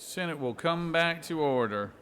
Senate will come back to order.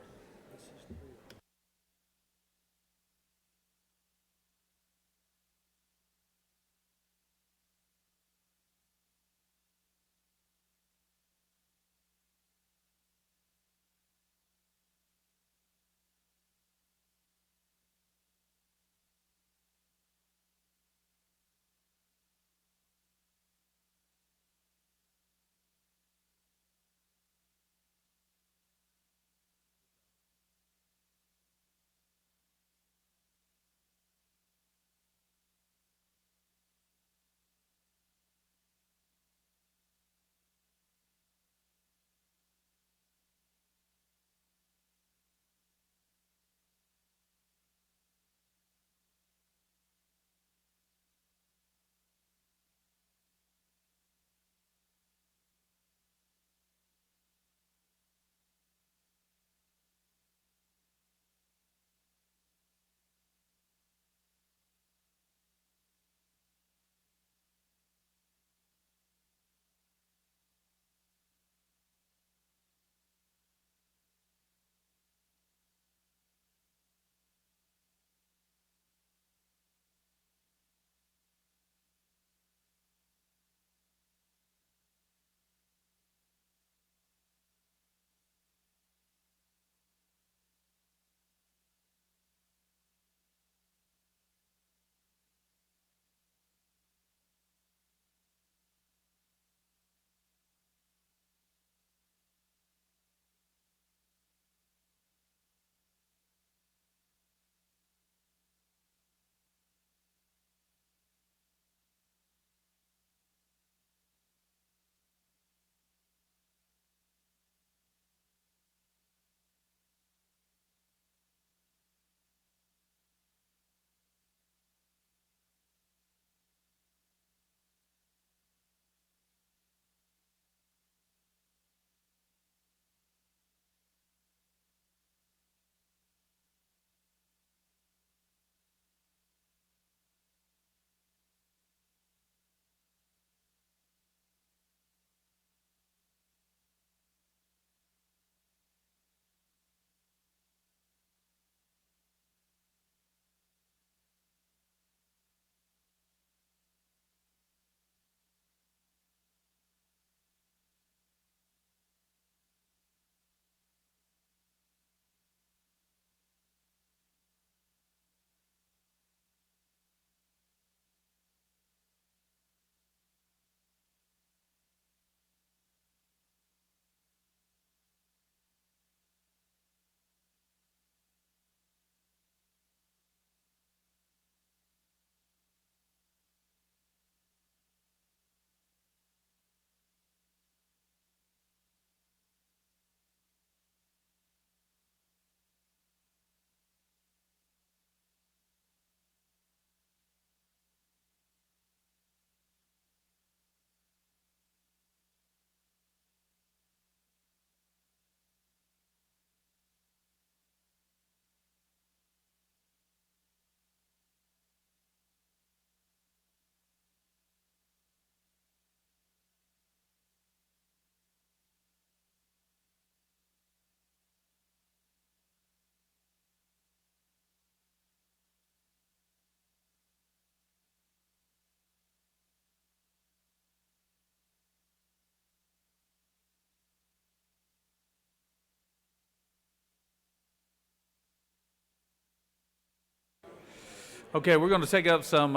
Okay, we're going to take up some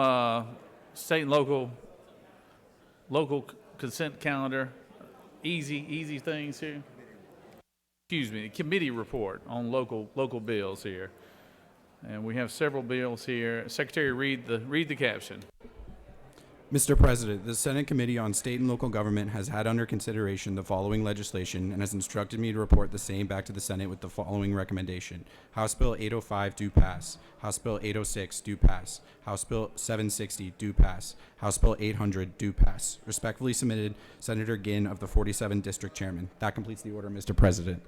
state and local consent calendar. Easy things here. Excuse me, committee report on local bills here. And we have several bills here. Secretary, read the caption. Mr. President, the Senate Committee on State and Local Government has had under consideration the following legislation and has instructed me to report the same back to the Senate with the following recommendation. House Bill 805 do pass. House Bill 806 do pass. House Bill 760 do pass. House Bill 800 do pass. Respectfully submitted, Senator Ginn of the 47th District Chairman. That completes the order, Mr. President.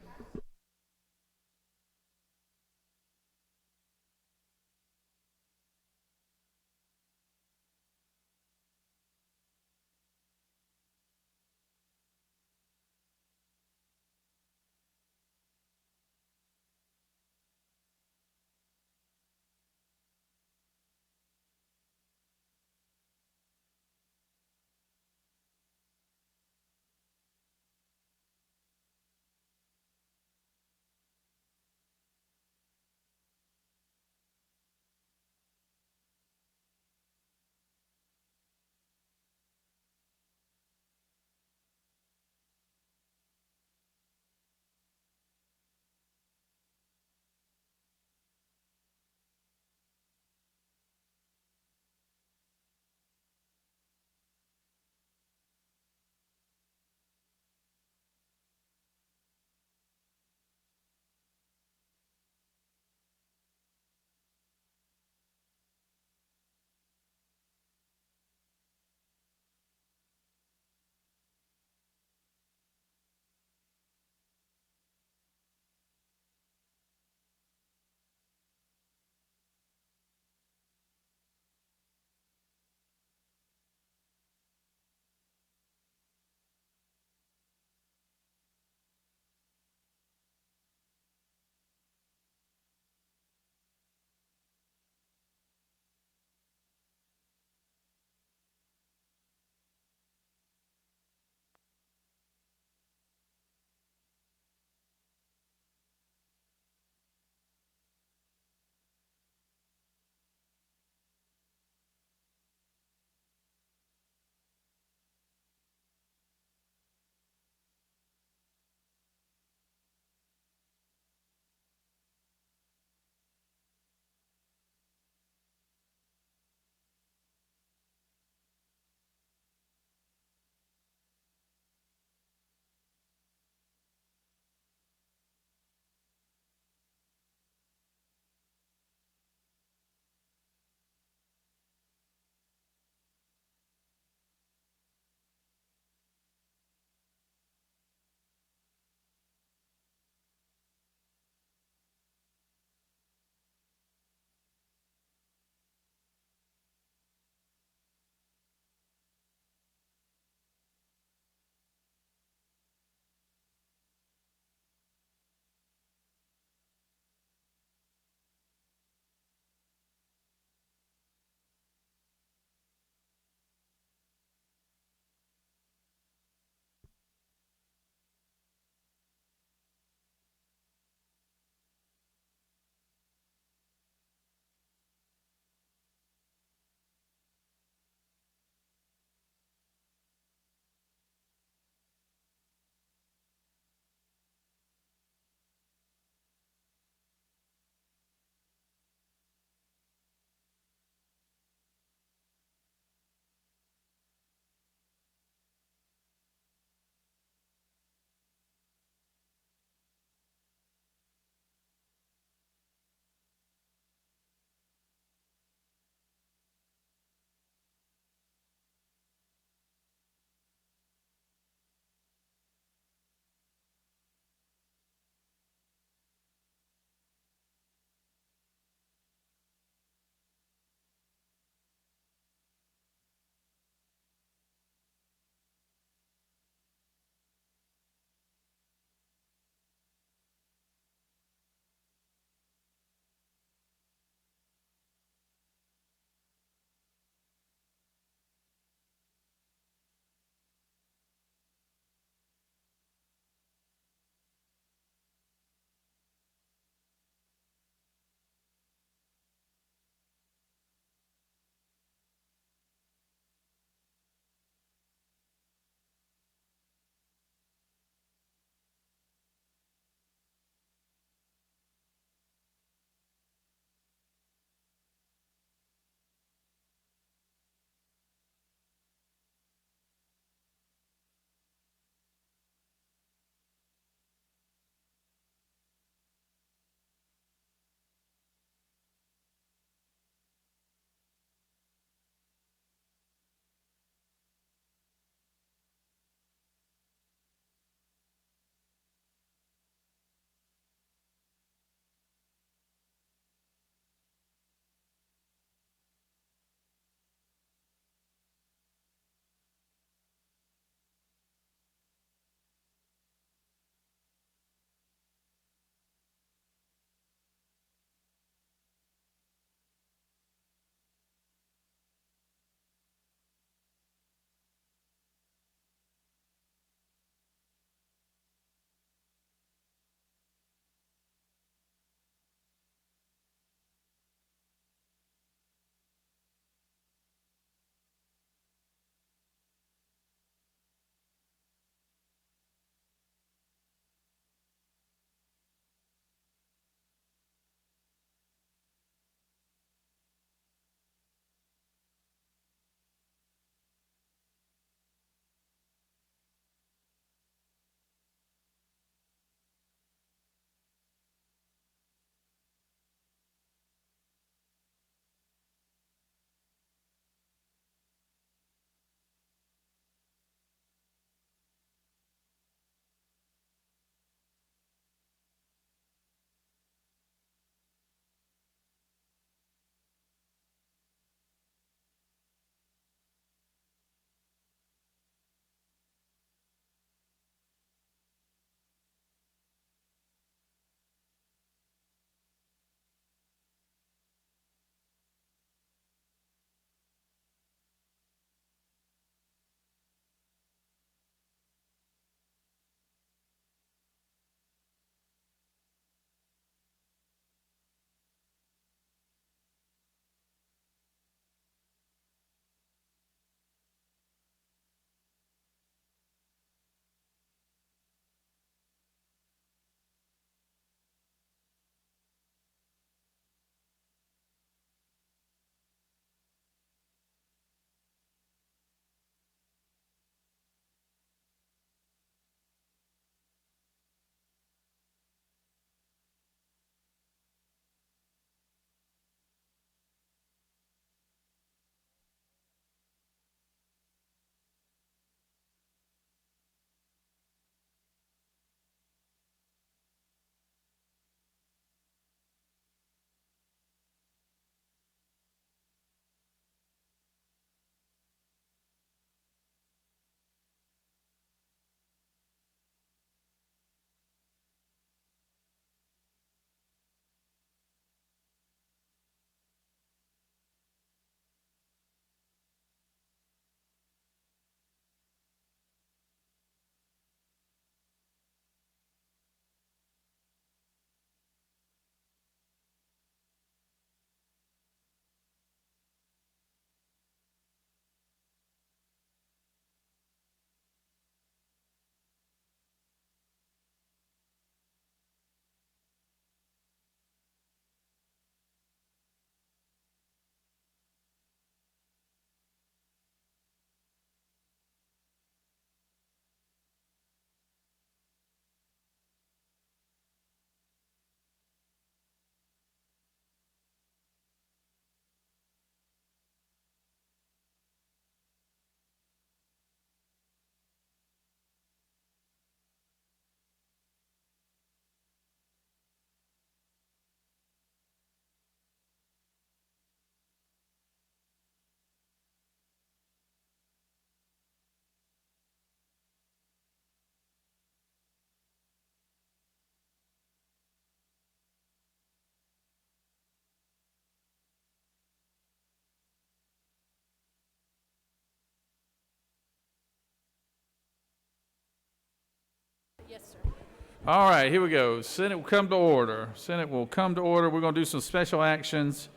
All right, here we go. Senate will come to order. Senate will come to order. We're going to do some special actions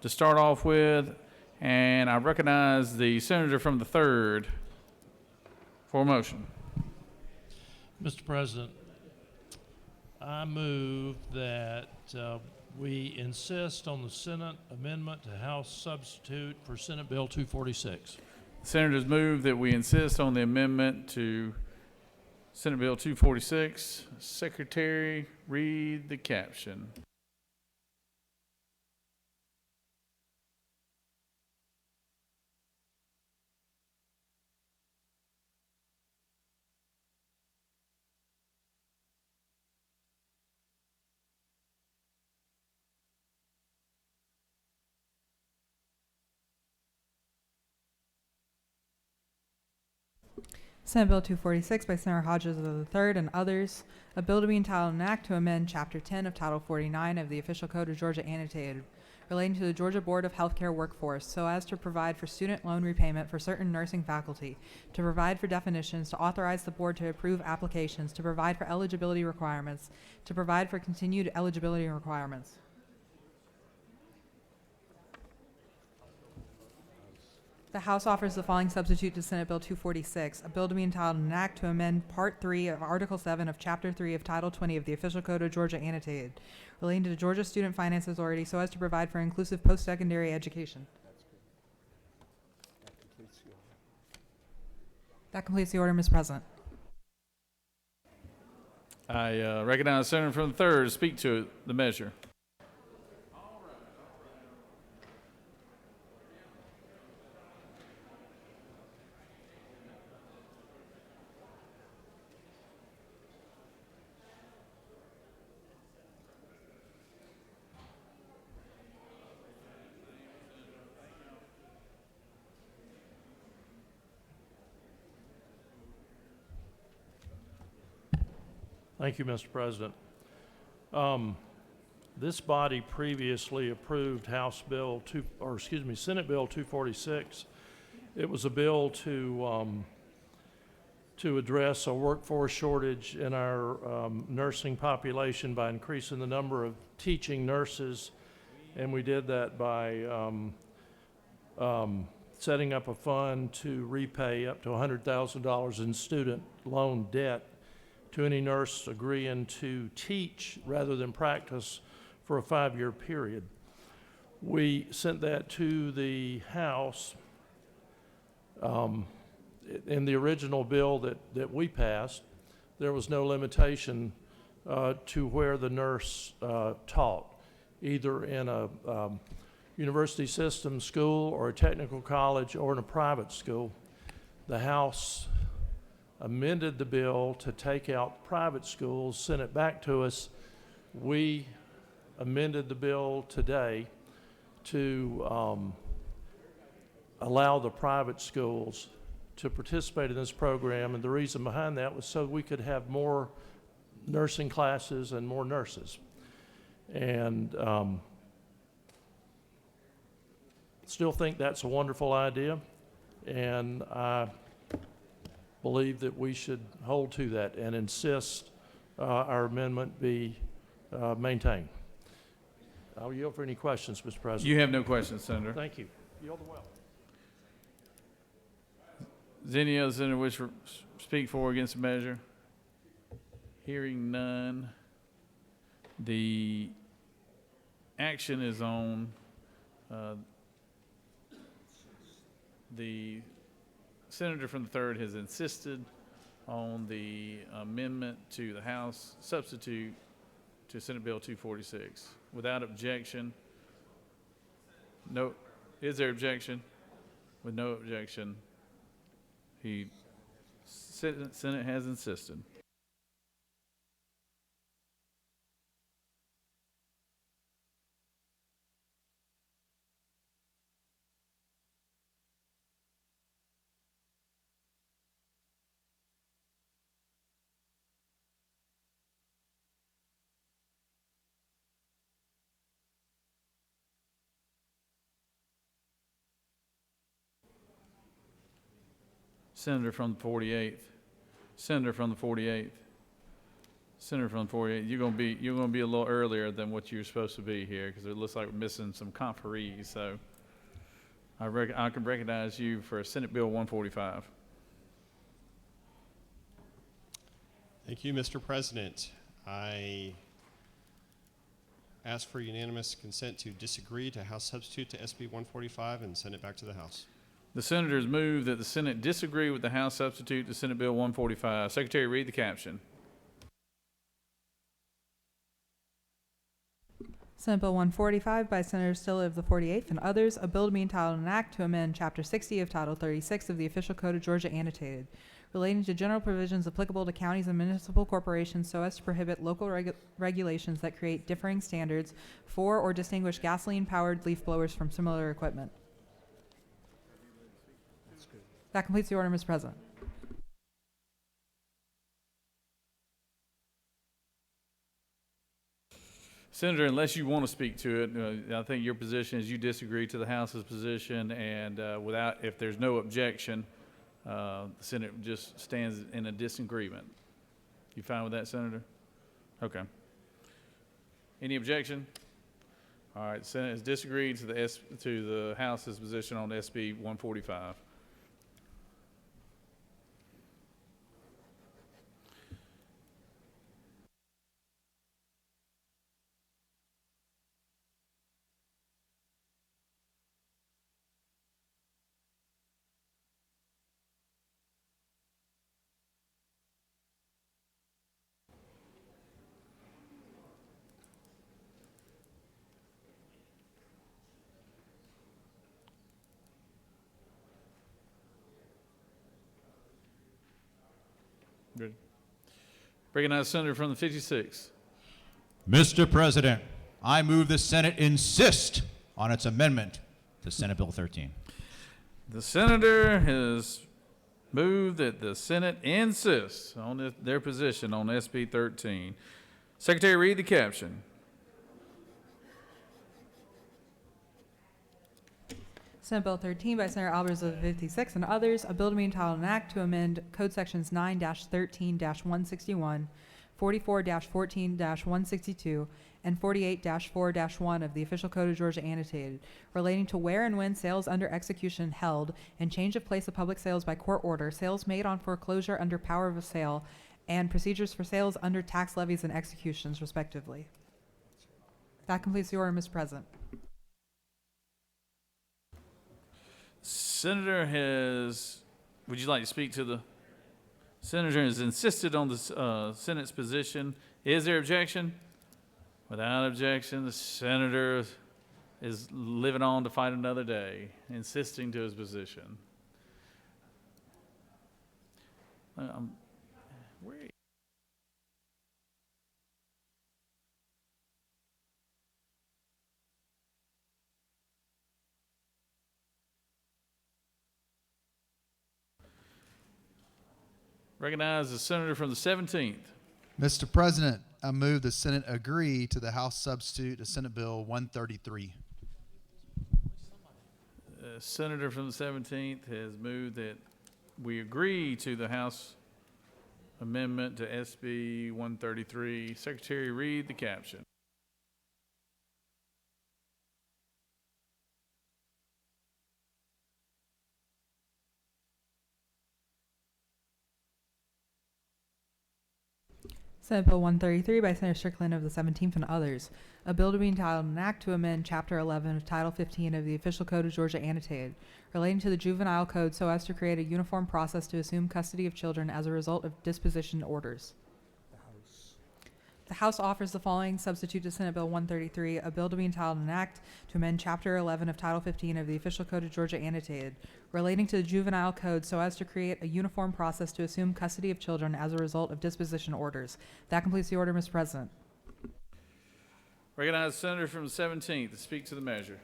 to start off with. And I recognize the senator from the 3rd for a motion. Mr. President, I move that we insist on the Senate amendment to House substitute for Senate Bill 246. Senators move that we insist on the amendment to Senate Bill 246. Secretary, read the caption. Senate Bill 246 by Senator Hodges of the Third and others, a bill to be entitled an act to amend Chapter 10 of Title 49 of the Official Code of Georgia Annotated relating to the Georgia Board of Healthcare Workforce so as to provide for student loan repayment for certain nursing faculty, to provide for definitions, to authorize the board to approve applications, to provide for eligibility requirements, to provide for continued eligibility requirements. The House offers the following substitute to Senate Bill 246, a bill to be entitled an act to amend Part 3 of Article 7 of Chapter 3 of Title 20 of the Official Code of Georgia Annotated, relating to the Georgia Student Finance Authority so as to provide for inclusive post-secondary education. That completes the order, Mr. President. I recognize the senator from the 3rd to speak to the measure. Thank you, Mr. President. This body previously approved Senate Bill 246. It was a bill to address a workforce shortage in our nursing population by increasing the number of teaching nurses, and we did that by setting up a fund to repay up to $100,000 in student loan debt to any nurse agreeing to teach rather than practice for a 5-year period. We sent that to the House. In the original bill that we passed, there was no limitation to where the nurse taught, either in a university system school or a technical college or in a private school. The House amended the bill to take out private schools, sent it back to us. We amended the bill today to allow the private schools to participate in this program, and the reason behind that was so we could have more nursing classes and more nurses. And still think that's a wonderful idea, and I believe that we should hold to that and insist our amendment be maintained. I'll yield for any questions, Mr. President. You have no questions, Senator. Thank you. Yield the well. Does any other senator wish to speak for or against the measure? Hearing none. The action is on the senator from the 3rd has insisted on the amendment to the House substitute to Senate Bill 246. Without objection, no, is there objection? With no objection, Senate has insisted. Senator from the 48th. Senator from the 48th. Senator from 48, you're gonna be a little earlier than what you're supposed to be here because it looks like we're missing some conferees. So I can recognize you for Senate Bill 145. Thank you, Mr. President. I ask for unanimous consent to disagree to House substitute to SB 145 and send it back to the House. The senators move that the Senate disagree with the House substitute to Senate Bill 145. Secretary, read the caption. Senate Bill 145 by Senator Stiller of the 48th and others, a bill to be entitled an act to amend Chapter 60 of Title 36 of the Official Code of Georgia annotated, relating to general provisions applicable to counties and municipal corporations so as to prohibit local regulations that create differing standards for or distinguish gasoline-powered leaf blowers from similar equipment. That completes the order, Mr. President. Senator, unless you want to speak to it, I think your position is you disagree to the House's position, and if there's no objection, the Senate just stands in a disagreement. You fine with that, Senator? Okay. Any objection? All right, the Senate has disagreed to the House's position on SB 145. Good. Recognize Senator from the 56th. Mr. President, I move the Senate insist on its amendment to Senate Bill 13. The senator has moved that the Senate insists on their position on SB 13. Secretary, read the caption. Senate Bill 13 by Senator Albers of the 56 and others, a bill to be entitled an act to amend Code Sections 9-13-161, 44-14-162, and 48-4-1 of the Official Code of Georgia annotated, relating to where and when sales under execution held and change of place of public sales by court order, sales made on foreclosure under power of a sale, and procedures for sales under tax levies and executions, respectively. That completes the order, Mr. President. Would you like to speak to the senator has insisted on the Senate's position. Is there objection? Without objection, the senator is living on to fight another day, insisting to his position. Where? Recognize the senator from the 17th. Mr. President, I move the Senate agree to the House substitute to Senate Bill 133. Senator from the 17th has moved that we agree to the House amendment to SB 133. Secretary, read the caption. Senate Bill 133 by Senator Strickland of the 17th and others. A bill to be entitled an act to amend Chapter 11 of Title 15 of the Official Code of Georgia annotated, relating to the juvenile code so as to create a uniform process to assume custody of children as a result of disposition orders. The House offers the following substitute to Senate Bill 133, a bill to be entitled an act to amend Chapter 11 of Title 15 of the Official Code of Georgia annotated, relating to the juvenile code so as to create a uniform process to assume custody of children as a result of disposition orders. That completes the order, Mr. President. Recognize the senator from the 17th to speak to the measure.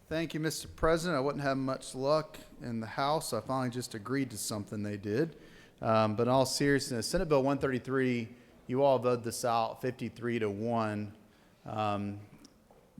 Thank you, Mr. President. I wasn't having much luck in the House. I finally just agreed to something they did. But in all seriousness, Senate Bill 133, you all voted this out 53-1.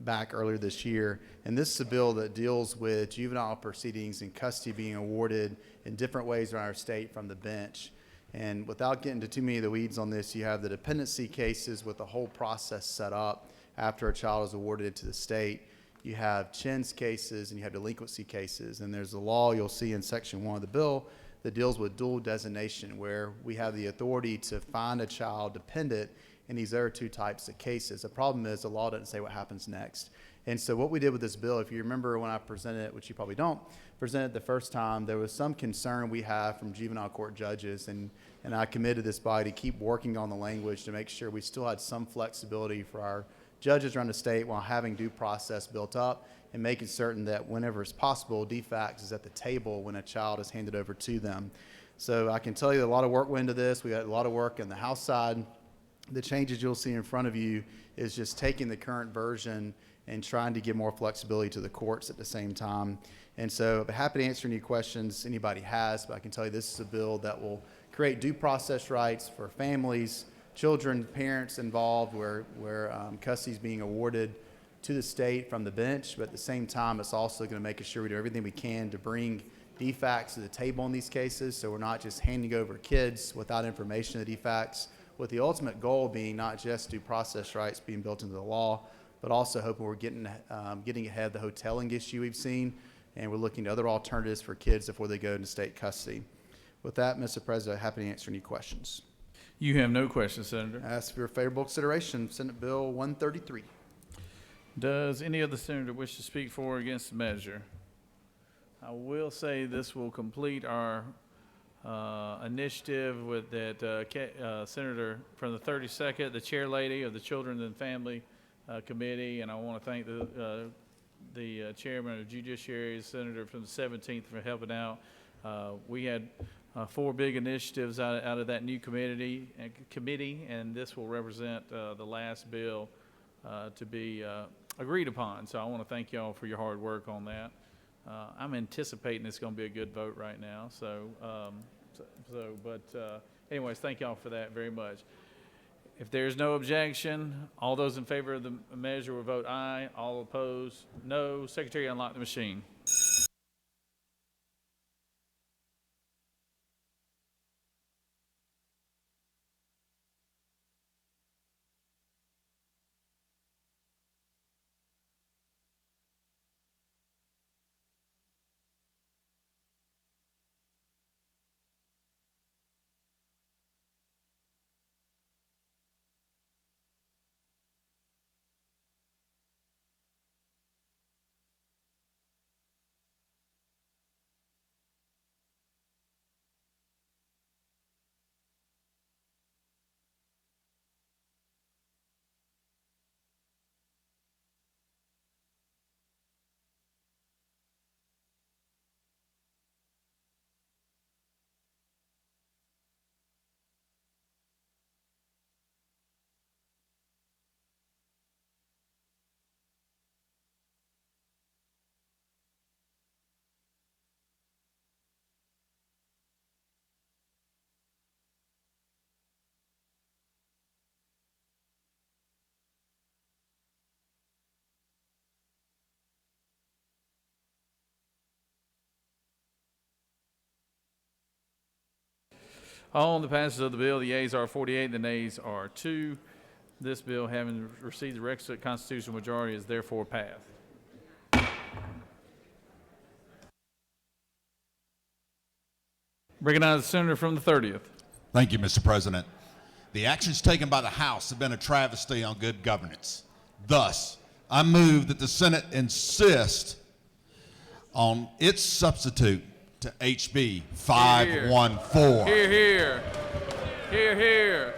back earlier this year. And this is a bill that deals with juvenile proceedings and custody being awarded in different ways around our state from the bench. And without getting into too many of the weeds on this, you have the dependency cases with the whole process set up after a child is awarded to the state. You have CHINS cases and you have delinquency cases. And there's a law you'll see in Section 1 of the bill that deals with dual designation, where we have the authority to find a child dependent in these other two types of cases. The problem is the law doesn't say what happens next. And so what we did with this bill, if you remember when I presented it, which you probably don't, presented the first time, there was some concern we have from juvenile court judges, and I committed this body to keep working on the language to make sure we still had some flexibility for our judges around the state while having due process built up and making certain that whenever it's possible, DFACS is at the table when a child is handed over to them. So I can tell you a lot of work went into this. We had a lot of work on the House side. The changes you'll see in front of you is just taking the current version and trying to give more flexibility to the courts at the same time. And so I'm happy to answer any questions anybody has, but I can tell you this is a bill that will create due process rights for families, children, parents involved where custody is being awarded to the state from the bench, but at the same time, it's also going to make sure we do everything we can to bring DFACS to the table in these cases, so we're not just handing over kids without information to DFACS, with the ultimate goal being not just due process rights being built into the law, but also hoping we're getting ahead of the hoteling issue we've seen, and we're looking at other alternatives for kids before they go into state custody. With that, Mr. President, I'm happy to answer any questions. You have no questions, Senator. I ask for your favorable consideration, Senate Bill 133. Does any other senator wish to speak for or against the measure? I will say this will complete our initiative with that senator from the 32nd, the chair lady of the Children and Family Committee, and I want to thank the chairman of Judiciary, Senator from the 17th, for helping out. We had 4 big initiatives out of that new committee, and this will represent the last bill to be agreed upon. So I want to thank y'all for your hard work on that. I'm anticipating it's going to be a good vote right now. Anyways, thank y'all for that very much. If there's no objection, all those in favor of the measure will vote aye. All opposed, no. Secretary, unlock the machine. On the passage of the bill, the yeas are 48, the nays are 2. This bill, having received the requisite constitutional majority, is therefore passed. Recognize the senator from the 30th. Thank you, Mr. President. The actions taken by the House have been a travesty on good governance. Thus, I move that the Senate insist on its substitute to HB 514. Hear, hear. Hear, hear.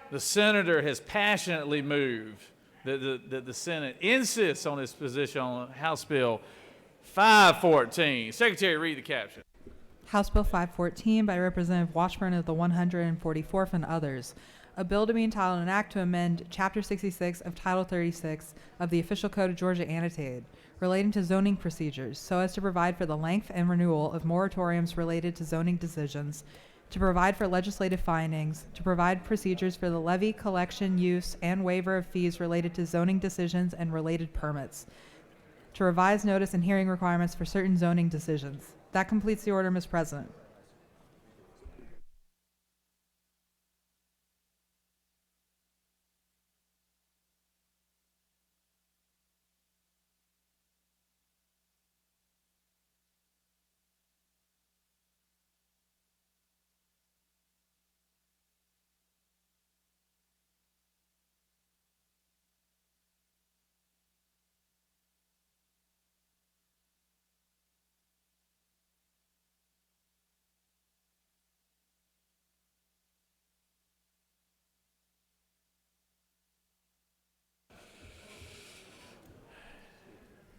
The senator has passionately moved that the Senate insists on its position on House Bill 514. Secretary, read the caption. House Bill 514 by Representative Washburn of the 144th and others. A bill to be entitled an act to amend Chapter 66 of Title 36 of the Official Code of Georgia annotated, relating to zoning procedures, so as to provide for the length and renewal of moratoriums related to zoning decisions to provide for legislative findings, to provide procedures for the levy, collection, use, and waiver of fees related to zoning decisions and related permits, to revise notice and hearing requirements for certain zoning decisions. That completes the order, Mr. President.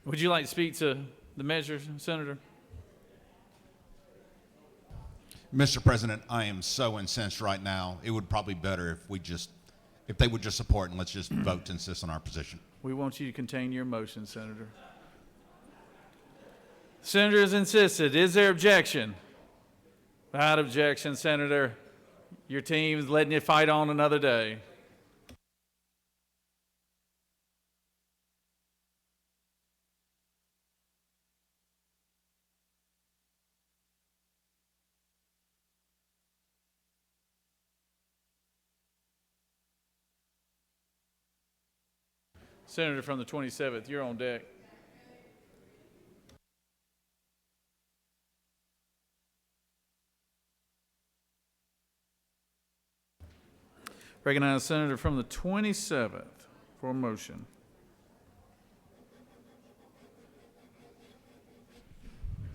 Would you like to speak to the measure, Senator? Mr. President, I am so incensed right now. It would probably be better if they would just support and let's just vote to insist on our position. We want you to contain your motion, Senator. Senator has insisted. Is there objection? Without objection, Senator. Your team is letting you fight on another day. Senator from the 27th, you're on deck. Recognize Senator from the 27th for a motion.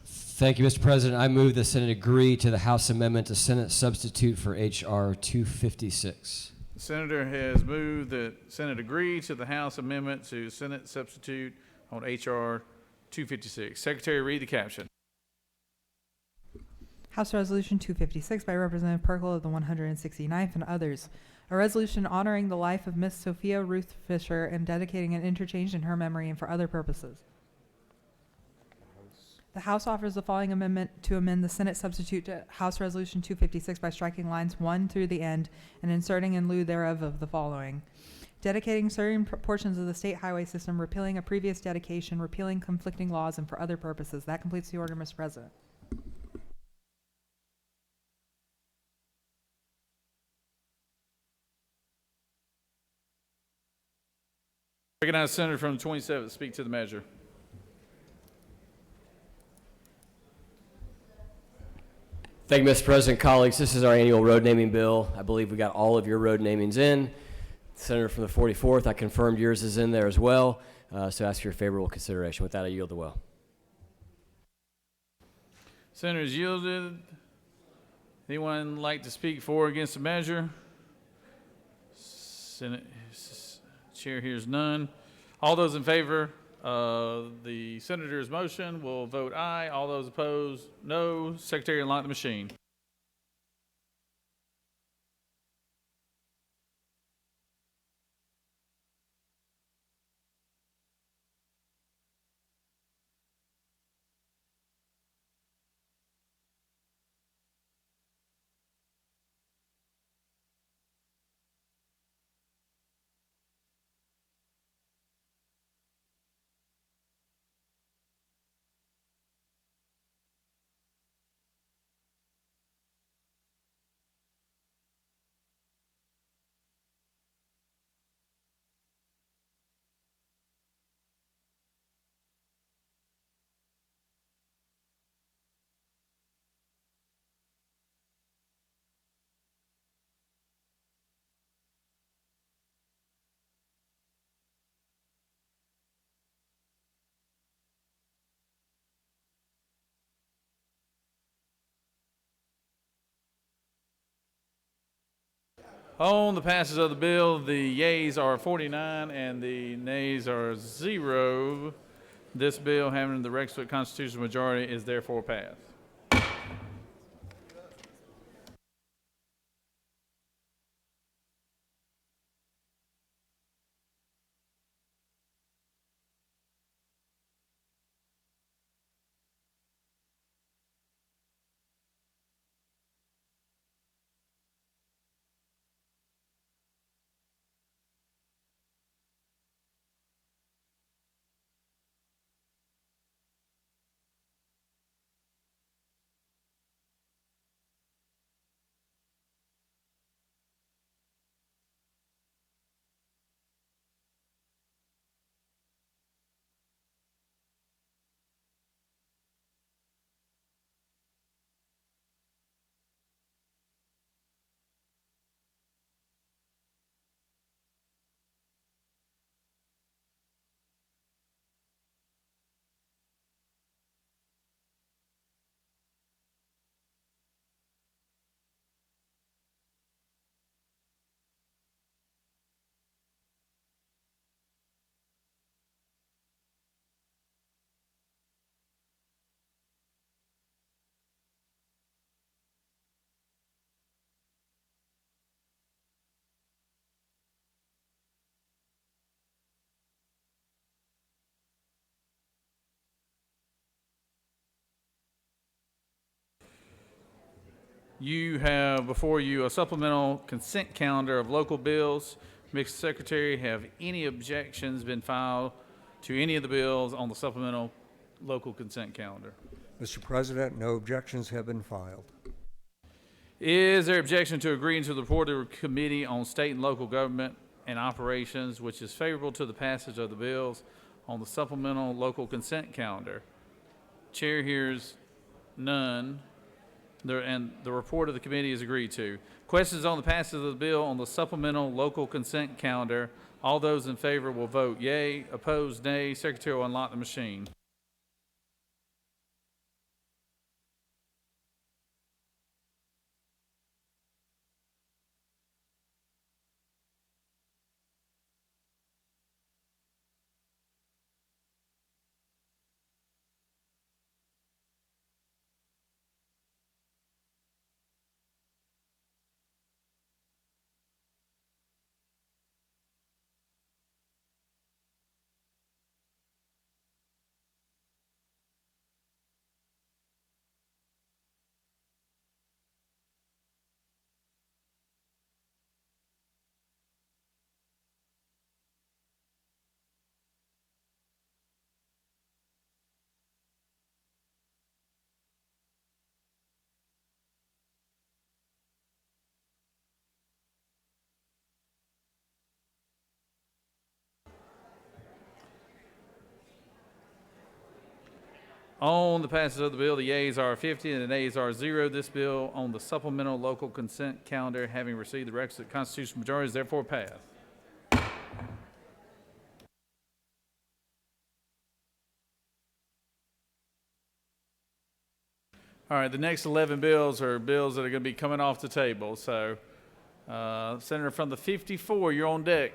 Thank you, Mr. President. I move the Senate agree to the House amendment to Senate substitute for H.R. 256. The Senator has moved that Senate agree to the House amendment to Senate substitute on H.R. 256. Secretary, read the caption. House Resolution 256 by Representative Perkel of the 169th and others. A resolution honoring the life of Miss Sophia Ruth Fisher and dedicating an interchange in her memory and for other purposes. The House offers the following amendment to amend the Senate substitute to House Resolution 256 by striking lines 1 through the end and inserting in lieu thereof of the following. Dedicating certain portions of the state highway system, repealing a previous dedication, repealing conflicting laws, and for other purposes. That completes the order, Mr. President. Recognize Senator from the 27th to speak to the measure. Thank you, Mr. President. Colleagues, this is our annual road naming bill. I believe we got all of your road namings in. Senator from the 44th, I confirmed yours is in there as well. So ask for your favorable consideration. With that, I yield the will. Senator's yielded. Anyone like to speak for or against the measure? Senate Chair hears none. All those in favor of the Senator's motion will vote aye. All those opposed, no. Secretary, unlock the machine. On the passes of the bill, the yeas are 49 and the nays are 0. This bill, having the requisite constitutional majority, is therefore passed. You have before you a supplemental consent calendar of local bills. Mr. Secretary, have any objections been filed to any of the bills on the supplemental local consent calendar? Mr. President, no objections have been filed. Is there objection to agreeing to the report of the Committee on State and Local Government and Operations, which is favorable to the passage of the bills on the supplemental local consent calendar? Chair hears none, and the report of the committee is agreed to. Questions on the passage of the bill on the supplemental local consent calendar? All those in favor will vote yea. Opposed, nay. Secretary will unlock the machine. On the passage of the bill, the yeas are 50 and the nays are 0. This bill on the supplemental local consent calendar, having received the requisite constitutional majority, is therefore passed. All right, the next 11 bills are bills that are going to be coming off the table. So, Senator from the 54, you're on deck.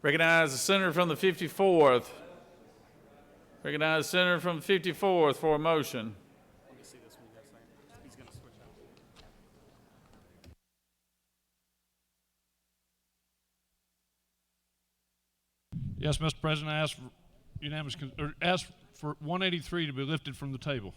Recognize the senator from the 54th. Recognize the senator from the 54th for a motion. Yes, Mr. President, I ask for unanimous, or ask for 183 to be lifted from the table.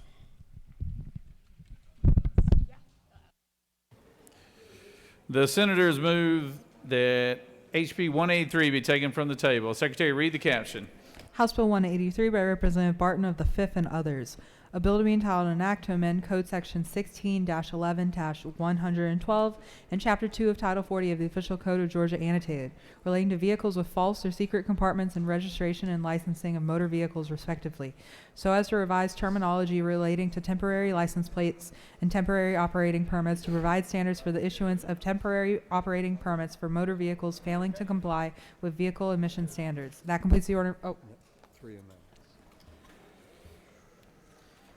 The senators move that HB 183 be taken from the table. Secretary, read the caption. House Bill 183 by Representative Barton of the 5th and others. A bill to be entitled an act to amend Code Section 16-11-112 and Chapter 2 of Title 40 of the Official Code of Georgia Annotated, relating to vehicles with false or secret compartments and registration and licensing of motor vehicles respectively, so as to revise terminology relating to temporary license plates and temporary operating permits to provide standards for the issuance of temporary operating permits for motor vehicles failing to comply with vehicle emission standards. That completes the order. Oh. 3 amendments.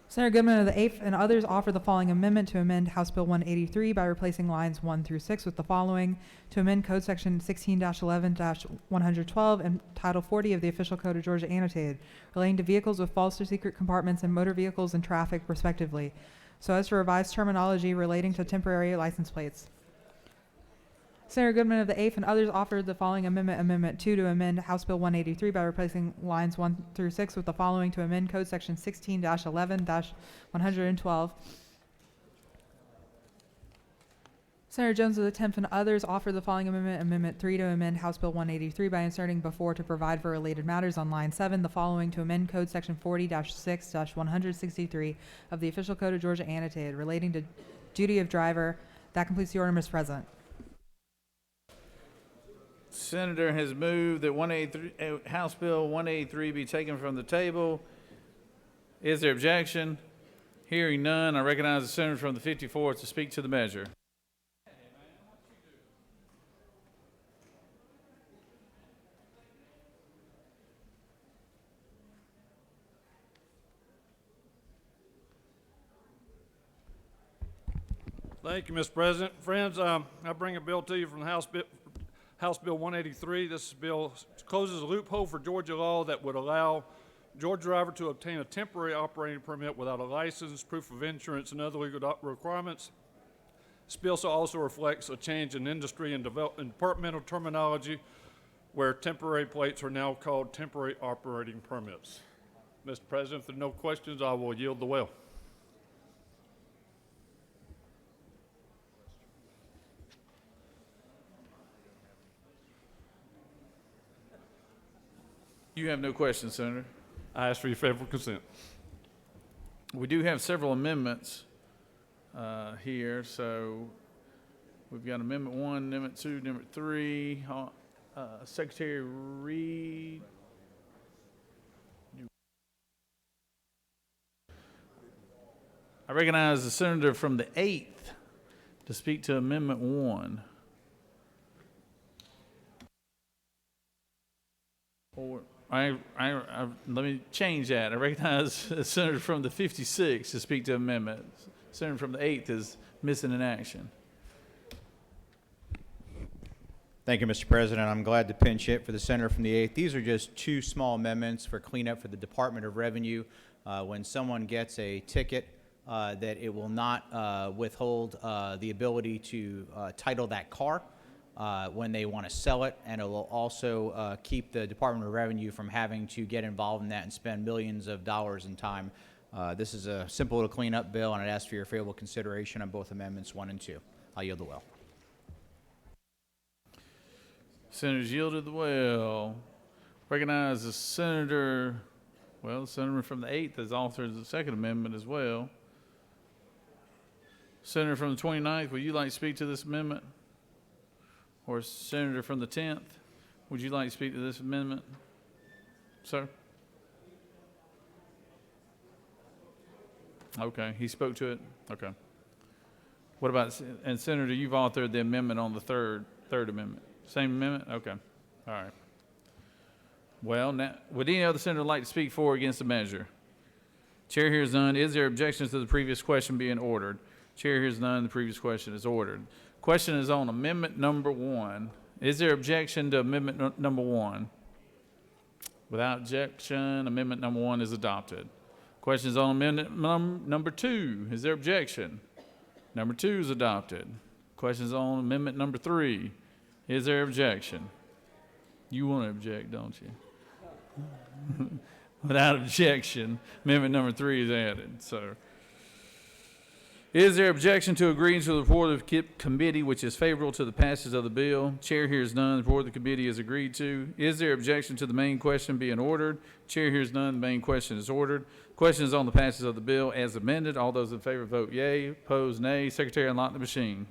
Senator Goodman of the 8th and others offer the following amendment to amend House Bill 183 by replacing lines 1 through 6 with the following: to amend Code Section 16-11-112 and Title 40 of the Official Code of Georgia Annotated, relating to vehicles with false or secret compartments and motor vehicles and traffic, respectively, so as to revise terminology relating to temporary license plates. Senator Goodman of the 8th and others offered the following amendment, Amendment 2, to amend House Bill 183 by replacing lines 1 through 6 with the following: to amend Code Section 16-11-112. Senator Jones of the 10th and others offered the following amendment, Amendment 3, to amend House Bill 183 by inserting before "to provide for related matters" on line 7 the following: to amend Code Section 40-6-163 of the Official Code of Georgia Annotated, relating to duty of driver. That completes the order, Mr. President. Senator has moved that House Bill 183 be taken from the table. Is there objection? Hearing none, I recognize the senator from the 54th to speak to the measure. Thank you, Mr. President. Friends, I bring a bill to you from the House Bill 183. This bill closes a loophole for Georgia law that would allow Georgia driver to obtain a temporary operating permit without a license, proof of insurance, and other legal requirements. This bill also reflects a change in industry and departmental terminology where temporary plates are now called temporary operating permits. Mr. President, if there are no questions, I will yield the well. You have no questions, Senator. I ask for your favorable consent. We do have several amendments here, so we've got Amendment 1, Amendment 2, Amendment 3. Secretary Reed. I recognize the senator from the 8th to speak to Amendment 1. Or let me change that. I recognize the senator from the 56th to speak to amendment. Senator from the 8th is missing in action. Thank you, Mr. President. I'm glad to pinch hit for the senator from the 8th. These are just two small amendments for cleanup for the Department of Revenue. When someone gets a ticket, that it will not withhold the ability to title that car when they want to sell it, and it will also keep the Department of Revenue from having to get involved in that and spend millions of dollars in time. This is a simple little cleanup bill, and I'd ask for your favorable consideration on both amendments 1 and 2. I'll yield the well. Senators yielded the well. Recognize the senator, well, the senator from the 8th has authored the second amendment as well. Senator from the 29th, would you like to speak to this amendment? Or senator from the 10th, would you like to speak to this amendment? Sir? Okay, he spoke to it? Okay. What about, and Senator, you've authored the amendment on the third amendment. Same amendment? Okay. All right. Well, now, would any other senator like to speak for or against the measure? Chair hears none. Is there objections to the previous question being ordered? Chair hears none. The previous question is ordered. Question is on amendment number 1. Is there objection to amendment number 1? Without objection, amendment number 1 is adopted. Question is on amendment number 2. Is there objection? Number 2 is adopted. Question is on amendment number 3. Is there objection? You want to object, don't you? Without objection, amendment number 3 is added. So, is there objection to agreeing to the report of the committee which is favorable to the passage of the bill? Chair hears none. The report of the committee is agreed to. Is there objection to the main question being ordered? Chair hears none. The main question is ordered. Question is on the passage of the bill as amended. All those in favor vote yea. Opposed, nay. Secretary, unlock the machine.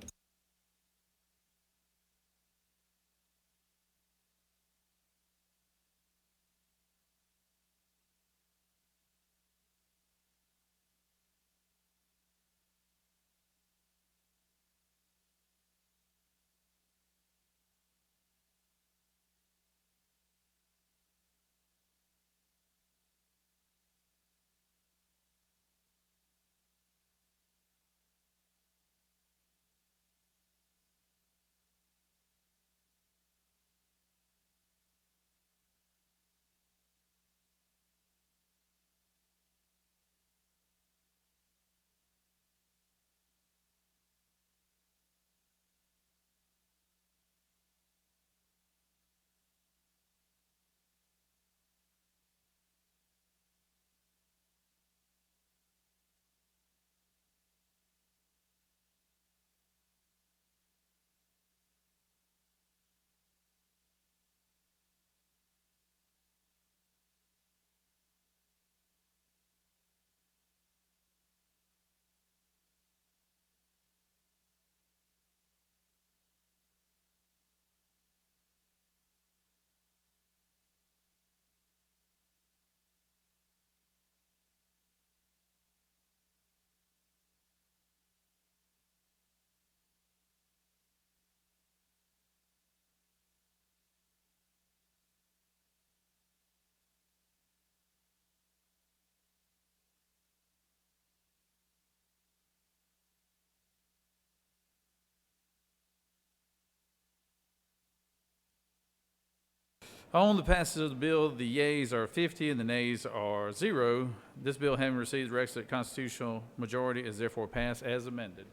On the passage of the bill, the yeas are 50 and the nays are 0. This bill, having received the requisite constitutional majority, is therefore passed as amended.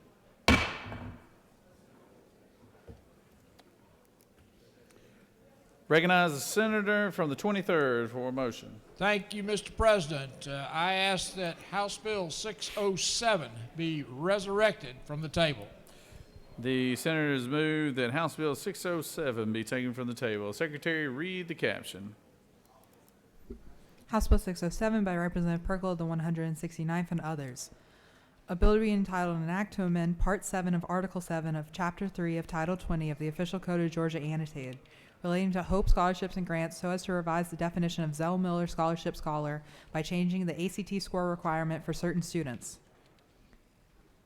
Recognize the senator from the 23rd for a motion. Thank you, Mr. President. I ask that House Bill 607 be resurrected from the table. The senator has moved that House Bill 607 be taken from the table. Secretary, read the caption. House Bill 607 by Representative Perkle of the 169th and others. A bill to be entitled an act to amend Part 7 of Article 7 of Chapter 3 of Title 20 of the Official Code of Georgia Annotated, relating to Hope scholarships and grants so as to revise the definition of Zell Miller Scholarship Scholar by changing the ACT score requirement for certain students.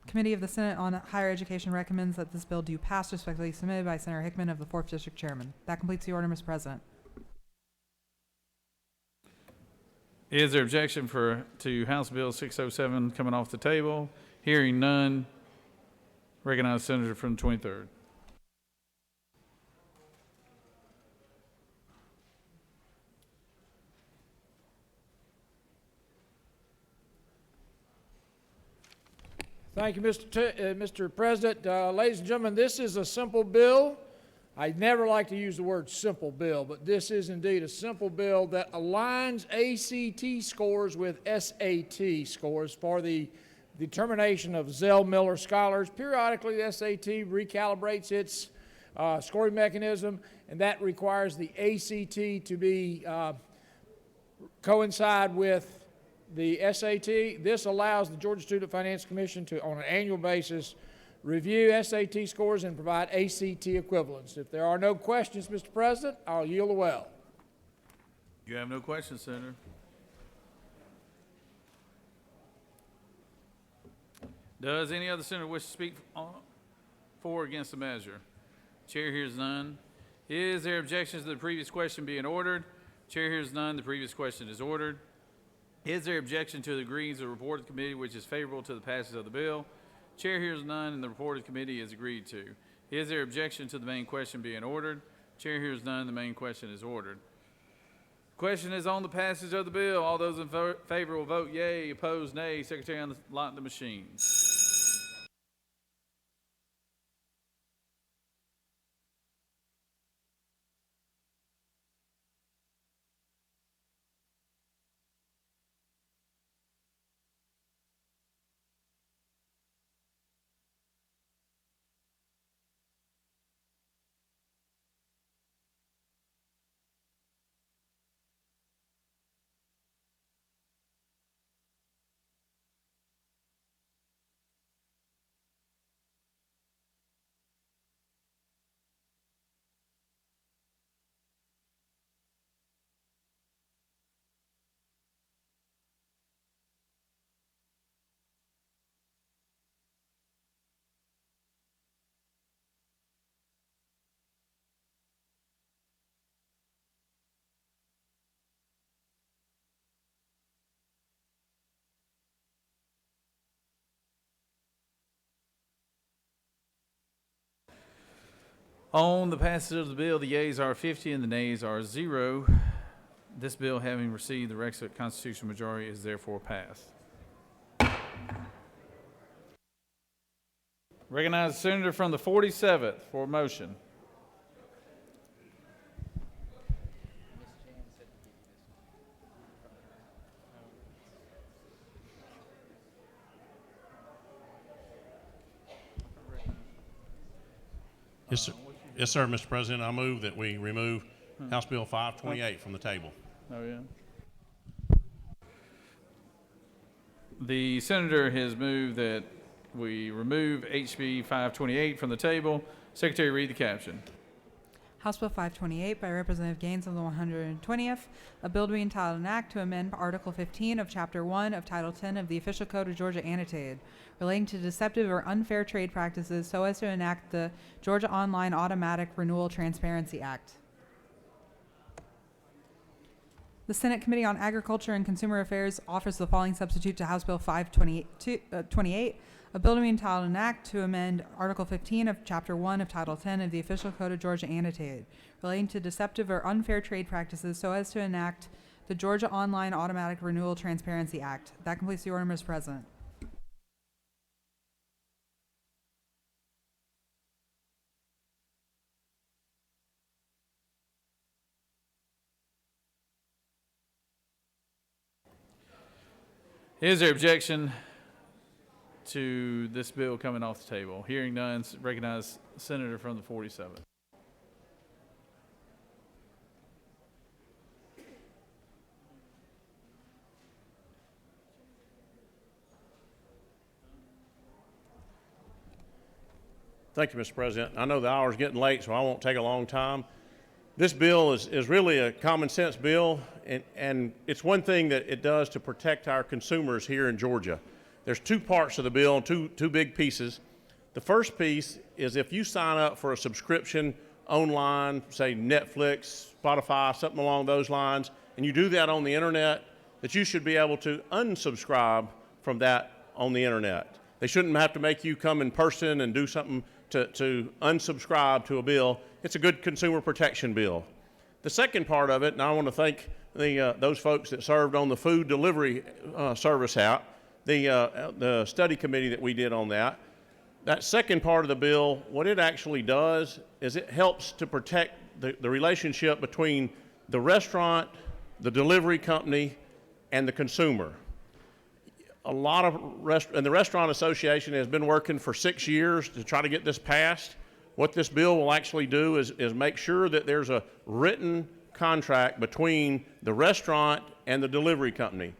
Committee of the Senate on Higher Education recommends that this bill do pass, respectfully submitted by Senator Hickman of the 4th District Chairman. That completes the order, Mr. President. Is there objection to House Bill 607 coming off the table? Hearing none, recognize the senator from the 23rd. Thank you, Mr. President. Ladies and gentlemen, this is a simple bill. I never like to use the word simple bill, but this is indeed a simple bill that aligns ACT scores with SAT scores for the determination of Zell Miller scholars. Periodically, the SAT recalibrates its scoring mechanism, and that requires the ACT to be coincide with the SAT. This allows the Georgia Student Finance Commission to, on an annual basis, review SAT scores and provide ACT equivalents. If there are no questions, Mr. President, I'll yield the well. You have no questions, Senator. Does any other senator wish to speak for or against the measure? Chair hears none. Is there objections to the previous question being ordered? Chair hears none. The previous question is ordered. Is there objection to the agreeing of the report of the committee which is favorable to the passage of the bill? Chair hears none, and the report of the committee is agreed to. Is there objection to the main question being ordered? Chair hears none, the main question is ordered. Question is on the passage of the bill. All those in favor will vote yea, opposed nay. Secretary, unlock the machines. On the passage of the bill, the yeas are 50 and the nays are 0. This bill, having received the requisite constitutional majority, is therefore passed. Recognize the senator from the 47th for a motion. Yes, sir. Yes, sir, Mr. President. I move that we remove House Bill 528 from the table. Oh, yeah. The senator has moved that we remove HB 528 from the table. Secretary, read the caption. House Bill 528 by Representative Gaines of the 120th, a bill to be entitled an act to amend Article 15 of Chapter 1 of Title 10 of the Official Code of Georgia Annotated, relating to deceptive or unfair trade practices so as to enact the Georgia Online Automatic Renewal Transparency Act. The Senate Committee on Agriculture and Consumer Affairs offers the following substitute to House Bill 528, A bill to be entitled an act to amend Article 15 of Chapter 1 of Title 10 of the Official Code of Georgia annotated, relating to deceptive or unfair trade practices so as to enact the Georgia Online Automatic Renewal Transparency Act. That completes the order, Mr. President. Is there objection to this bill coming off the table? Hearing none, recognize Senator from the 47th. Thank you, Mr. President. I know the hour's getting late, so I won't take a long time. This bill is really a common sense bill, and it's one thing that it does to protect our consumers here in Georgia. There's two parts of the bill, two big pieces. The first piece is if you sign up for a subscription online, say Netflix, Spotify, something along those lines, and you do that on the internet, that you should be able to unsubscribe from that on the internet. They shouldn't have to make you come in person and do something to unsubscribe to a bill. It's a good consumer protection bill. The second part of it, and I want to thank those folks that served on the food delivery service out, the study committee that we did on that. That second part of the bill, what it actually does is it helps to protect the relationship between the restaurant, the delivery company, and the consumer. A lot of and the Restaurant Association has been working for 6 years to try to get this passed. What this bill will actually do is make sure that there's a written contract between the restaurant and the delivery company.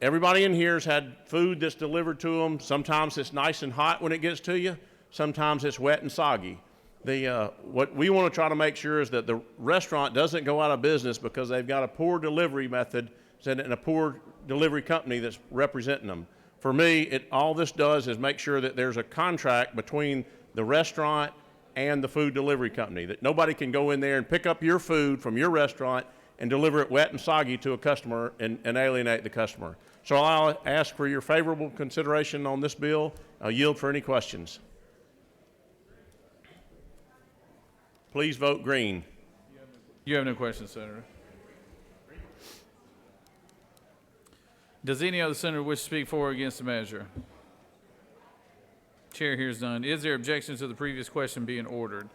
Everybody in here has had food that's delivered to them. Sometimes it's nice and hot when it gets to you. Sometimes it's wet and soggy. What we want to try to make sure is that the restaurant doesn't go out of business because they've got a poor delivery method and a poor delivery company that's representing them. For me, all this does is make sure that there's a contract between the restaurant and the food delivery company, that nobody can go in there and pick up your food from your restaurant and deliver it wet and soggy to a customer and alienate the customer. So I'll ask for your favorable consideration on this bill. I'll yield for any questions. Please vote green. You have no questions, Senator. Does any other senator wish to speak for or against the measure? Chair hears none. Is there objection to the previous question being ordered?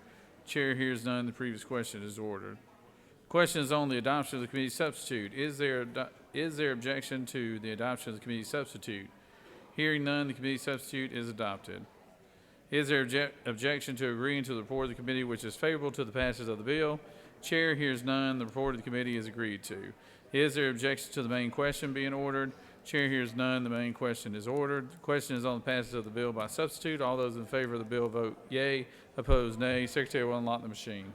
Chair hears none. The previous question is ordered. Question is on the adoption of the committee substitute. Is there objection to the adoption of the committee substitute? Hearing none, the committee substitute is adopted. Is there objection to agreeing to the report of the committee which is favorable to the passage of the bill? Chair hears none. The report of the committee is agreed to. Is there objection to the main question being ordered? Chair hears none. The main question is ordered. The question is on the passage of the bill by substitute. All those in favor of the bill vote yea. Opposed, nay. Secretary will unlock the machine.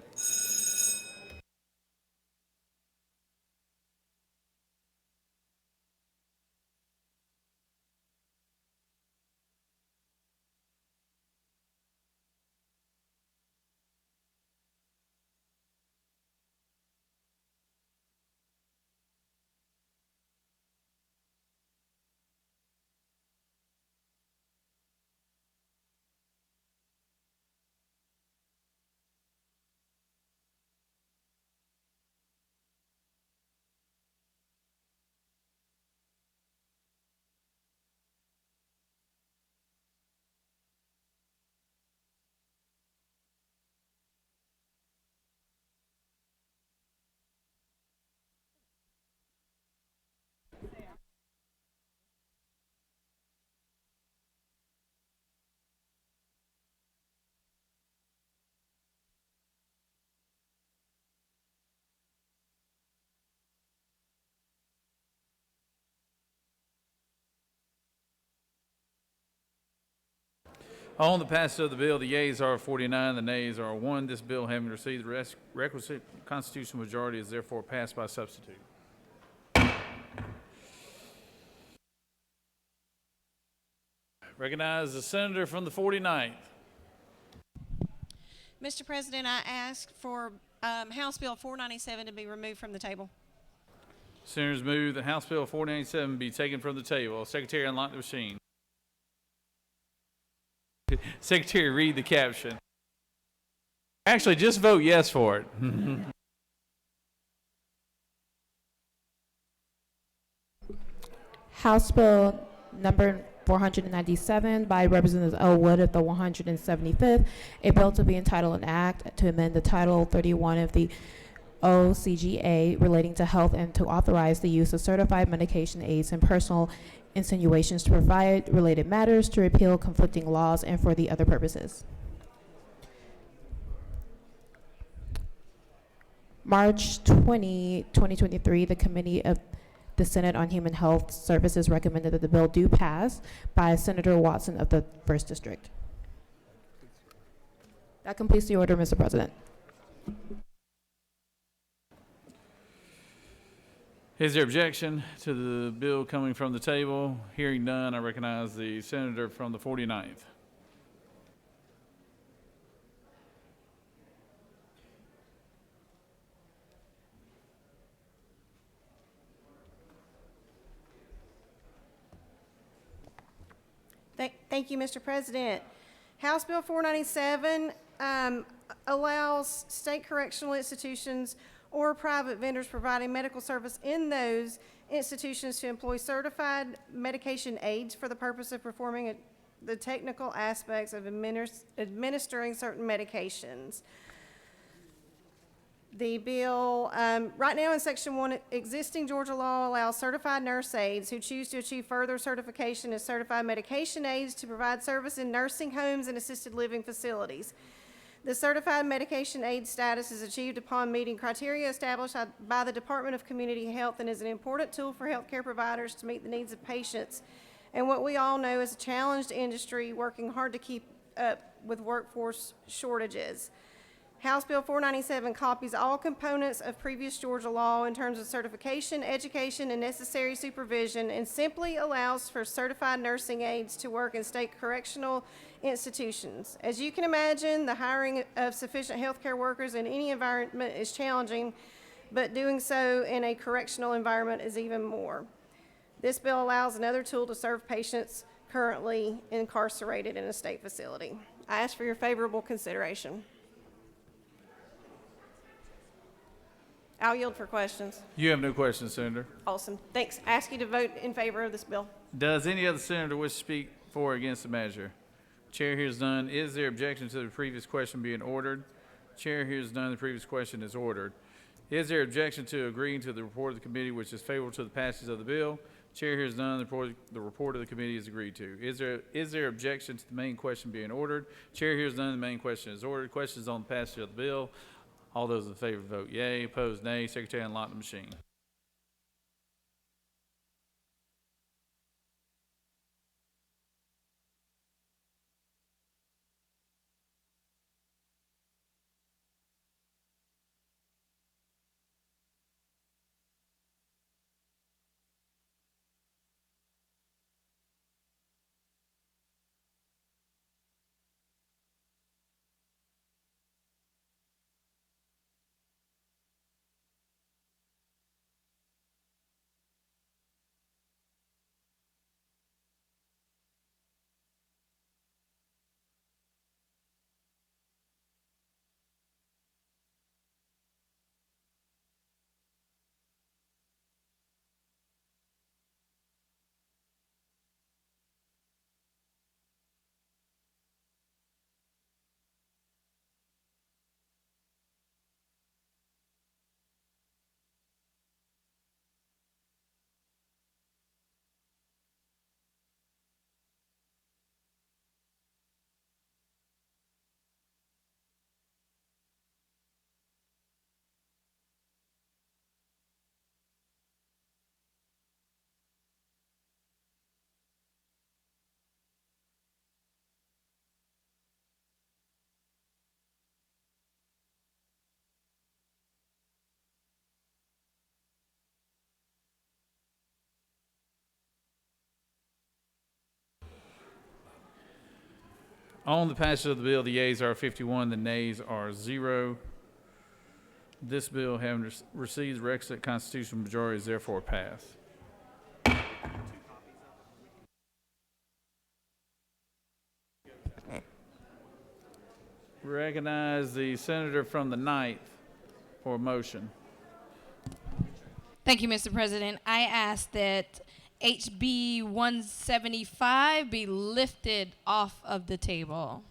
On the passage of the bill, the yeas are 49, the nays are 1. This bill, having received the requisite constitutional majority, is therefore passed by substitute. Recognize the senator from the 49th. Mr. President, I ask for House Bill 497 to be removed from the table. Senators move that House Bill 497 be taken from the table. Secretary, unlock the machine. Secretary, read the caption. Actually, just vote yes for it. House Bill number 497 by Representative Elwood of the 175th, a bill to be entitled an act to amend the Title 31 of the OCGA relating to health and to authorize the use of certified medication aids and personal insinuations to provide related matters, to repeal conflicting laws, and for the other purposes. March 20, 2023, the Committee of the Senate on Human Health Services recommended that the bill do pass by Senator Watson of the 1st District. That completes the order, Mr. President. Is there objection to the bill coming from the table? Hearing none, I recognize the senator from the 49th. Thank you, Mr. President. House Bill 497 allows state correctional institutions or private vendors providing medical service in those institutions to employ certified medication aids for the purpose of performing the technical aspects of administering certain medications. The bill, right now in Section 1, existing Georgia law allows certified nurse aides who choose to achieve further certification as certified medication aides to provide service in nursing homes and assisted living facilities. The certified medication aid status is achieved upon meeting criteria established by the Department of Community Health and is an important tool for healthcare providers to meet the needs of patients and what we all know is a challenged industry working hard to keep up with workforce shortages. House Bill 497 copies all components of previous Georgia law in terms of certification, education, and necessary supervision, and simply allows for certified nursing aides to work in state correctional institutions. As you can imagine, the hiring of sufficient healthcare workers in any environment is challenging, but doing so in a correctional environment is even more. This bill allows another tool to serve patients currently incarcerated in a state facility. I ask for your favorable consideration. I'll yield for questions. You have no questions, Senator. Awesome. Thanks. I ask you to vote in favor of this bill. Does any other senator wish to speak for or against the measure? Chair hears none. Is there objection to the previous question being ordered? Chair hears none. The previous question is ordered. Is there objection to agreeing to the report of the committee which is favorable to the passage of the bill? Chair hears none. The report of the committee is agreed to. Is there objection to the main question being ordered? Chair hears none. The main question is ordered. Questions on the passage of the bill. All those in favor vote yea. Opposed, nay. Secretary, unlock the machine. On the passage of the bill, the yeas are 51, the nays are 0. This bill, having received the requisite constitutional majority, is therefore passed. Recognize the senator from the 9th for a motion. Thank you, Mr. President. I ask that HB 175 be lifted off of the table.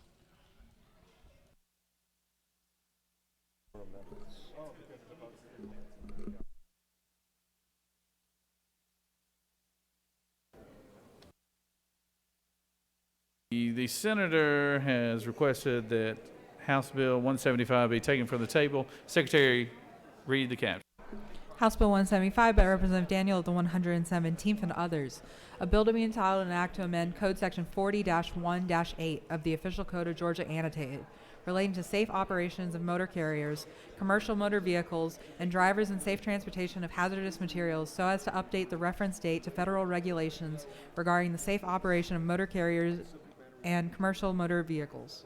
The senator has requested that House Bill 175 be taken from the table. Secretary, read the caption. House Bill 175 by Representative Daniel of the 117th and others. A bill to be entitled an act to amend Code Section 40-1-8 of the Official Code of Georgia annotated, relating to safe operations of motor carriers, commercial motor vehicles, and drivers and safe transportation of hazardous materials so as to update the reference date to federal regulations regarding the safe operation of motor carriers and commercial motor vehicles.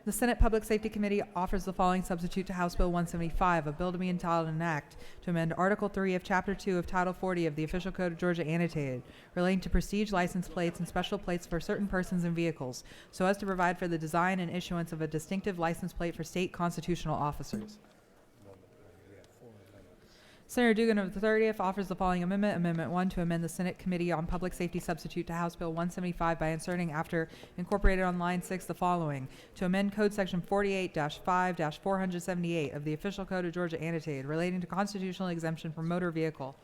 The Senate Public Safety Committee offers the following substitute to House Bill 175, a bill to be entitled an act to amend Article 3 of Chapter 2 of Title 40 of the Official Code of Georgia annotated, relating to prestige license plates and special plates for certain persons and vehicles, so as to provide for the design and issuance of a distinctive license plate for state constitutional officers. Senator Dugan of the 30th offers the following amendment, Amendment 1, to amend the Senate Committee on Public Safety substitute to House Bill 175 by inserting after incorporated on line 6 the following, to amend Code Section 48-5-478 of the Official Code of Georgia annotated, relating to constitutional exemption for motor vehicle.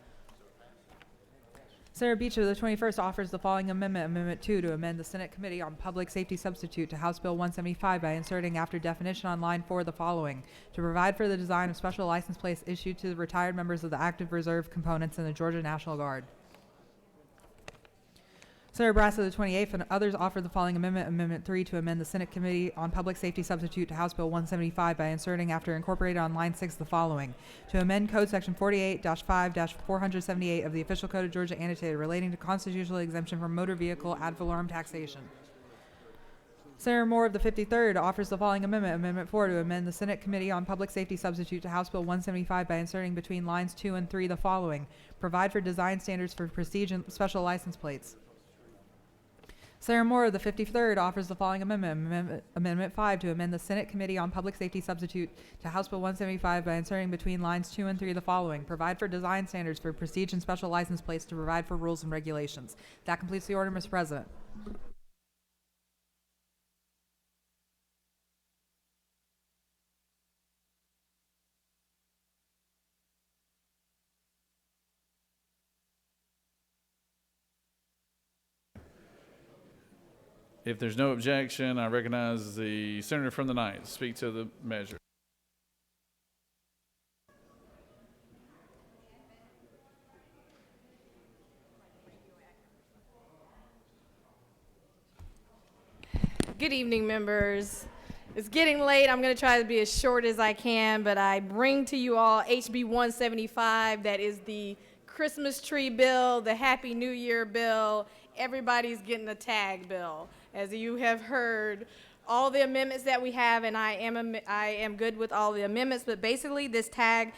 Senator Beach of the 21st offers the following amendment, Amendment 2, to amend the Senate Committee on Public Safety substitute to House Bill 175 by inserting after definition on line 4 the following, to provide for the design of special license plates issued to the retired members of the active reserve components in the Georgia National Guard. Senator Brass of the 28th and others offer the following amendment, Amendment 3, to amend the Senate Committee on Public Safety substitute to House Bill 175 by inserting after incorporated on line 6 the following, to amend Code Section 48-5-478 of the Official Code of Georgia annotated, relating to constitutional exemption from motor vehicle ad valorem taxation. Senator Moore of the 53rd offers the following amendment, Amendment 4, to amend the Senate Committee on Public Safety substitute to House Bill 175 by inserting between lines 2 and 3 the following, provide for design standards for prestige and special license plates. Senator Moore of the 53rd offers the following amendment, Amendment 5, to amend the Senate Committee on Public Safety substitute to House Bill 175 by inserting between lines 2 and 3 the following, provide for design standards for prestige and special license plates to provide for rules and regulations. That completes the order, Mr. President. If there's no objection, I recognize the senator from the 9th to speak to the measure. Good evening, members. It's getting late. I'm going to try to be as short as I can, but I bring to you all HB 175. That is the Christmas tree bill, the Happy New Year bill. Everybody's getting a tag bill. As you have heard, all the amendments that we have, and I am good with all the amendments, but basically this tag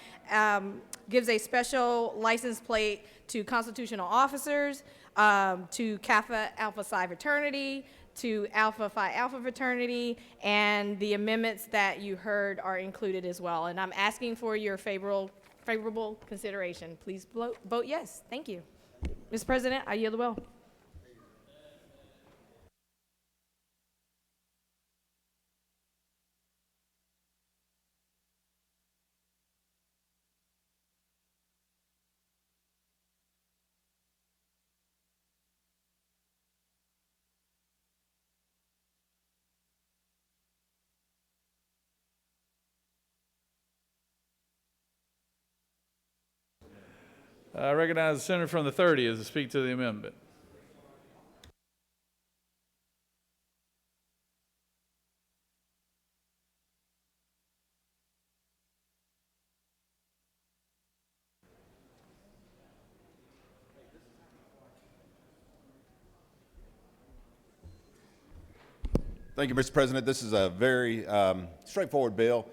gives a special license plate to constitutional officers, to Kappa Alpha Psi fraternity, to Alpha Phi Alpha fraternity, and the amendments that you heard are included as well. And I'm asking for your favorable consideration. Please vote yes. Thank you. Mr. President, I yield the will. I recognize the senator from the 30th to speak to the amendment. Thank you, Mr. President. This is a very straightforward bill.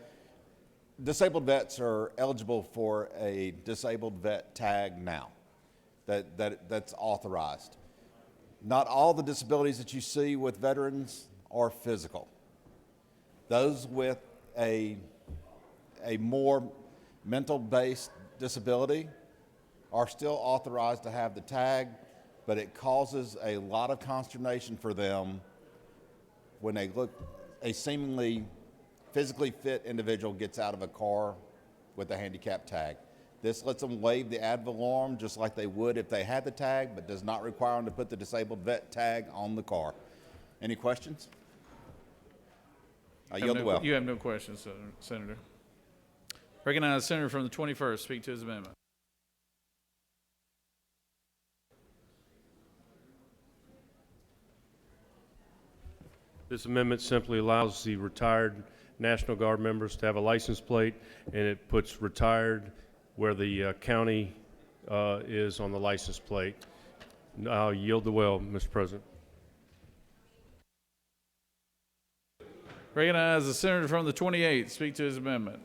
Disabled vets are eligible for a disabled vet tag now. That's authorized. not all the disabilities that you see with veterans are physical. Those with a more mental-based disability are still authorized to have the tag, but it causes a lot of consternation for them when they look, a seemingly physically fit individual gets out of a car with a handicap tag. This lets them wave the ad valorem just like they would if they had the tag, but does not require them to put the disabled vet tag on the car. Any questions? I yield the well. You have no questions, Senator. Recognize the senator from the 21st. Speak to his amendment. This amendment simply allows the retired National Guard members to have a license plate, and it puts retired where the county is on the license plate. I'll yield the well, Mr. President. Recognize the senator from the 28th. Speak to his amendment.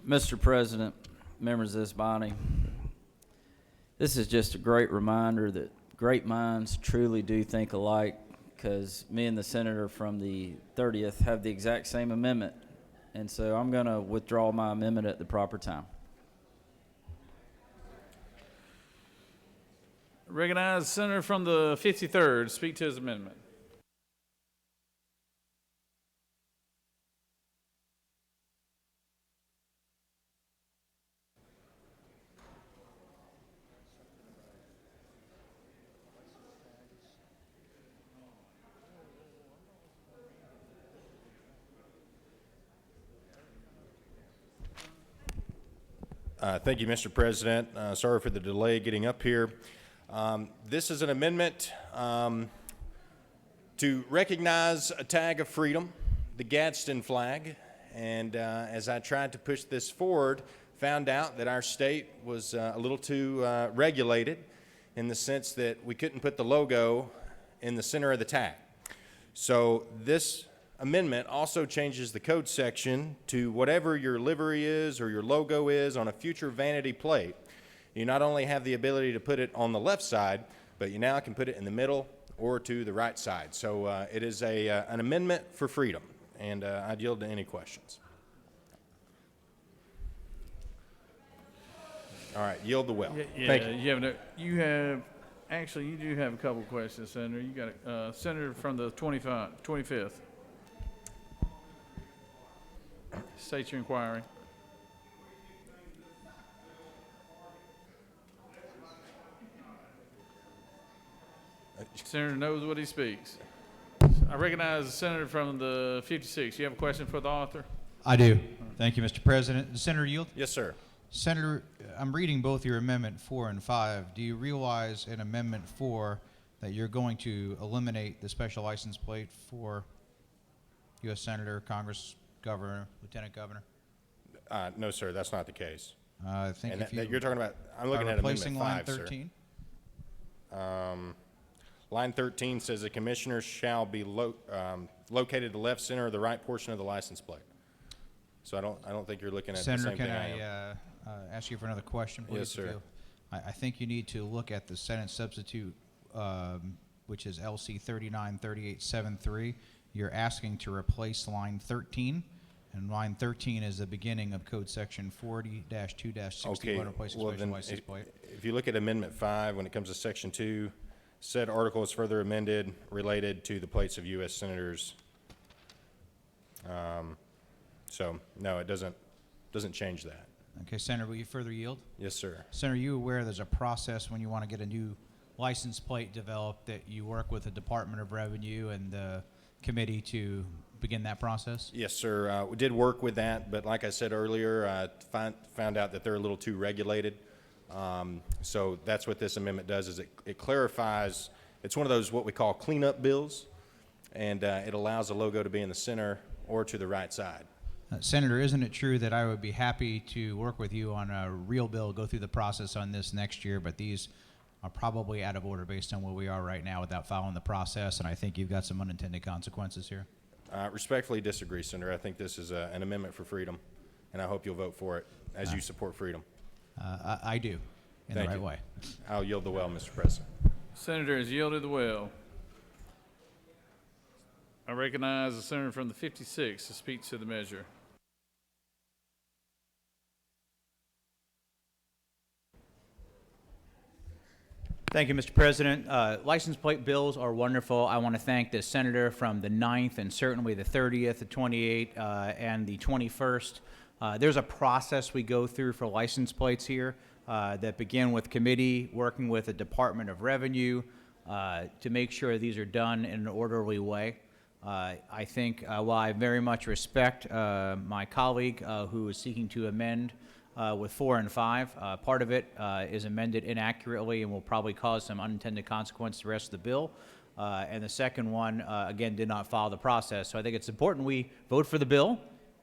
Mr. President, members of this body, this is just a great reminder that great minds truly do think alike, because me and the senator from the 30th have the exact same amendment. And so I'm going to withdraw my amendment at the proper time. Recognize the senator from the 53rd. Speak to his amendment. Thank you, Mr. President. Sorry for the delay getting up here. This is an amendment to recognize a tag of freedom, the Gadsden flag. And as I tried to push this forward, found out that our state was a little too regulated in the sense that we couldn't put the logo in the center of the tag. So this amendment also changes the code section to whatever your livery is or your logo is on a future vanity plate. You not only have the ability to put it on the left side, but you now can put it in the middle or to the right side. So it is an amendment for freedom, and I'd yield to any questions. All right, yield the well. Thank you. Actually, you do have a couple questions, Senator. You got a senator from the 25th. State your inquiry. Senator knows what he speaks. I recognize the senator from the 56. You have a question for the author? I do. Thank you, Mr. President. Senator Yield? Yes, sir. Senator, I'm reading both your Amendment 4 and 5. Do you realize in Amendment 4 that you're going to eliminate the special license plate for U.S. Senator, Congress, Governor, Lieutenant Governor? No, sir, that's not the case. I think and if you you're talking about, I'm looking at replacing Amendment 5, line 13? Sir. Line 13 says the commissioner shall be located at the left center of the right portion of the license plate. So I don't think you're looking at Senator, the same thing I am. can I ask you for another question, please? Yes, sir. I think you need to look at the Senate substitute, which is LC 393873. You're asking to replace line 13, and line 13 is the beginning of code section 40-2-61, Okay, replacing well special then, license plate. if you look at Amendment 5, when it comes to Section 2, said article is further amended related to the plates of U.S. senators. So no, it doesn't change that. Okay, Senator, will you further yield? Yes, sir. Senator, are you aware there's a process when you want to get a new license plate developed that you work with the Department of Revenue and the committee to begin that process? Yes, sir. We did work with that, but like I said earlier, found out that they're a little too regulated. So that's what this amendment does, is it clarifies. It's one of those what we call cleanup bills, and it allows the logo to be in the center or to the right side. Senator, isn't it true that I would be happy to work with you on a real bill, go through the process on this next year, but these are probably out of order based on where we are right now without following the process, and I think you've got some unintended consequences here? Respectfully disagree, Senator. I think this is an amendment for freedom, and I hope you'll vote for it as you support freedom. I do, in the right way. I'll yield the well, Mr. President. Senator has yielded the well. I recognize the senator from the 56 to speak to the measure. Thank you, Mr. President. License plate bills are wonderful. I want to thank the senator from the 9th and certainly the 30th, the 28th, and the 21st. There's a process we go through for license plates here that begin with committee, working with the Department of Revenue to make sure these are done in an orderly way. I think while I very much respect my colleague who is seeking to amend with 4 and 5. Part of it is amended inaccurately and will probably cause some unintended consequence to the rest of the bill. And the second one, again, did not follow the process. So I think it's important we vote for the bill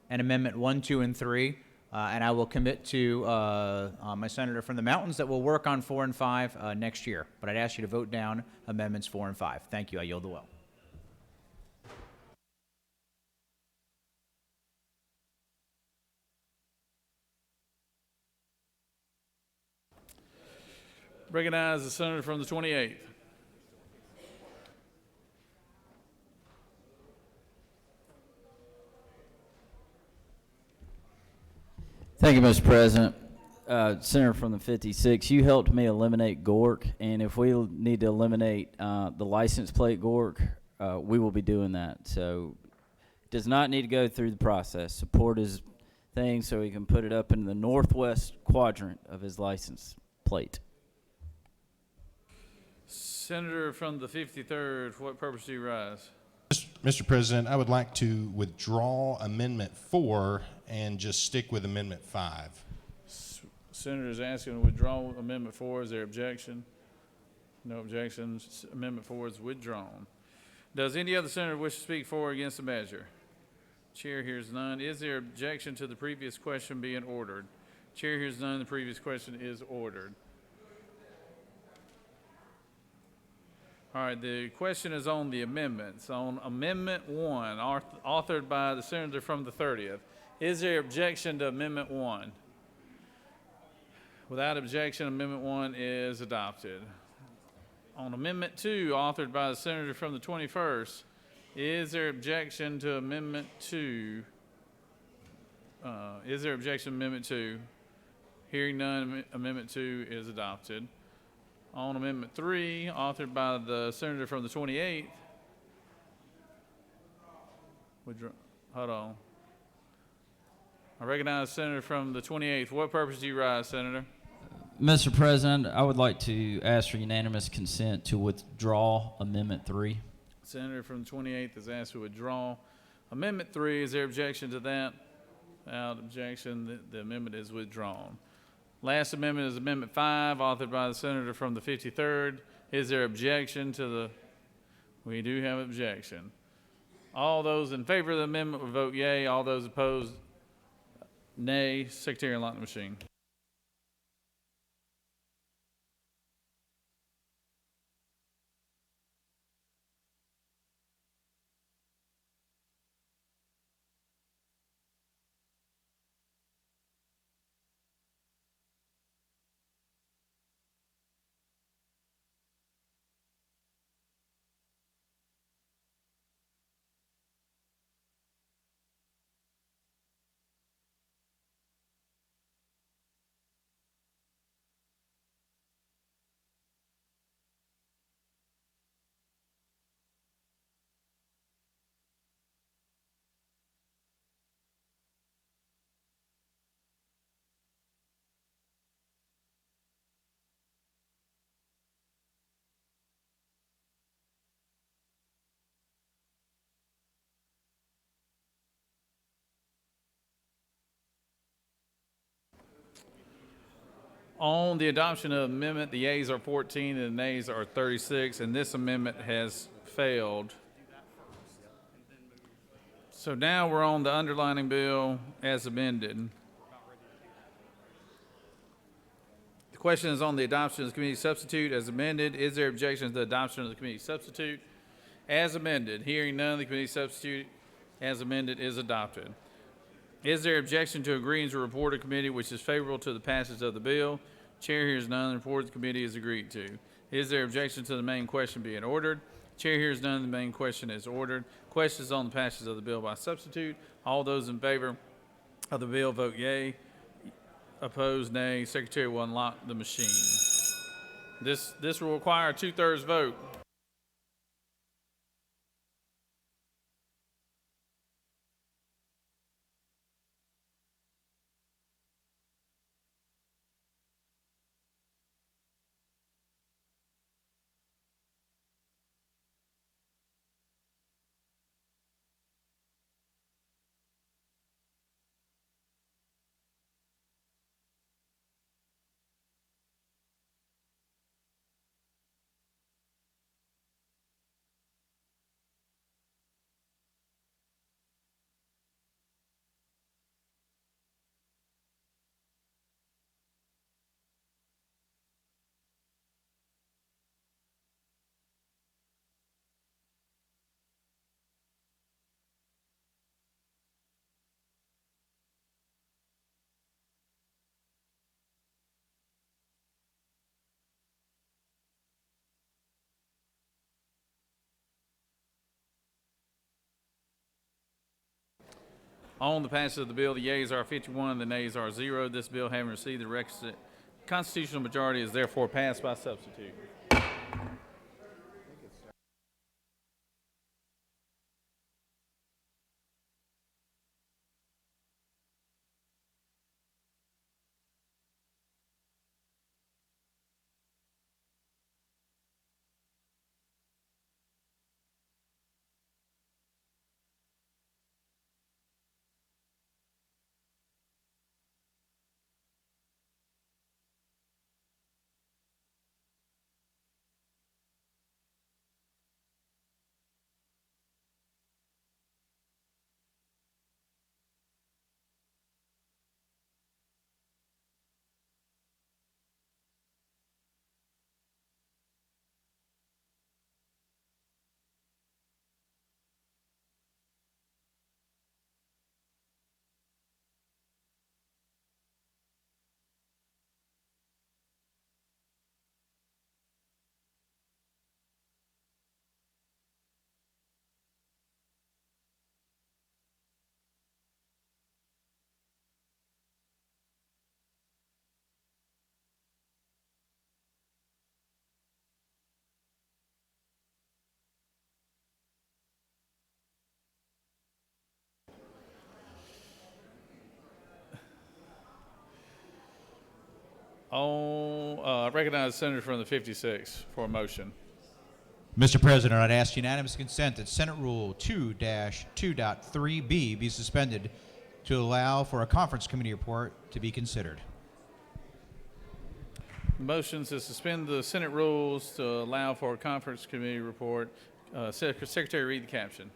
and Amendment 1, 2, and 3. And I will commit to my senator from the mountains that will work on 4 and 5 next year. But I'd ask you to vote down Amendments 4 and 5. Thank you. I yield the well. Recognize the senator from the 28th. Thank you, Mr. President. Senator from the 56, you helped me eliminate GORC, and if we need to eliminate the license plate GORC, we will be doing that. So it does not need to go through the process. Support his thing so he can put it up in the northwest quadrant of his license plate. Senator from the 53rd, for what purpose do you rise? Mr. President, I would like to withdraw Amendment 4 and just stick with Amendment 5. Senator is asking to withdraw Amendment 4. Is there objection? No objections. Amendment 4 is withdrawn. Does any other senator wish to speak for or against the measure? Chair hears none. Is there objection to the previous question being ordered? Chair hears none. The previous question is ordered. All right, the question is on the amendments. On Amendment 1, authored by the senator from the 30th. Is there objection to Amendment 1? Without objection, Amendment 1 is adopted. On Amendment 2, authored by the senator from the 21st, is there objection to Amendment 2? Is there objection to Amendment 2? Hearing none, Amendment 2 is adopted. On Amendment 3, authored by the senator from the 28th. Hold on. I recognize the senator from the 28th. What purpose do you rise, Senator? Mr. President, I would like to ask for unanimous consent to withdraw Amendment 3. Senator from the 28th is asked to withdraw Amendment 3. Is there objection to that? Without objection, the amendment is withdrawn. Last amendment is Amendment 5, authored by the senator from the 53rd. Is there objection to the? We do have objection. All those in favor of the amendment will vote yea. All those opposed, nay. Secretary, unlock the machine. On the adoption of amendment, the yeas are 14 and the nays are 36, and this amendment has failed. So now we're on the underlining bill as amended. The question is on the adoption of the committee substitute as amended. Is there objection to the adoption of the committee substitute as amended? Hearing none, the committee substitute as amended is adopted. Is there objection to agreeing to report a committee which is favorable to the passage of the bill? Chair hears none. The report of the committee is agreed to. Is there objection to the main question being ordered? Chair hears none. The main question is ordered. Questions on the passage of the bill by substitute. All those in favor of the bill vote yea. Opposed, nay. Secretary will unlock the machine. This will require a 2/3 vote. On the passage of the bill, the yeas are 51 and the nays are 0. This bill, having received the requisite constitutional majority, is therefore passed by substitute. I recognize the senator from the 56 for a motion. Mr. President, I'd ask unanimous consent that Senate Rule 2-2.3b be suspended to allow for a conference committee report to be considered. Motion to suspend the Senate rules to allow for a conference committee report. Secretary, read the caption.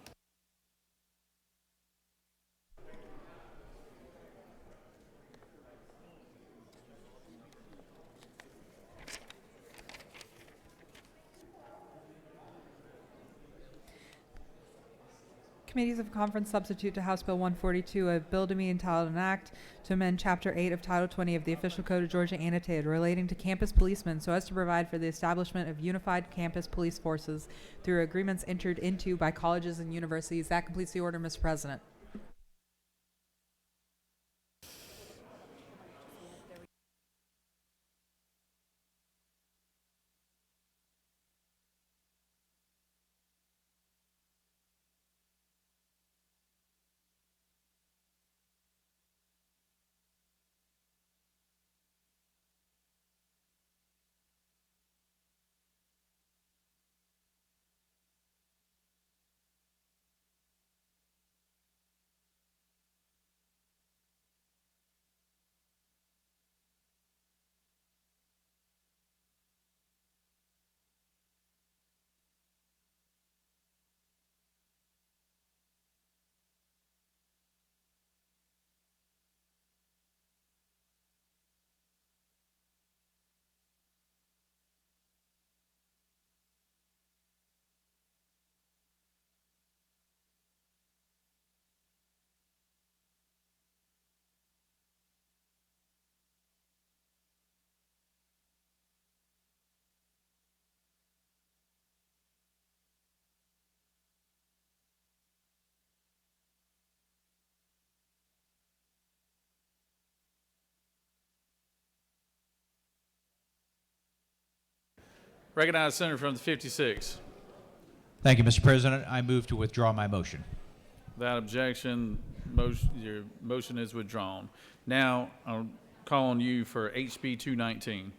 Committees of Conference substitute to House Bill 142, a bill to be entitled an act to amend Chapter 8 of Title 20 of the Official Code of Georgia Annotated relating to campus policemen so as to provide for the establishment of unified campus police forces through agreements entered into by colleges and universities. That completes the order, Mr. President. Recognize Senator from the 56. Thank you, Mr. President. I move to withdraw my motion. Without objection, your motion is withdrawn. Now, I'll call on you for HB 219.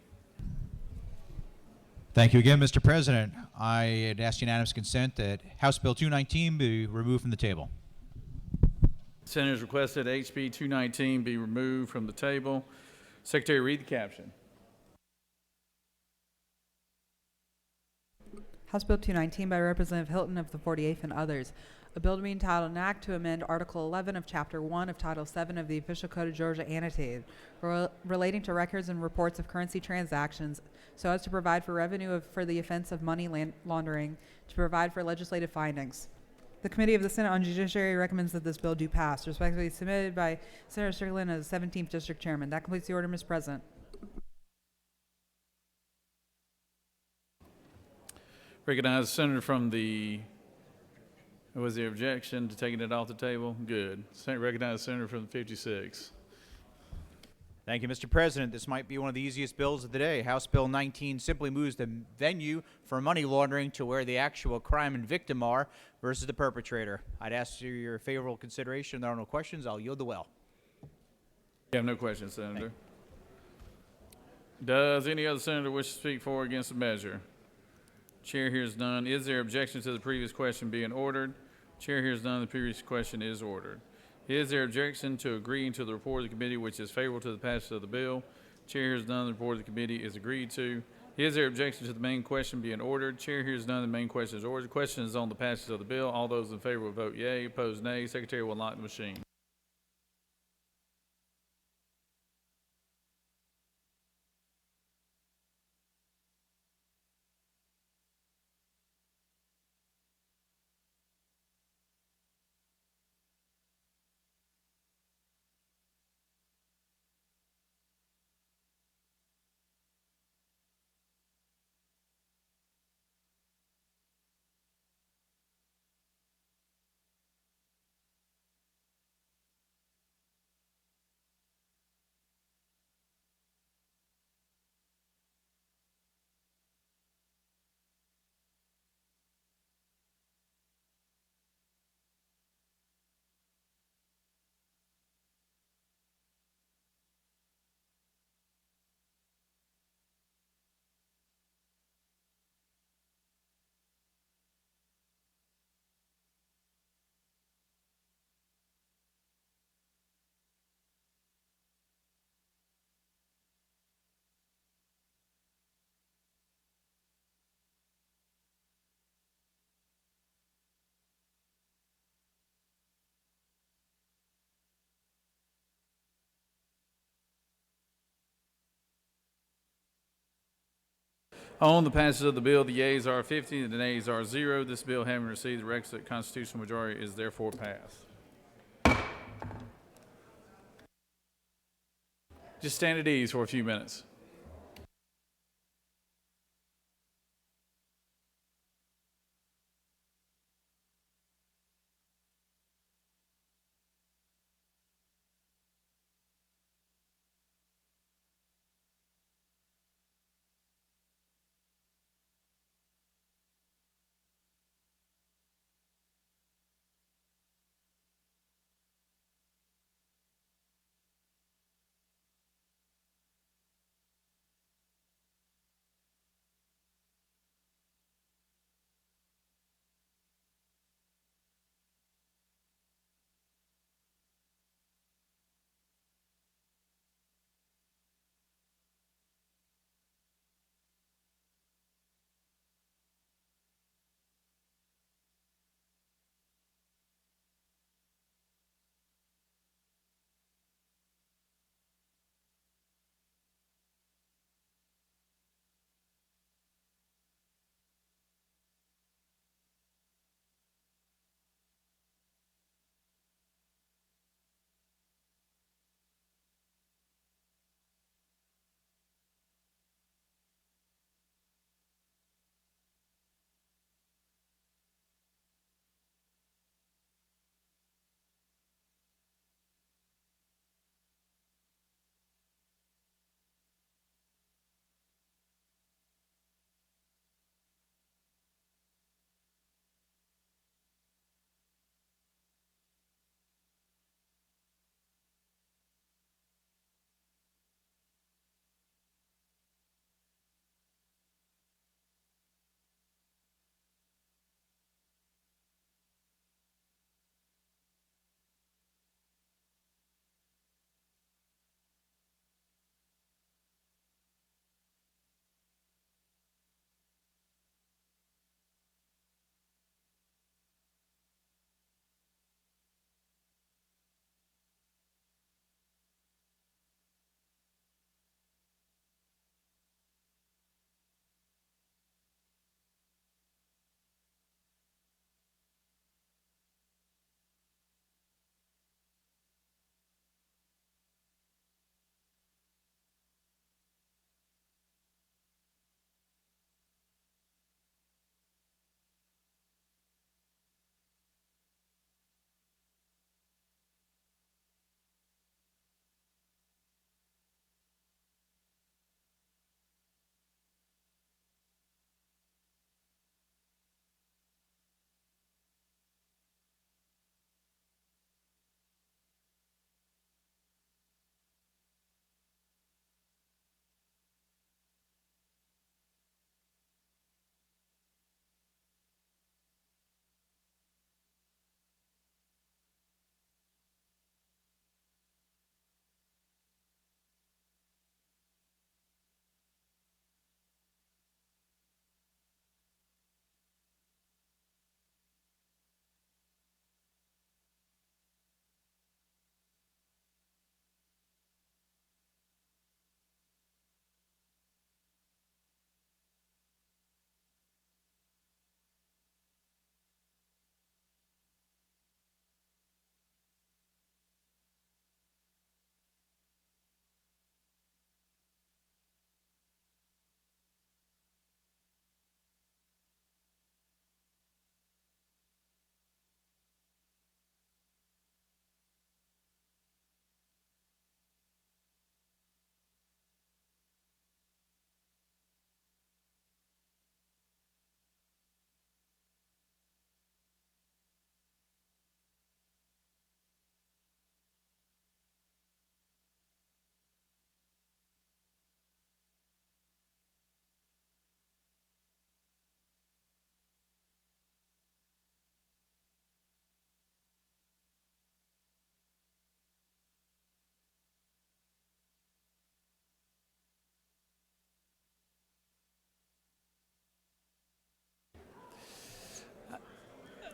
Thank you again, Mr. President. I ask unanimous consent that House Bill 219 be removed from the table. Senators requested HB 219 be removed from the table. Secretary, read the caption. House Bill 219 by Representative Hilton of the 48th and others. A bill to be entitled an act to amend Article 11 of Chapter 1 of Title 7 of the Official Code of Georgia Annotated, relating to records and reports of currency transactions, so as to provide for revenue for the offense of money laundering, to provide for legislative findings. The Committee of the Senate on Judiciary recommends that this bill do pass. Respectfully submitted by Senator Strickland as 17th District Chairman. That completes the order, Mr. President. Recognize the senator from the, was there objection to taking it off the table? Good. Recognize the senator from the 56. Thank you, Mr. President. This might be one of the easiest bills of the day. House Bill 19 simply moves the venue for money laundering to where the actual crime and victim are versus the perpetrator. I'd ask for your favorable consideration. If there are no questions, I'll yield the well. You have no questions, Senator. Does any other senator wish to speak for or against the measure? Chair hears none. Is there objection to the previous question being ordered? Chair hears none. The previous question is ordered. Is there objection to agreeing to the report of the committee which is favorable to the passage of the bill? Chair hears none. The report of the committee is agreed to. Is there objection to the main question being ordered? Chair hears none. The main question is ordered. The question is on the passage of the bill. All those in favor will vote yea. Opposed, nay. Secretary will lock the machine. On the passage of the bill, the yeas are 50, the nays are 0. This bill, having received the requisite constitutional majority, is therefore passed. Just stand at ease for a few minutes.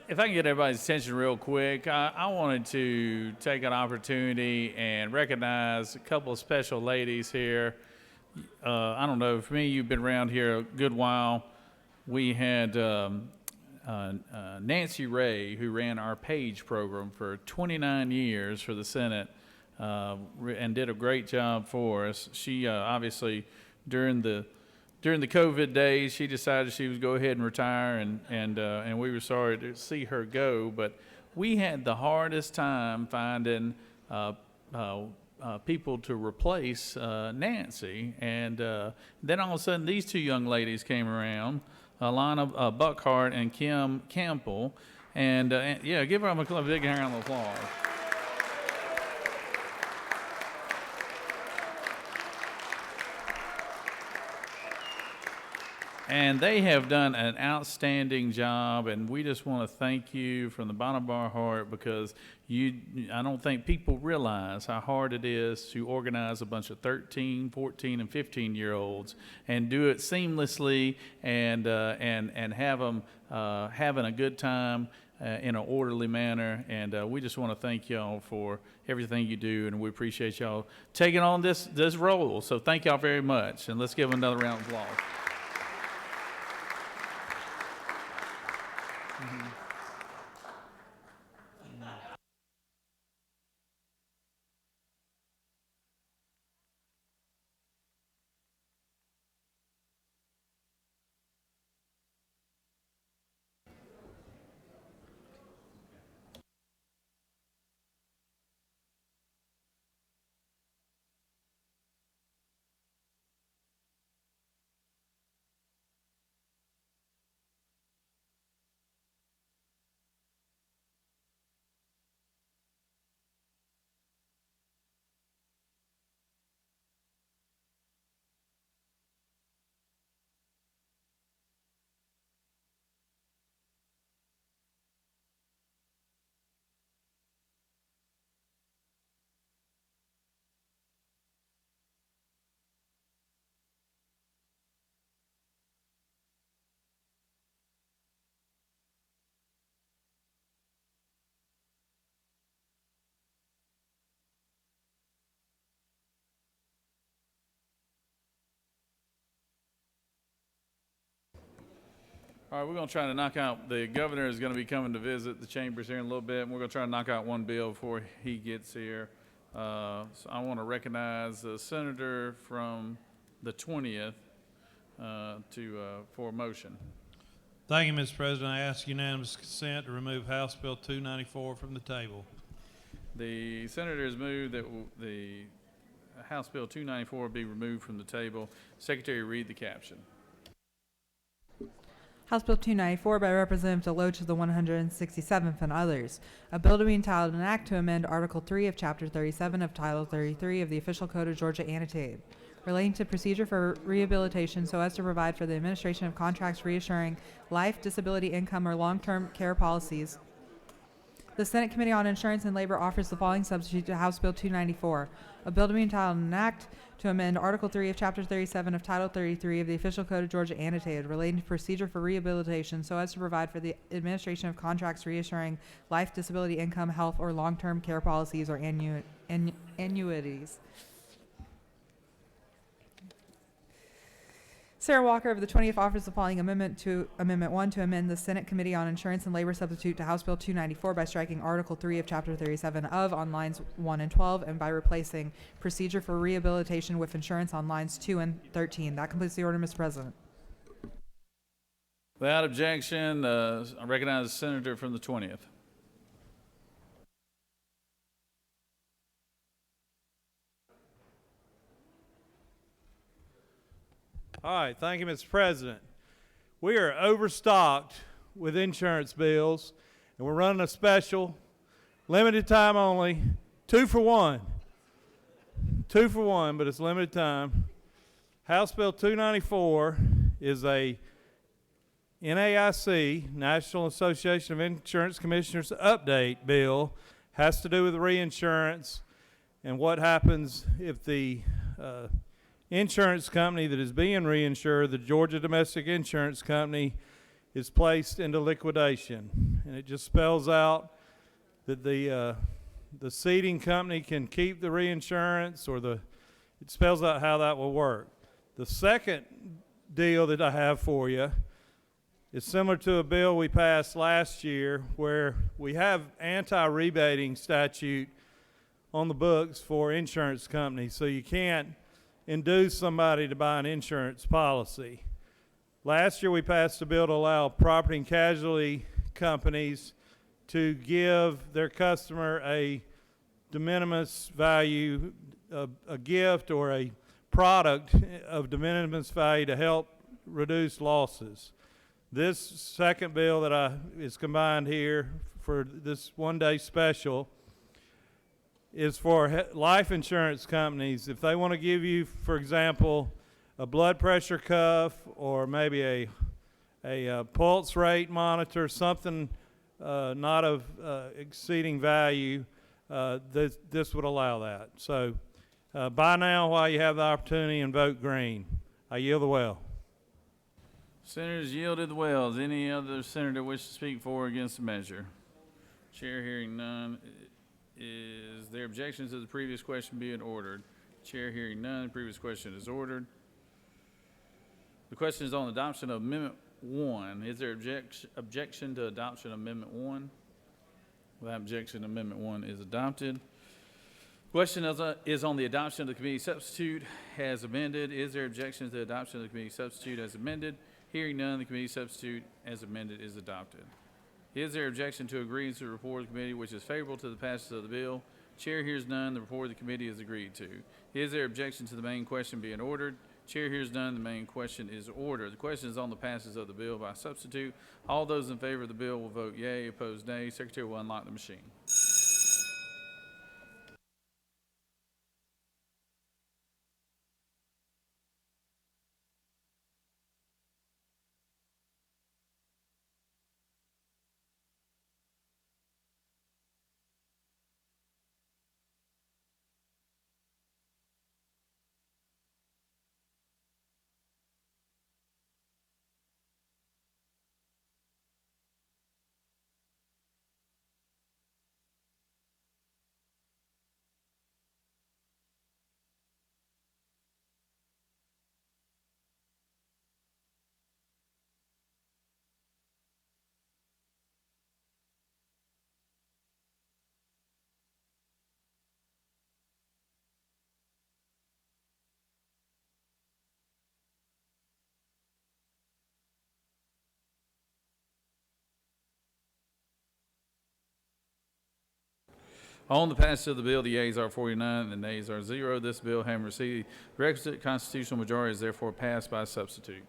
if I can get everybody's attention real quick, I wanted to take an opportunity and recognize a couple of special ladies here. I don't know, for me, you've been around here a good while. We had Nancy Ray, who ran our PAGE program for 29 years for the Senate, and did a great job for us. She obviously, during the COVID days, she decided she would go ahead and retire, and we were sorry to see her go. But we had the hardest time finding people to replace Nancy, and then all of a sudden these two young ladies came around, Alana Buckhart and Kim Campbell, and yeah, give them a big round of applause. And they have done an outstanding job, and we just want to thank you from the bottom of our heart, because I don't think people realize how hard it is to organize a bunch of 13, 14, and 15-year-olds and do it seamlessly and have them having a good time in an orderly manner. And we just want to thank y'all for everything you do, and we appreciate y'all taking on this role. So thank y'all very much, and let's give them another round of applause. All right, we're going to try to knock out, the governor is going to be coming to visit the chambers here in a little bit, and we're going to try to knock out one bill before he gets here. So I want to recognize the senator from the 20th for a motion. Thank you, Mr. President. I ask unanimous consent to remove House Bill 294 from the table. The senator has moved that the House Bill 294 be removed from the table. Secretary, read the caption. House Bill 294 by Representative Deloach of the 167th and others. A bill to be entitled an act to amend Article 3 of Chapter 37 of Title 33 of the Official Code of Georgia Annotated, relating to procedure for rehabilitation so as to provide for the administration of contracts reassuring life, disability, income, or long-term care policies. The Senate Committee on Insurance and Labor offers the following substitute to House Bill 294. A bill to be entitled an act to amend Article 3 of Chapter 37 of Title 33 of the Official Code of Georgia Annotated, relating to procedure for rehabilitation so as to provide for the administration of contracts reassuring life, disability, income, health, or long-term care policies or annuities. Sarah Walker of the 20th offers the following Amendment 1 to amend the Senate Committee on Insurance and Labor substitute to House Bill 294 by striking Article 3 of Chapter 37 of on lines 1 and 12 and by replacing procedure for rehabilitation with insurance on lines 2 and 13. That completes the order, Mr. President. Without objection, I recognize the senator from the 20th. All right, thank you, Mr. President. We are overstocked with insurance bills, and we're running a special, limited time only, 2 for 1. 2 for 1, but it's limited time. House Bill 294 is a NAIC, National Association of Insurance Commissioners update bill. Has to do with reinsurance and what happens if the insurance company that is being reinsured, the Georgia Domestic Insurance Company, is placed into liquidation. And it just spells out that the seeding company can keep the reinsurance, or it spells out how that will work. The second deal that I have for you is similar to a bill we passed last year, where we have anti-rebating statute on the books for insurance companies, so you can't induce somebody to buy an insurance policy. Last year we passed a bill to allow property and casualty companies to give their customer a de minimis value, a gift or a product of de minimis value to help reduce losses. This second bill that is combined here for this one-day special is for life insurance companies. If they want to give you, for example, a blood pressure cuff, or maybe a pulse rate monitor, something not of exceeding value, this would allow that. So buy now while you have the opportunity and vote green. I yield the well. Senators yielded the wells. Any other senator wish to speak for or against the measure? Chair hearing none. Is there objections to the previous question being ordered? Chair hearing none. The previous question is ordered. The question is on adoption of Amendment 1. Is there objection to adoption of Amendment 1? Without objection, Amendment 1 is adopted. Question is on the adoption of the committee substitute as amended. Is there objection to the adoption of the committee substitute as amended? Hearing none, the committee substitute as amended is adopted. Is there objection to agreeing to the report of the committee which is favorable to the passage of the bill? Chair hears none. The report of the committee is agreed to. Is there objection to the main question being ordered? Chair hears none. The main question is ordered. The question is on the passage of the bill by substitute. All those in favor of the bill will vote yea. Opposed, nay. Secretary will unlock the machine. On the passage of the bill, the yeas are 49 and the nays are 0. This bill, having received the requisite constitutional majority, is therefore passed by substitute.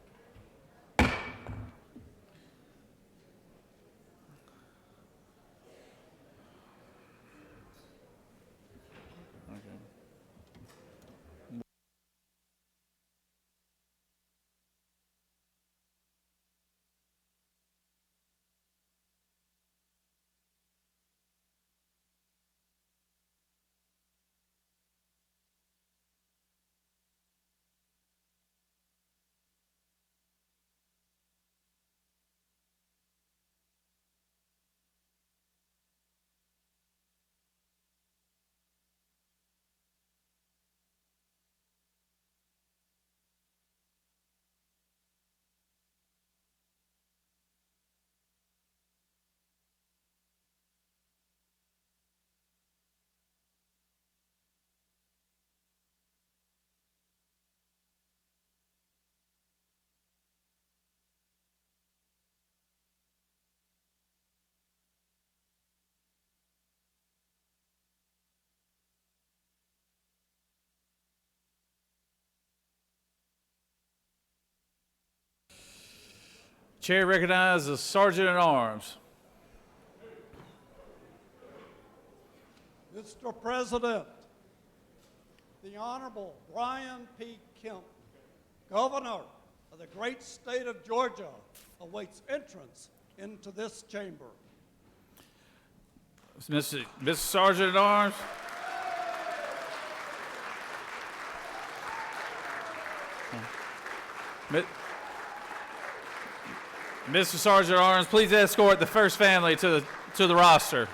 Chair recognizes the Sergeant at Arms. Mr. President, the Honorable Brian P. Kemp, Governor of the great state of Georgia, awaits entrance into this chamber. Mr. Sergeant at Arms. Mr. Sergeant at Arms, please escort the first family to the roster.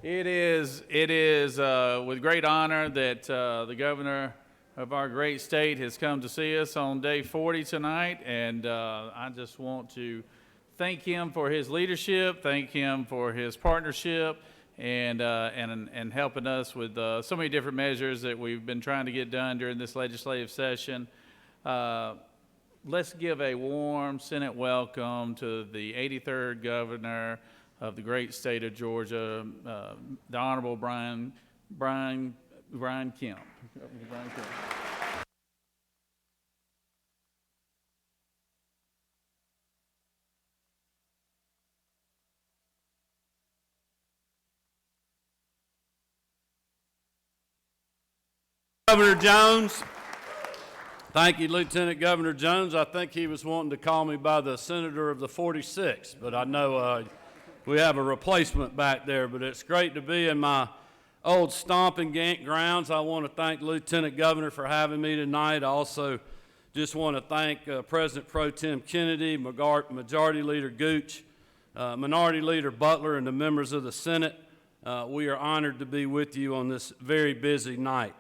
It is with great honor that the governor of our great state has come to see us on day 40 tonight, and I just want to thank him for his leadership, thank him for his partnership, and helping us with so many different measures that we've been trying to get done during this legislative session. Let's give a warm Senate welcome to the 83rd governor of the great state of Georgia, the Honorable Brian Kemp. Brian Kemp. Governor Jones. Thank you, Lieutenant Governor Jones. I think he was wanting to call me by the Senator of the 46, but I know we have a replacement back there, but it's great to be in my old stomping grounds. I want to thank Lieutenant Governor for having me tonight. I also just want to thank President Pro Tem Kennedy, Majority Leader Gooch, Minority Leader Butler, and the members of the Senate. We are honored to be with you on this very busy night.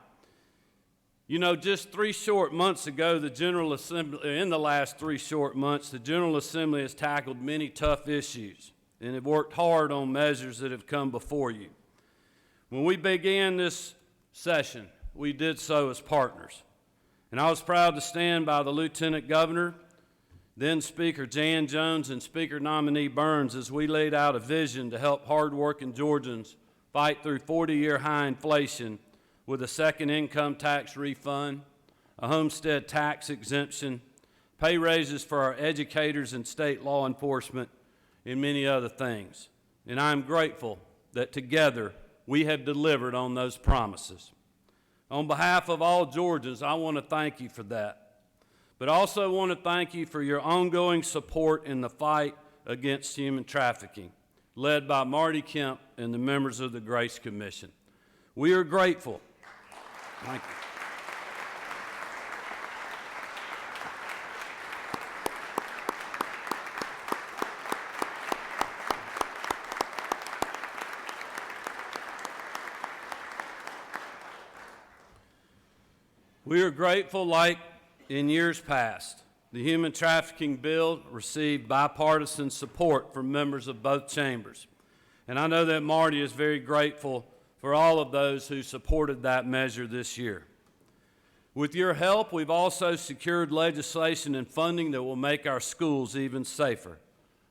You know, just 3 short months ago, the General Assembly, in the last 3 short months, the General Assembly has tackled many tough issues and have worked hard on measures that have come before you. When we began this session, we did so as partners. And I was proud to stand by the Lieutenant Governor, then Speaker Jan Jones, and Speaker nominee Burns as we laid out a vision to help hardworking Georgians fight through 40-year high inflation with a second income tax refund, a homestead tax exemption, pay raises for our educators and state law enforcement, and many other things. And I'm grateful that together we have delivered on those promises. On behalf of all Georgians, I want to thank you for that. But I also want to thank you for your ongoing support in the fight against human trafficking, led by Marty Kemp and the members of the Grace Commission. We are grateful. Thank you. We are grateful, like in years past, the human trafficking bill received bipartisan support from members of both chambers. And I know that Marty is very grateful for all of those who supported that measure this year. With your help, we've also secured legislation and funding that will make our schools even safer,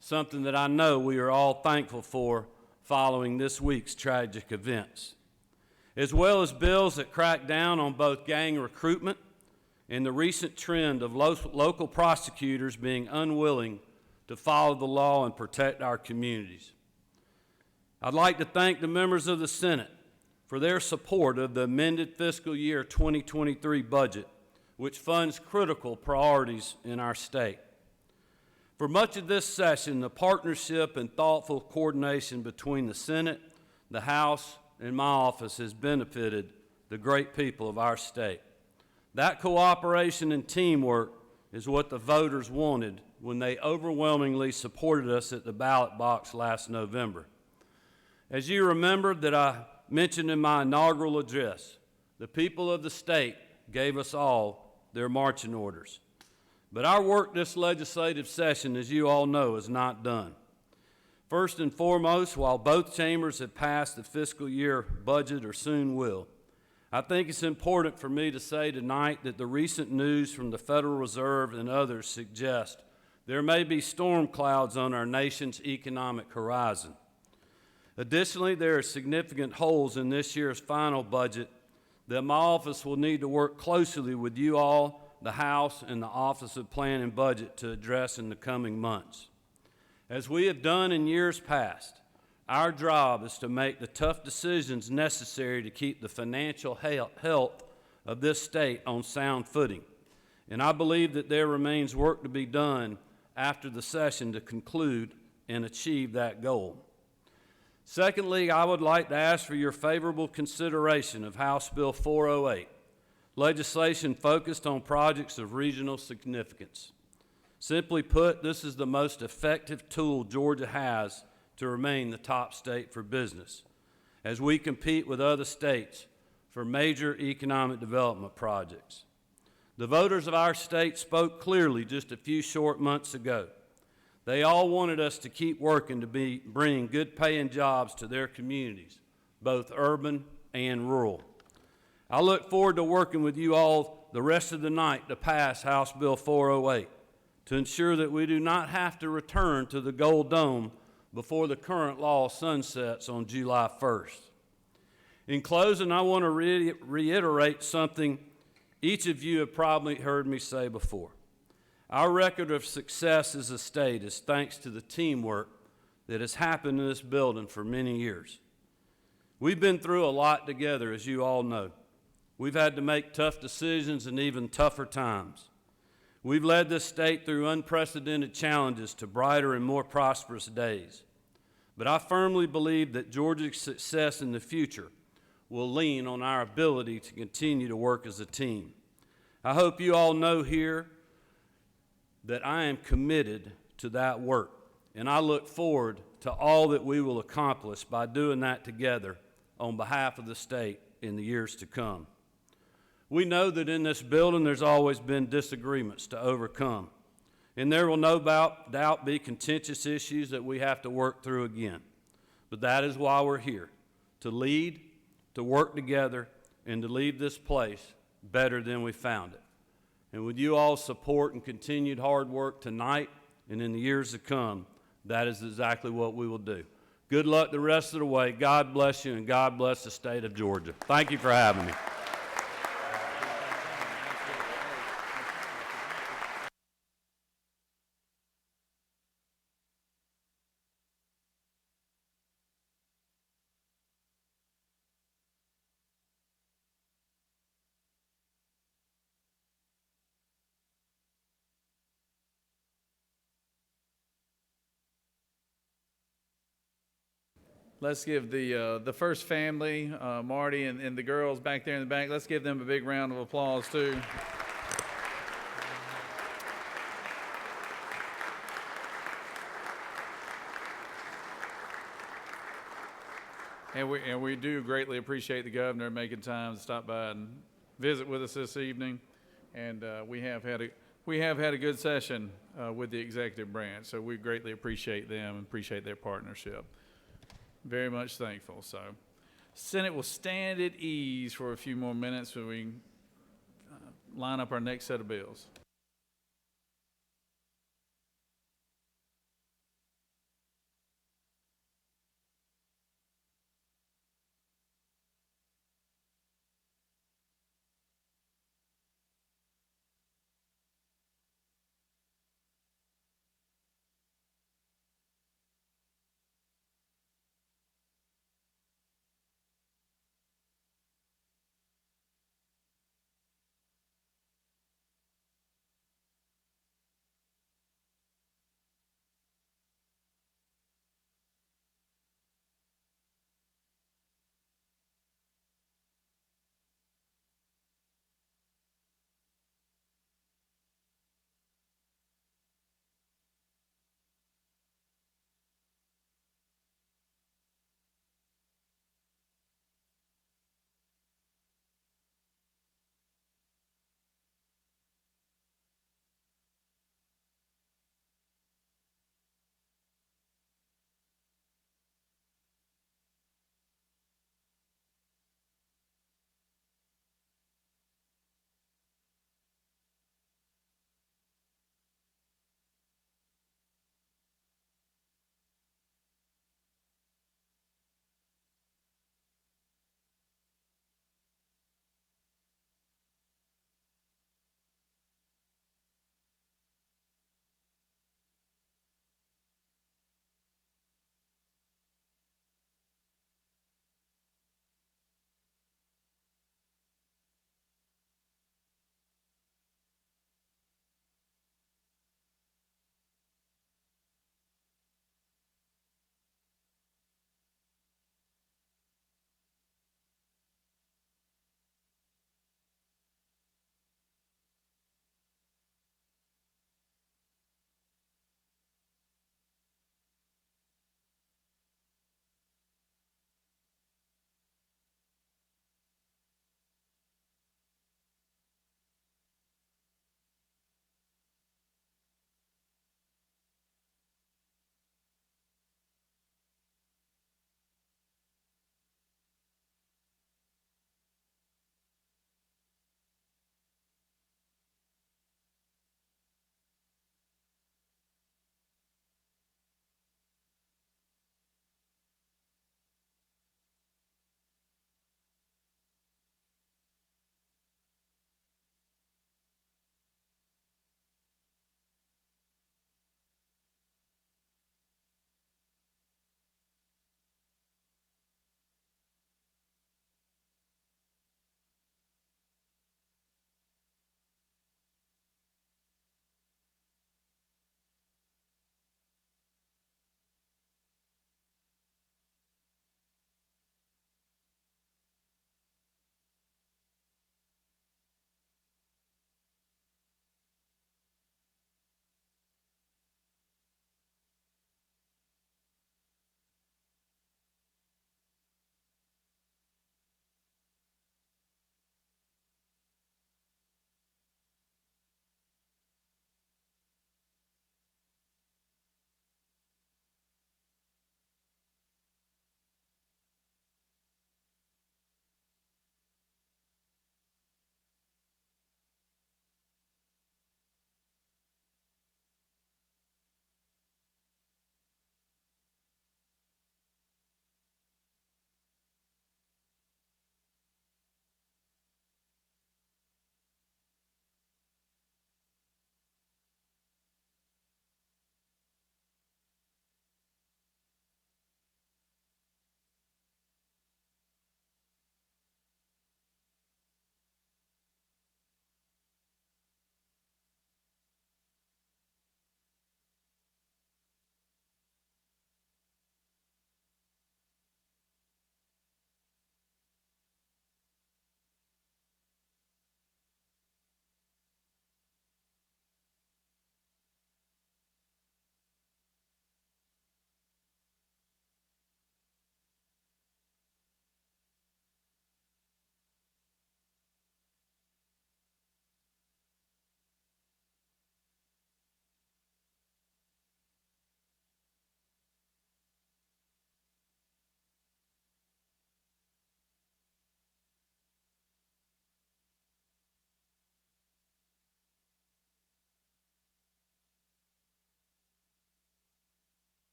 something that I know we are all thankful for following this week's tragic events, as well as bills that crack down on both gang recruitment and the recent trend of local prosecutors being unwilling to follow the law and protect our communities. I'd like to thank the members of the Senate for their support of the amended fiscal year 2023 budget, which funds critical priorities in our state. For much of this session, the partnership and thoughtful coordination between the Senate, the House, and my office has benefited the great people of our state. That cooperation and teamwork is what the voters wanted when they overwhelmingly supported us at the ballot box last November. As you remember that I mentioned in my inaugural address, the people of the state gave us all their marching orders. But our work this legislative session, as you all know, is not done. First and foremost, while both chambers have passed the fiscal year budget or soon will, I think it's important for me to say tonight that the recent news from the Federal Reserve and others suggest there may be storm clouds on our nation's economic horizon. Additionally, there are significant holes in this year's final budget that my office will need to work closely with you all, the House, and the Office of Plan and Budget to address in the coming months. As we have done in years past, our job is to make the tough decisions necessary to keep the financial health of this state on sound footing. And I believe that there remains work to be done after the session to conclude and achieve that goal. Secondly, I would like to ask for your favorable consideration of House Bill 408, legislation focused on projects of regional significance. Simply put, this is the most effective tool Georgia has to remain the top state for business as we compete with other states for major economic development projects. The voters of our state spoke clearly just a few short months ago. They all wanted us to keep working to bring good paying jobs to their communities, both urban and rural. I look forward to working with you all the rest of the night to pass House Bill 408 to ensure that we do not have to return to the Gold Dome before the current law sunsets on July 1st. In closing, I want to reiterate something each of you have probably heard me say before. Our record of success as a state is thanks to the teamwork that has happened in this building for many years. We've been through a lot together, as you all know. We've had to make tough decisions and even tougher times. We've led this state through unprecedented challenges to brighter and more prosperous days. But I firmly believe that Georgia's success in the future will lean on our ability to continue to work as a team. I hope you all know here that I am committed to that work, and I look forward to all that we will accomplish by doing that together on behalf of the state in the years to come. We know that in this building there's always been disagreements to overcome, and there will no doubt be contentious issues that we have to work through again. But that is why we're here, to lead, to work together, and to leave this place better than we found it. And with you all's support and continued hard work tonight and in the years to come, that is exactly what we will do. Good luck the rest of the way. God bless you, and God bless the state of Georgia. Thank you for having me. Let's give the first family, Marty and the girls back there in the back, let's give them a big round of applause too. And we do greatly appreciate the governor making time to stop by and visit with us this evening. And we have had a good session with the executive branch, so we greatly appreciate them and appreciate their partnership. Very much thankful. So, Senate will stand at ease for a few more minutes so we can line up our next set of bills.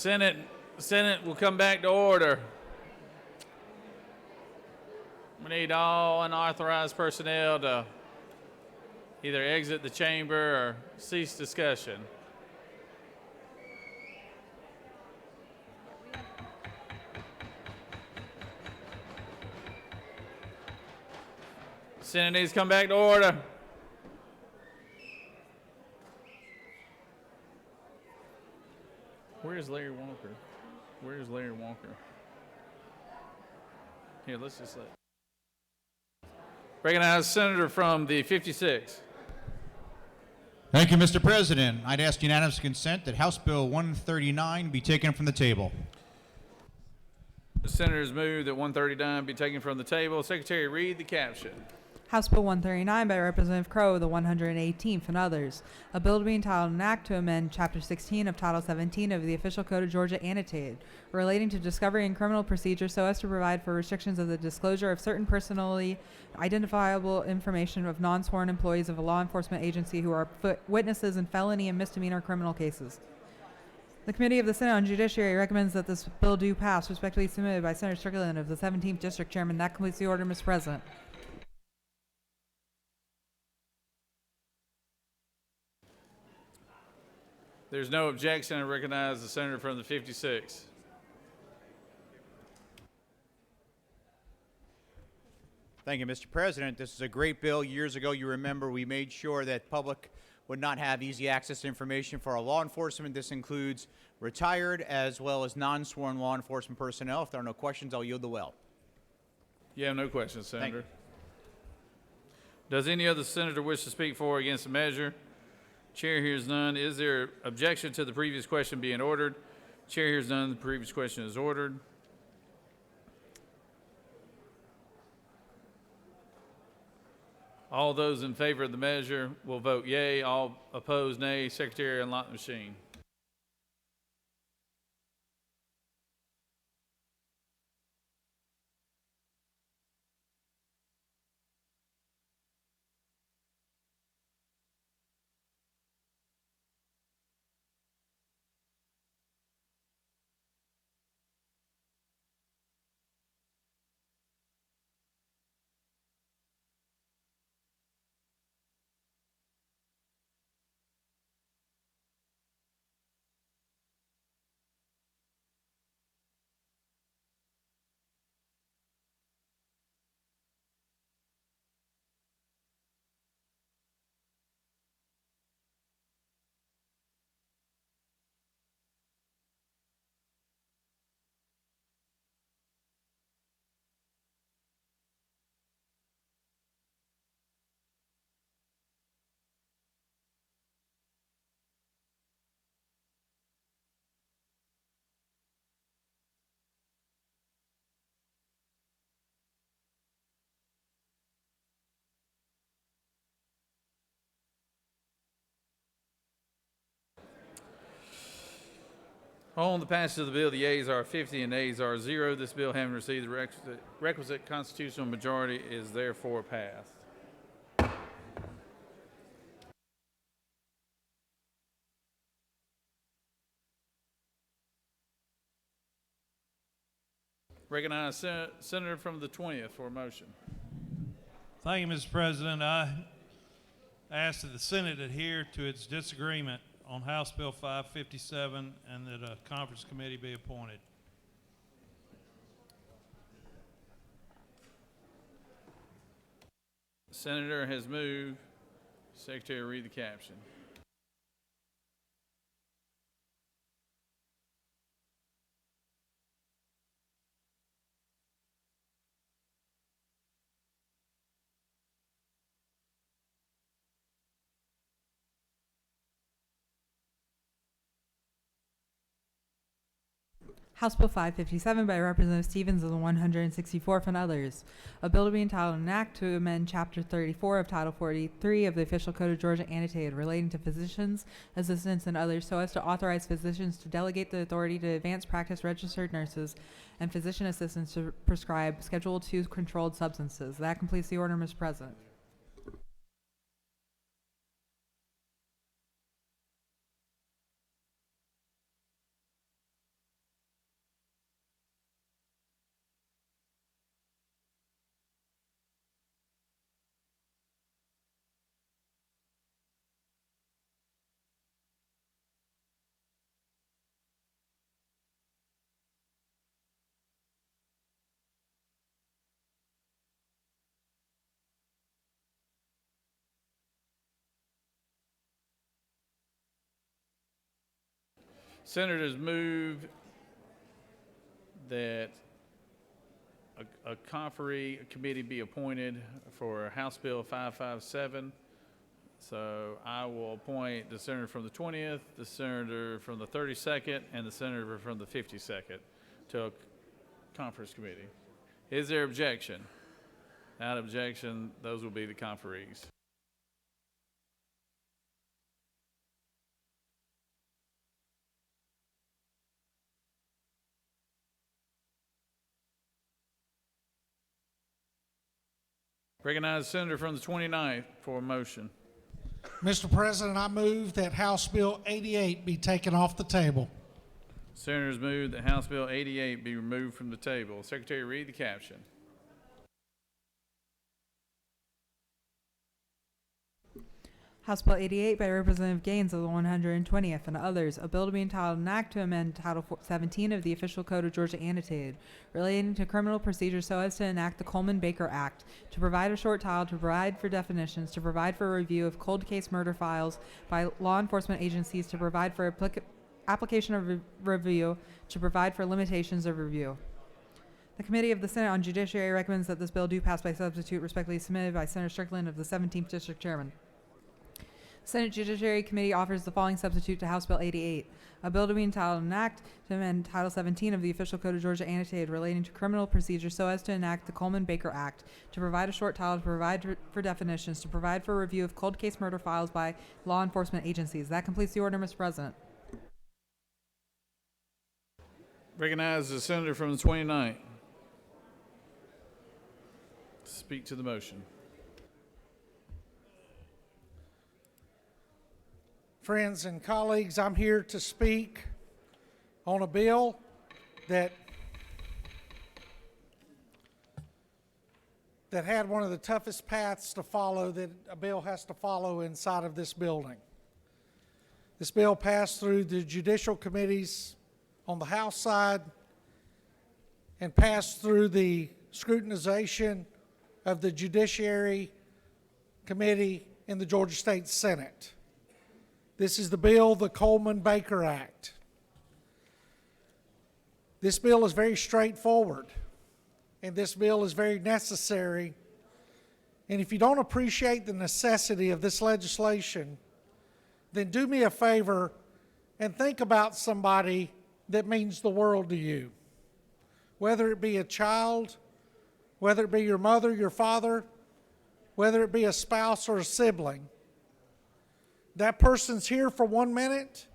Senate will come back to order. We need all unauthorized personnel to either exit the chamber or cease discussion. Senate needs to come back to order. Where's Larry Walker? Where's Larry Walker? Here, let's just let. Recognize Senator from the 56. Thank you, Mr. President. I'd ask unanimous consent that House Bill 139 be taken from the table. The senators move that 139 be taken from the table. Secretary, read the caption. House Bill 139 by Representative Crowe, the 118th, and others. A bill to be entitled an act to amend Chapter 16 of Title 17 of the Official Code of Georgia annotated, relating to discovery and criminal procedure so as to provide for restrictions of the disclosure of certain personally identifiable information of non-sworn employees of a law enforcement agency who are witnesses in felony and misdemeanor criminal cases. The Committee of the Senate on Judiciary recommends that this bill do pass, respectfully submitted by Senator Strickland of the 17th District. Chairman, that completes the order, Mr. President. There's no objection. I recognize the senator from the 56. Thank you, Mr. President. This is a great bill. Years ago, you remember, we made sure that public would not have easy access to information for our law enforcement. This includes retired as well as non-sworn law enforcement personnel. If there are no questions, I'll yield the well. You have no questions, Thank Senator. you. Does any other senator wish to speak for or against the measure? Chair hears none. Is there objection to the previous question being ordered? Chair hears none. The previous question is ordered. All those in favor of the measure will vote yea. All opposed, nay. Secretary, unlock the machine. On the passage of the bill, the yeas are 50 and nays are 0. This bill, having received the requisite constitutional majority, is therefore passed. Recognize Senator from the 20th for a motion. Thank you, Mr. President. I ask that the Senate adhere to its disagreement on House Bill 557 and that a conference committee be appointed. The senator has moved. Secretary, read the caption. House Bill 557 by Representative Stevens of the 164th and others. A bill to be entitled an act to amend Chapter 34 of Title 43 of the Official Code of Georgia annotated relating to physicians, assistants, and others so as to authorize physicians to delegate the authority to advanced practice registered nurses and physician assistants to prescribe Schedule II controlled substances. That completes the order, Mr. President. Senators move that a conferee committee be appointed for House Bill 557. So I will appoint the senator from the 20th, the senator from the 32nd, and the senator from the 52nd to a conference committee. Is there objection? Without objection, those will be the conferees. Recognize the senator from the 29th for a motion. Mr. President, I move that House Bill 88 be taken off the table. Senators move that House Bill 88 be removed from the table. Secretary, read the caption. House Bill 88 by Representative Gaines of the 120th and others, a bill to be entitled an act to amend Title 17 of the Official Code of Georgia Annotated, relating to criminal procedure so as to enact the Coleman-Baker Act, to provide a short title, to provide for definitions, to provide for review of cold case murder files by law enforcement agencies, to provide for application of review, to provide for limitations of review. The Committee of the Senate on Judiciary recommends that this bill do pass by substitute, respectfully submitted by Senator Strickland of the 17th District Chairman. Senate Judiciary Committee offers the following substitute to House Bill 88, a bill to be entitled an act to amend Title 17 of the Official Code of Georgia Annotated relating to criminal procedure so as to enact the Coleman-Baker Act, to provide a short title, to provide for definitions, to provide for review of cold case murder files by law enforcement agencies. That completes the order, Mr. President. Recognize the senator from the 29th. Speak to the motion. Friends and colleagues, I'm here to speak on a bill that had one of the toughest paths to follow that a bill has to follow inside of this building. This bill passed through the judicial committees on the House side and passed through the scrutinization of the Judiciary Committee in the Georgia State Senate. This is the bill, the Coleman-Baker Act. This bill is very straightforward, and this bill is very necessary. And if you don't appreciate the necessity of this legislation, then do me a favor and think about somebody that means the world to you. Whether it be a child, whether it be your mother, your father, whether it be a spouse or a sibling. That person's here for 1 minute,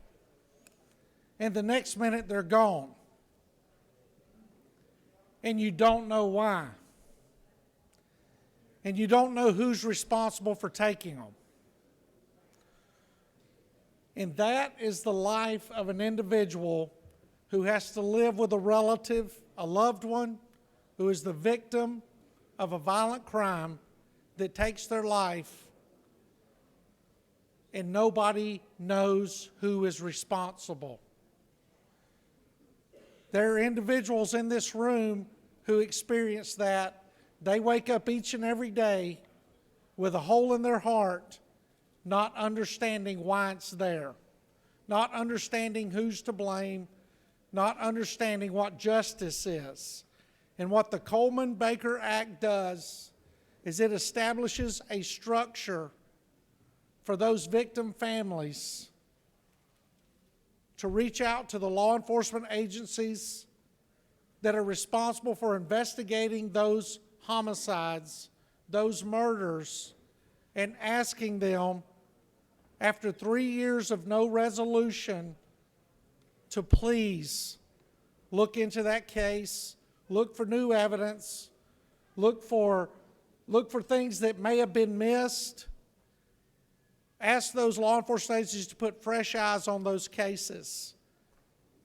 and the next minute they're gone. And you don't know why. And you don't know who's responsible for taking them. And that is the life of an individual who has to live with a relative, a loved one, who is the victim of a violent crime that takes their life, and nobody knows who is responsible. There are individuals in this room who experience that. They wake up each and every day with a hole in their heart, not understanding why it's there, not understanding who's to blame, not understanding what justice is. And what the Coleman-Baker Act does is it establishes a structure for those victim families to reach out to the law enforcement agencies that are responsible for investigating those homicides, those murders, and asking them, after 3 years of no resolution, to please look into that case, look for new evidence, look for things that may have been missed. Ask those law enforcement agencies to put fresh eyes on those cases.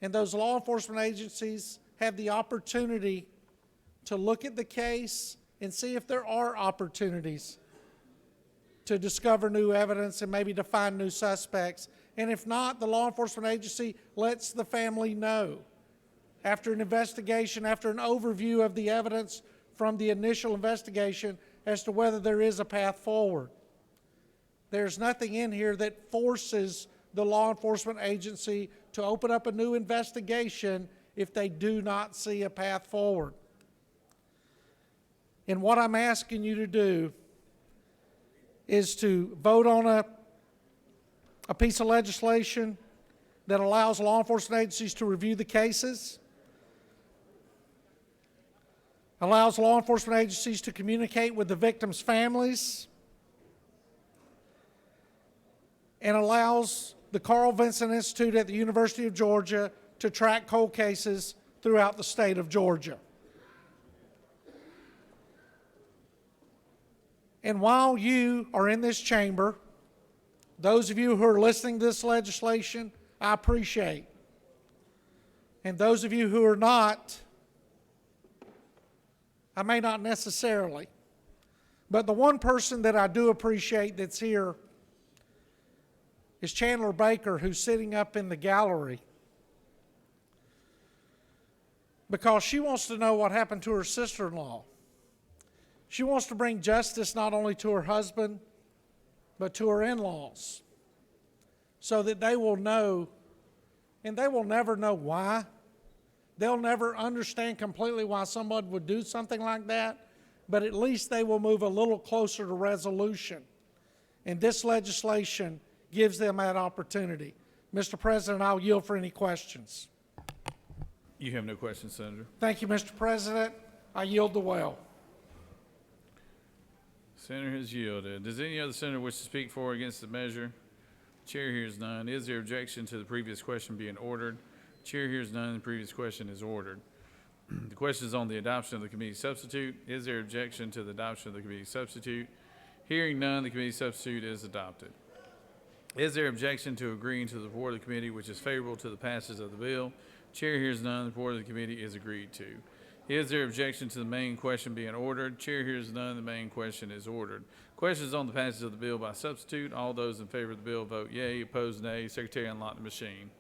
And those law enforcement agencies have the opportunity to look at the case and see if there are opportunities to discover new evidence and maybe to find new suspects. And if not, the law enforcement agency lets the family know after an investigation, after an overview of the evidence from the initial investigation as to whether there is a path forward. There's nothing in here that forces the law enforcement agency to open up a new investigation if they do not see a path forward. And what I'm asking you to do is to vote on a piece of legislation that allows law enforcement agencies to review the cases, allows law enforcement agencies to communicate with the victims' families, and allows the Carl Vinson Institute at the University of Georgia to track cold cases throughout the state of Georgia. And while you are in this chamber, those of you who are listening to this legislation, I appreciate. And those of you who are not, I may not necessarily. But the one person that I do appreciate that's here is Chandler Baker, who's sitting up in the gallery, because she wants to know what happened to her sister-in-law. She wants to bring justice not only to her husband, but to her in-laws, so that they will know, and they will never know why. They'll never understand completely why someone would do something like that, but at least they will move a little closer to resolution. And this legislation gives them that opportunity. Mr. President, I'll yield for any questions. You have no questions, Senator. Thank you, Mr. President. I yield the well. Senator has yielded. Does any other senator wish to speak for or against the measure? Chair hears none. Is there objection to the previous question being ordered? Chair hears none. The previous question is ordered. The question is on the adoption of the committee substitute. Is there objection to the adoption of the committee substitute? Hearing none, the committee substitute is adopted. Is there objection to agreeing to the report of the committee which is favorable to the passage of the bill? Chair hears none. The report of the committee is agreed to. Is there objection to the main question being ordered? Chair hears none. The main question is ordered. Questions on the passage of the bill by substitute. All those in favor of the bill vote yea. Opposed, nay. Secretary, unlock the machine.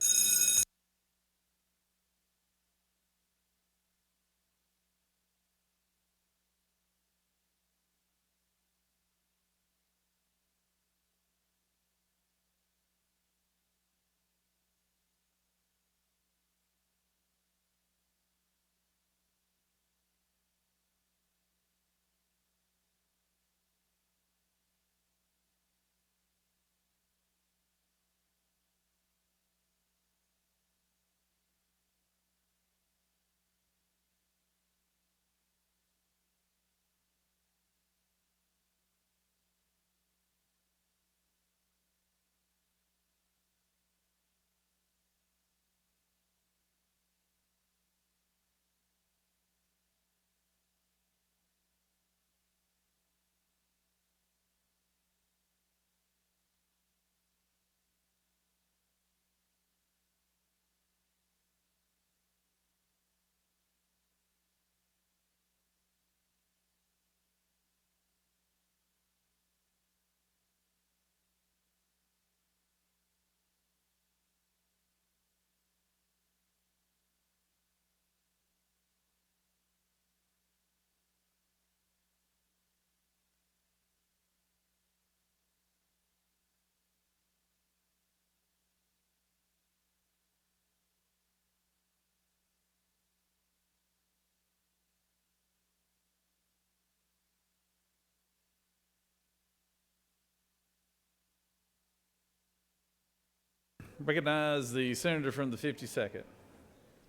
Recognize the senator from the 52nd.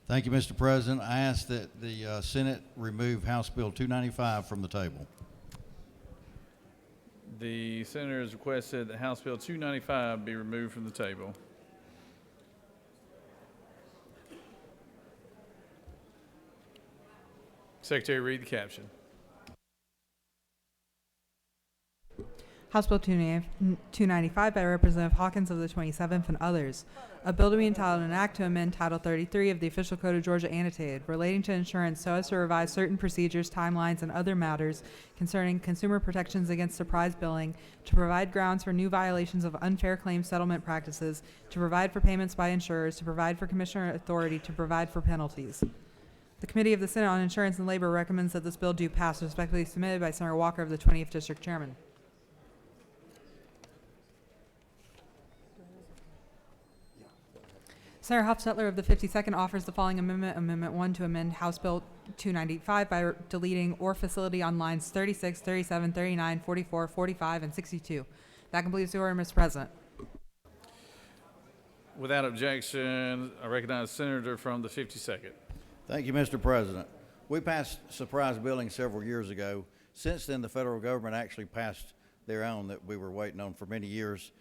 Thank you, Mr. President. I ask that the Senate remove House Bill 295 from the table. The senator has requested that House Bill 295 be removed from the table. Secretary, read the caption. House Bill 295 by Representative Hawkins of the 27th and others. A bill to be entitled an act to amend Title 33 of the Official Code of Georgia annotated relating to insurance so as to revise certain procedures, timelines, and other matters concerning consumer protections against surprise billing, to provide grounds for new violations of unfair claims settlement practices, to provide for payments by insurers, to provide for commissioner authority, to provide for penalties. The Committee of the Senate on Insurance and Labor recommends that this bill do pass. Respectfully submitted by Senator Walker of the 20th District Chairman. Senator Hofstetler of the 52nd offers the following amendment, Amendment 1, to amend House Bill 295 by deleting "or facility" on lines 36, 37, 39, 44, 45, and 62. That completes the order, Mr. President. Without objection, I recognize the senator from the 52nd. Thank you, Mr. President. We passed surprise billing several years ago. Since then, the federal government actually passed their own that we were waiting on for many years.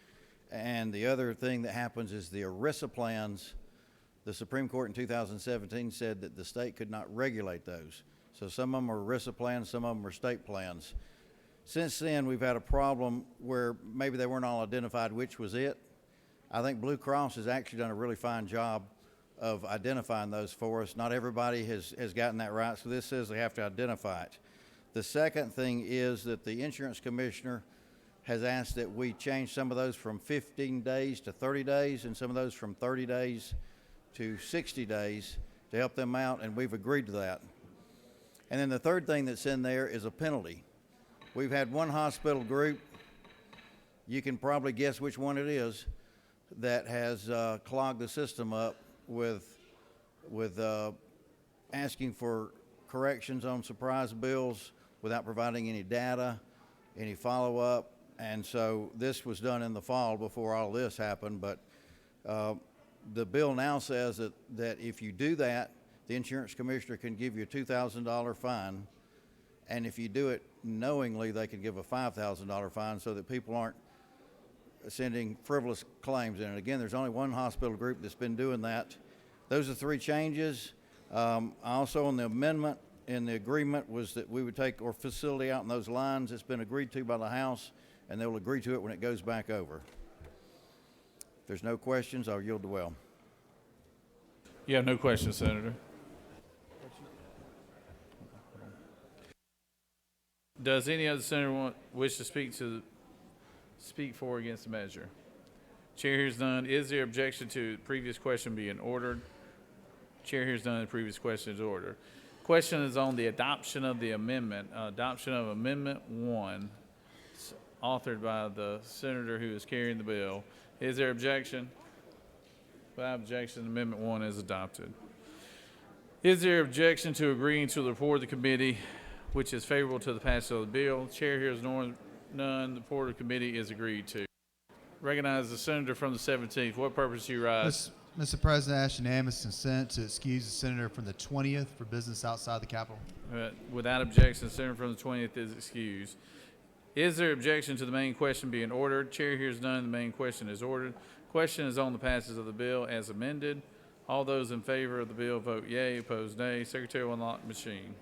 And the other thing that happens is the ERISA plans. The Supreme Court in 2017 said that the state could not regulate those. So some of them are ERISA plans, some of them are state plans. Since then, we've had a problem where maybe they weren't all identified which was it. I think Blue Cross has actually done a really fine job of identifying those for us. Not everybody has gotten that right, so this says they have to identify it. The second thing is that the insurance commissioner has asked that we change some of those from 15 days to 30 days and some of those from 30 days to 60 days to help them out, and we've agreed to that. And then the third thing that's in there is a penalty. We've had one hospital group, you can probably guess which one it is, that has clogged the system up with asking for corrections on surprise bills without providing any data, any follow-up. And so this was done in the fall before all this happened, but the bill now says that if you do that, the insurance commissioner can give you a $2,000 fine, and if you do it knowingly, they can give a $5,000 fine so that people aren't sending frivolous claims in. And again, there's only one hospital group that's been doing that. Those are three changes. Also on the amendment in the agreement was that we would take our facility out in those lines. It's been agreed to by the House, and they will agree to it when it goes back over. If there's no questions, I'll yield the well. You have no questions, Senator. Does any other senator wish to speak for or against the measure? Chair hears none. Is there objection to the previous question being ordered? Chair hears none. The previous question is ordered. Question is on the adoption of the amendment. Adoption of Amendment 1, authored by the senator who is carrying the bill. Is there objection? Without objection, Amendment 1 is adopted. Is there objection to agreeing to the report of the committee, which is favorable to the passage of the bill? Chair hears none. The report of the committee is agreed to. Recognize the senator from the 17th. What purpose do you rise? Mr. President, I ask unanimous consent to excuse the senator from the 20th for business outside the Capitol. Without objection, the senator from the 20th is excused. Is there objection to the main question being ordered? Chair hears none. The main question is ordered. Question is on the passage of the bill as amended. All those in favor of the bill vote yea, opposed nay. Secretary will unlock the machine.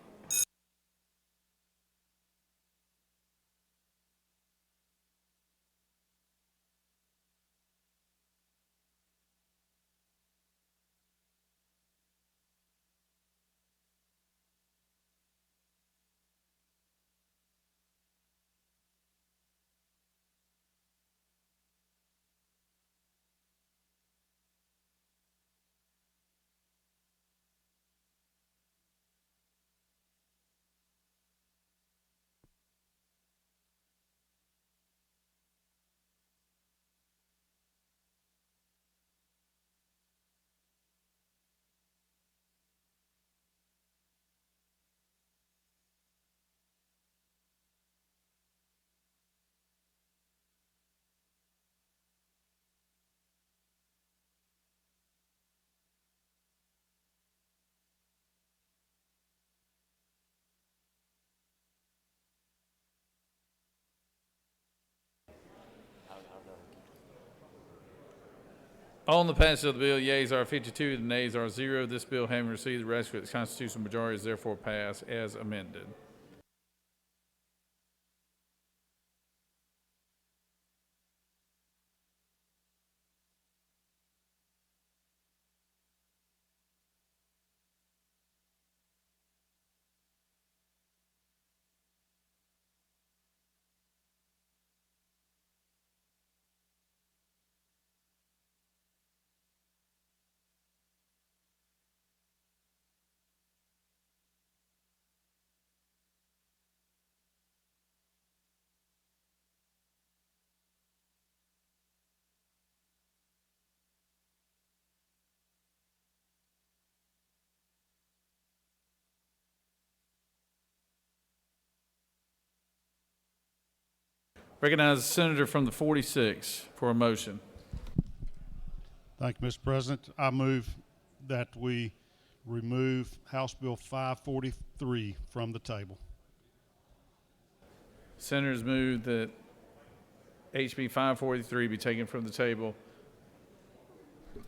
On the passage of the bill, yeas are 52, the nays are 0. This bill, having received the rest of its constitutional majority, is therefore passed as amended. Recognize the senator from the 46 for a motion. Thank you, Mr. President. I move that we remove House Bill 543 from the table. Senators move that HB 543 be taken from the table.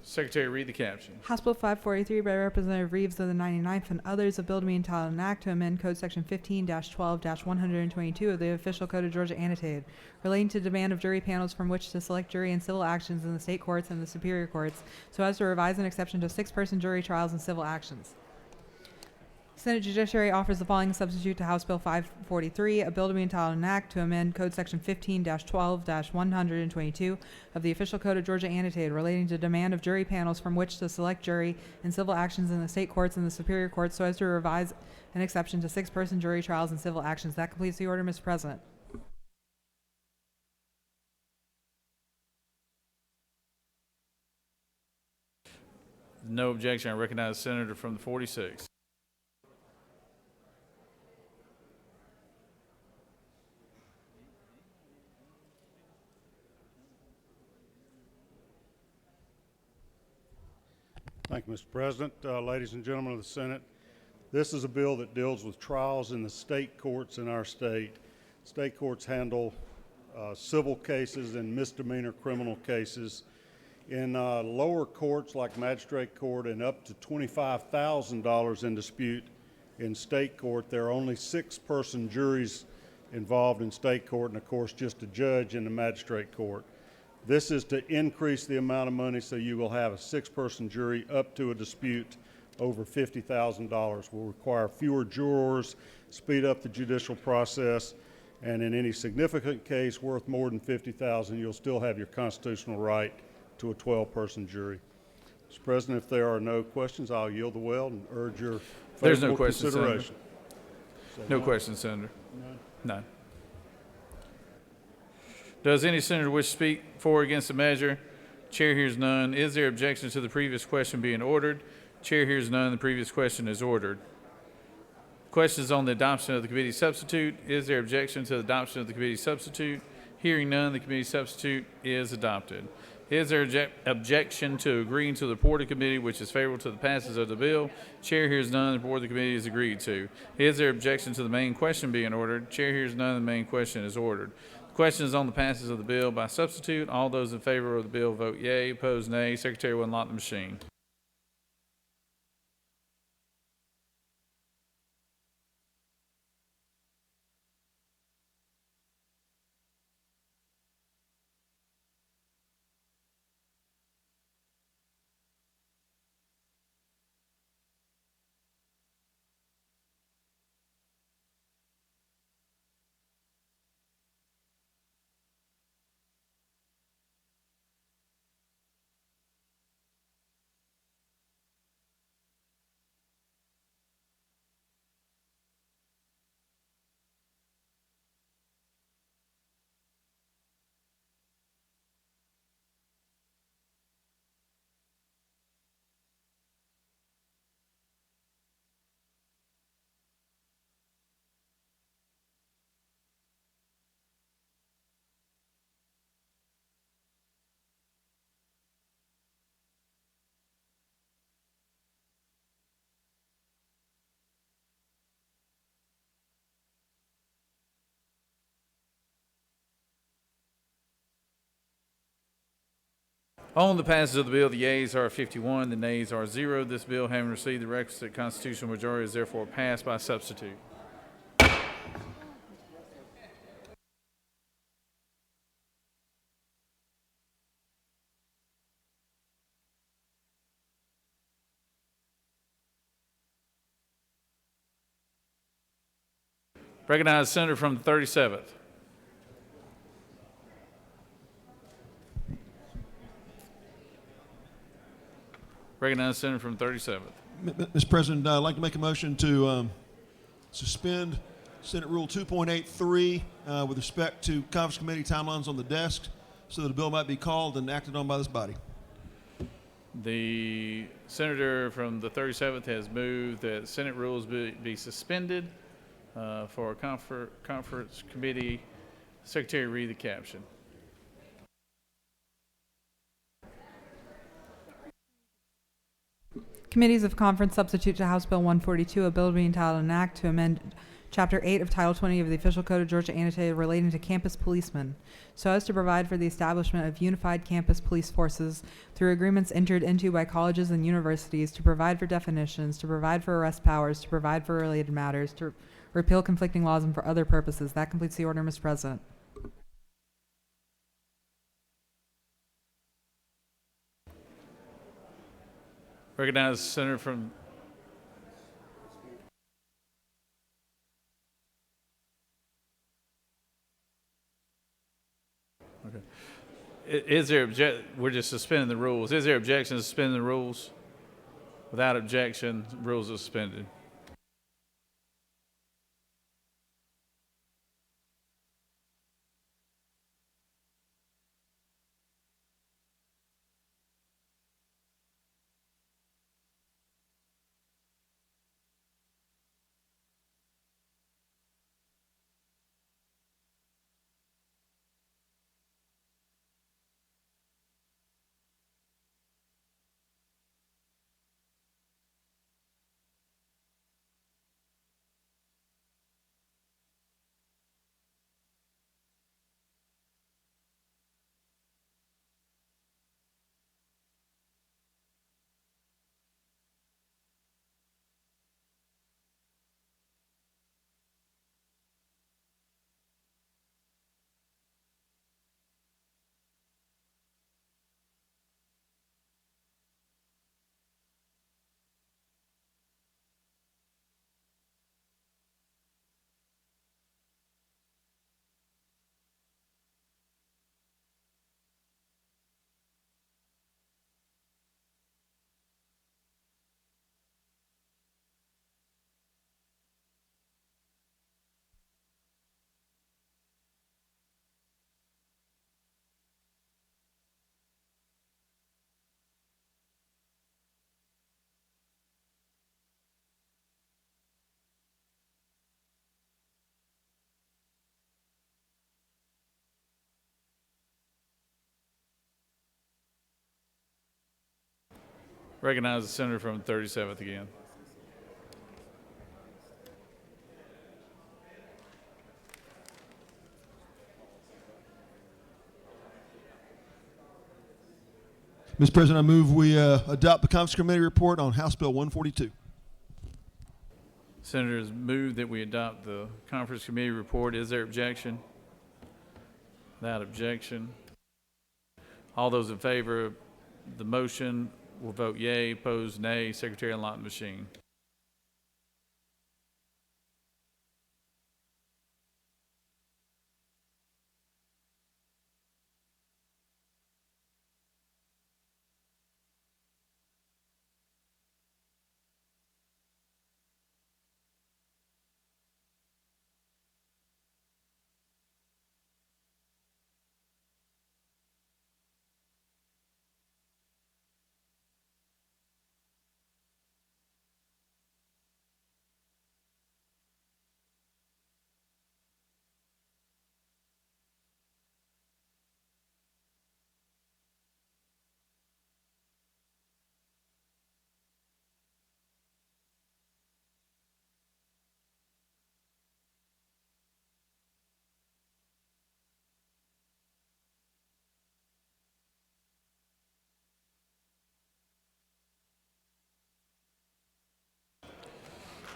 Secretary, read the caption. House Bill 543 by Representative Reeves of the 99th and others, a bill to be entitled an act to amend Code Section 15-12-122 of the Official Code of Georgia annotated, relating to demand of jury panels from which to select jury in civil actions in the state courts and the superior courts, so as to revise an exception to 6-person jury trials in civil actions. Senate Judiciary offers the following substitute to House Bill 543, a bill to be entitled an act to amend Code Section 15-12-122 of the Official Code of Georgia annotated, relating to demand of jury panels from which to select jury in civil actions in the state courts and the superior courts, so as to revise an exception to 6-person jury trials in civil actions. That completes the order, Mr. President. No objection. I recognize the senator from the 46. Thank you, Mr. President. Ladies and gentlemen of the Senate, this is a bill that deals with trials in the state courts in our state. State courts handle civil cases and misdemeanor criminal cases. In lower courts like magistrate court and up to $25,000 in dispute in state court, there are only 6-person juries involved in state court, and of course just a judge in the magistrate court. This is to increase the amount of money so you will have a 6-person jury up to a dispute over $50,000. Will require fewer jurors, speed up the judicial process, and in any significant case worth more than $50,000, you'll still have your constitutional right to a 12-person jury. Mr. President, if there are no questions, I'll yield the well and urge your There's no favorable questions, Senator. consideration. No questions, Senator. None? None. Does any senator wish to speak for or against the measure? Chair hears none. Is there objection to the previous question being ordered? Chair hears none. The previous question is ordered. Questions on the adoption of the committee substitute. Is there objection to the adoption of the committee substitute? Hearing none, the committee substitute is adopted. Is there objection to agreeing to the report of committee which is favorable to the passage of the bill? Chair hears none. The report of the committee is agreed to. Is there objection to the main question being ordered? Chair hears none. The main question is ordered. Question is on the passage of the bill by substitute. All those in favor of the bill vote yea. Opposed, nay. Secretary will unlock the machine. On the passage of the bill, the yeas are 51, the nays are 0. This bill, having received the requisite constitutional majority, is therefore passed by substitute. Recognize the senator from the 37th. Recognize the senator from the 37th. Mr. President, I'd like to make a motion to suspend Senate Rule 2.83 with respect to conference committee timelines on the desk so that the bill might be called and acted on by this body. The senator from the 37th has moved that Senate rules be suspended for a conference committee Secretary, read the caption. Committees of Conference substitute to House Bill 142, a bill being entitled an act to amend Chapter 8 of Title 20 of the Official Code of Georgia annotated relating to campus policemen, so as to provide for the establishment of unified campus police forces through agreements entered into by colleges and universities, to provide for definitions, to provide for arrest powers, to provide for related matters, to repeal conflicting laws, and for other purposes. That completes the order, Mr. President. Recognize the senator from Is there we're just suspending the rules. Is there objection to suspending the rules? Without objection, rules are suspended. Recognize the senator from 37th again. Mr. President, I move we adopt the Conference Committee report on House Bill 142. Senators move that we adopt the Conference Committee report. Is there objection? Without objection. All those in favor of the motion will vote yea, opposed nay. Secretary, unlock the machine.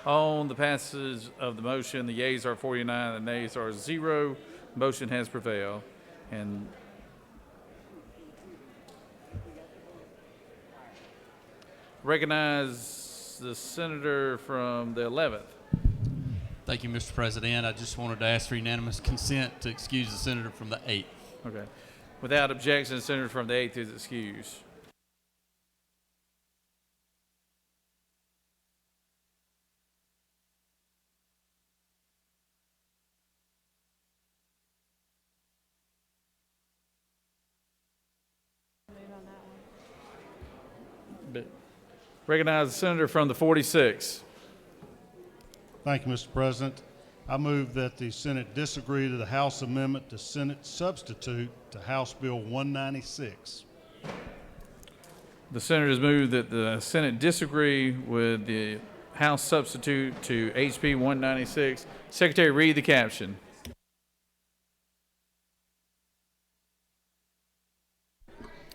On the passage of the motion, the yeas are 49, the nays are 0. Motion has prevailed. And recognize the senator from the 11th. Thank you, Mr. President. I just wanted to ask for unanimous consent to excuse the senator from the 8th. Okay. Without objection, the senator from the 8th is excused. Recognize the senator from the 46th. Thank you, Mr. President. I move that the Senate disagree to the House amendment to Senate substitute to House Bill 196. The senators move that the Senate disagree with the House substitute to HB 196. Secretary, read the caption.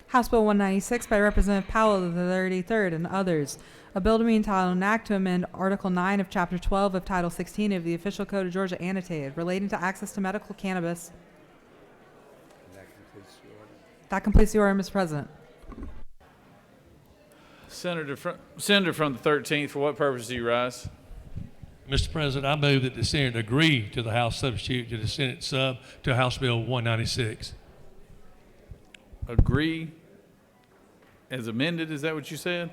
House Bill 196 by Representative Powell of the 33rd and others. A bill to be entitled an act to amend Article 9 of Chapter 12 of Title 16 of the Official Code of Georgia annotated relating to access to medical cannabis. That completes the order, Mr. President. Senator from the 13th, for what purpose do you rise? Mr. President, I move that the Senate agree to the House substitute to the Senate sub to House Bill 196. Agree as amended, is that what you said?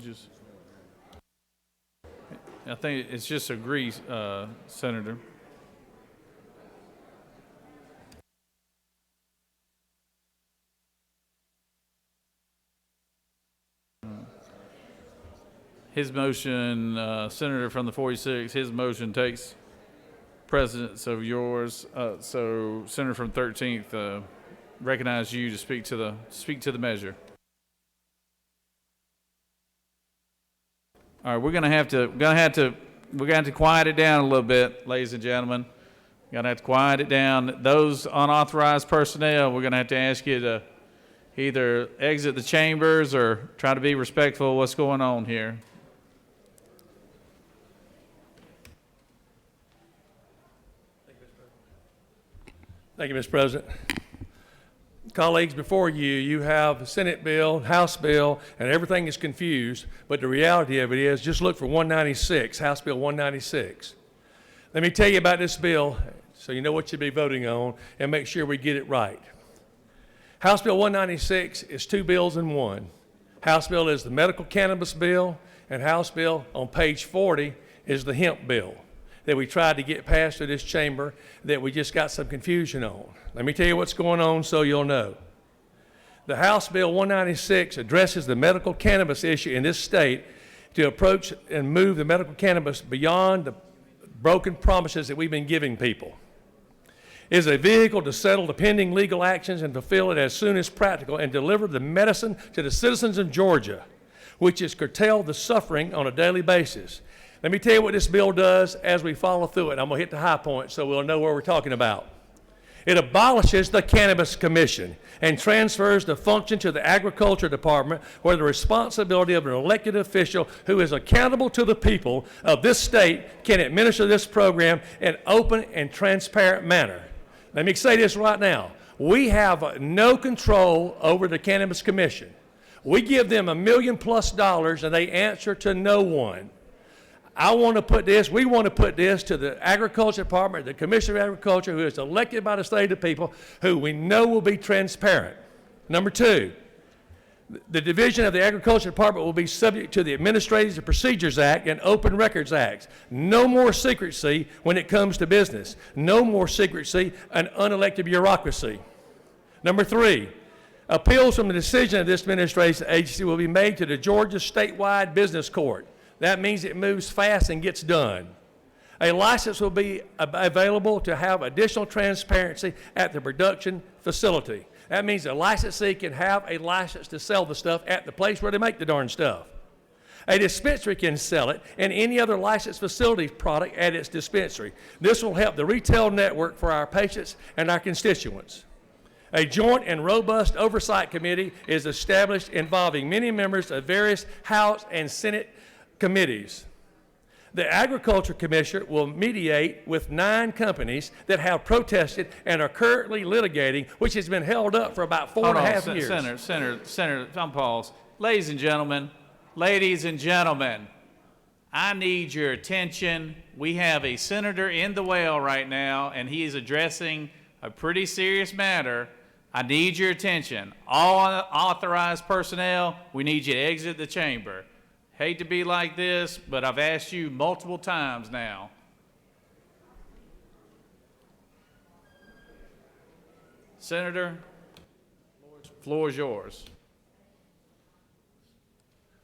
Just, I think it's just agree, Senator. His motion, Senator from the 46, his motion takes precedence of yours. So Senator from 13th, recognize you to speak to the measure. All right, we're gonna have to quiet it down a little bit, ladies and gentlemen. We're gonna have to quiet it down. Those unauthorized personnel, we're gonna have to ask you to either exit the chambers or try to be respectful of what's going on here. Thank you, Mr. President. Colleagues, before you, you have a Senate bill, House bill, and everything is confused, but the reality of it is just look for 196, House Bill 196. Let me tell you about this bill so you know what you'll be voting on and make sure we get it right. House Bill 196 is two bills in one. House bill is the medical cannabis bill, and House bill on page 40 is the hemp bill that we tried to get passed through this chamber that we just got some confusion on. Let me tell you what's going on so you'll know. The House Bill 196 addresses the medical cannabis issue in this state to approach and move the medical cannabis beyond the broken promises that we've been giving people. It is a vehicle to settle the pending legal actions and fulfill it as soon as practical and deliver the medicine to the citizens of Georgia, which has curtailed the suffering on a daily basis. Let me tell you what this bill does as we follow through it. I'm going to hit the high points so we'll know where we're talking about. It abolishes the Cannabis Commission and transfers the function to the Agriculture Department, where the responsibility of an elected official who is accountable to the people of this state can administer this program in an open and transparent manner. Let me say this right now. We have no control over the Cannabis Commission. We give them $1 million+ and they answer to no one. We want to put this to the Agriculture Department, the Commissioner of Agriculture, who is elected by the state of people, who we know will be transparent. Number two, the division of the Agriculture Department will be subject to the Administrative Procedures Act and Open Records Acts. No more secrecy when it comes to business. No more secrecy and unelected bureaucracy. Number three, appeals from the decision of this administration agency will be made to the Georgia Statewide Business Court. That means it moves fast and gets done. A license will be available to have additional transparency at the production facility. That means a licensee can have a license to sell the stuff at the place where they make the darn stuff. A dispensary can sell it and any other licensed facility product at its dispensary. This will help the retail network for our patients and our constituents. A joint and robust oversight committee is established involving many members of various House and Senate committees. The Agriculture Commissioner will mediate with 9 companies that have protested and are currently litigating, which has been held up for about 4.5 years. Senator, I'm paused. Ladies and gentlemen, I need your attention. We have a senator in the well right now, and he is addressing a pretty serious matter. I need your attention. All authorized personnel, we need you to exit the chamber. Hate to be like this, but I've asked you multiple times now. Senator, floor is yours.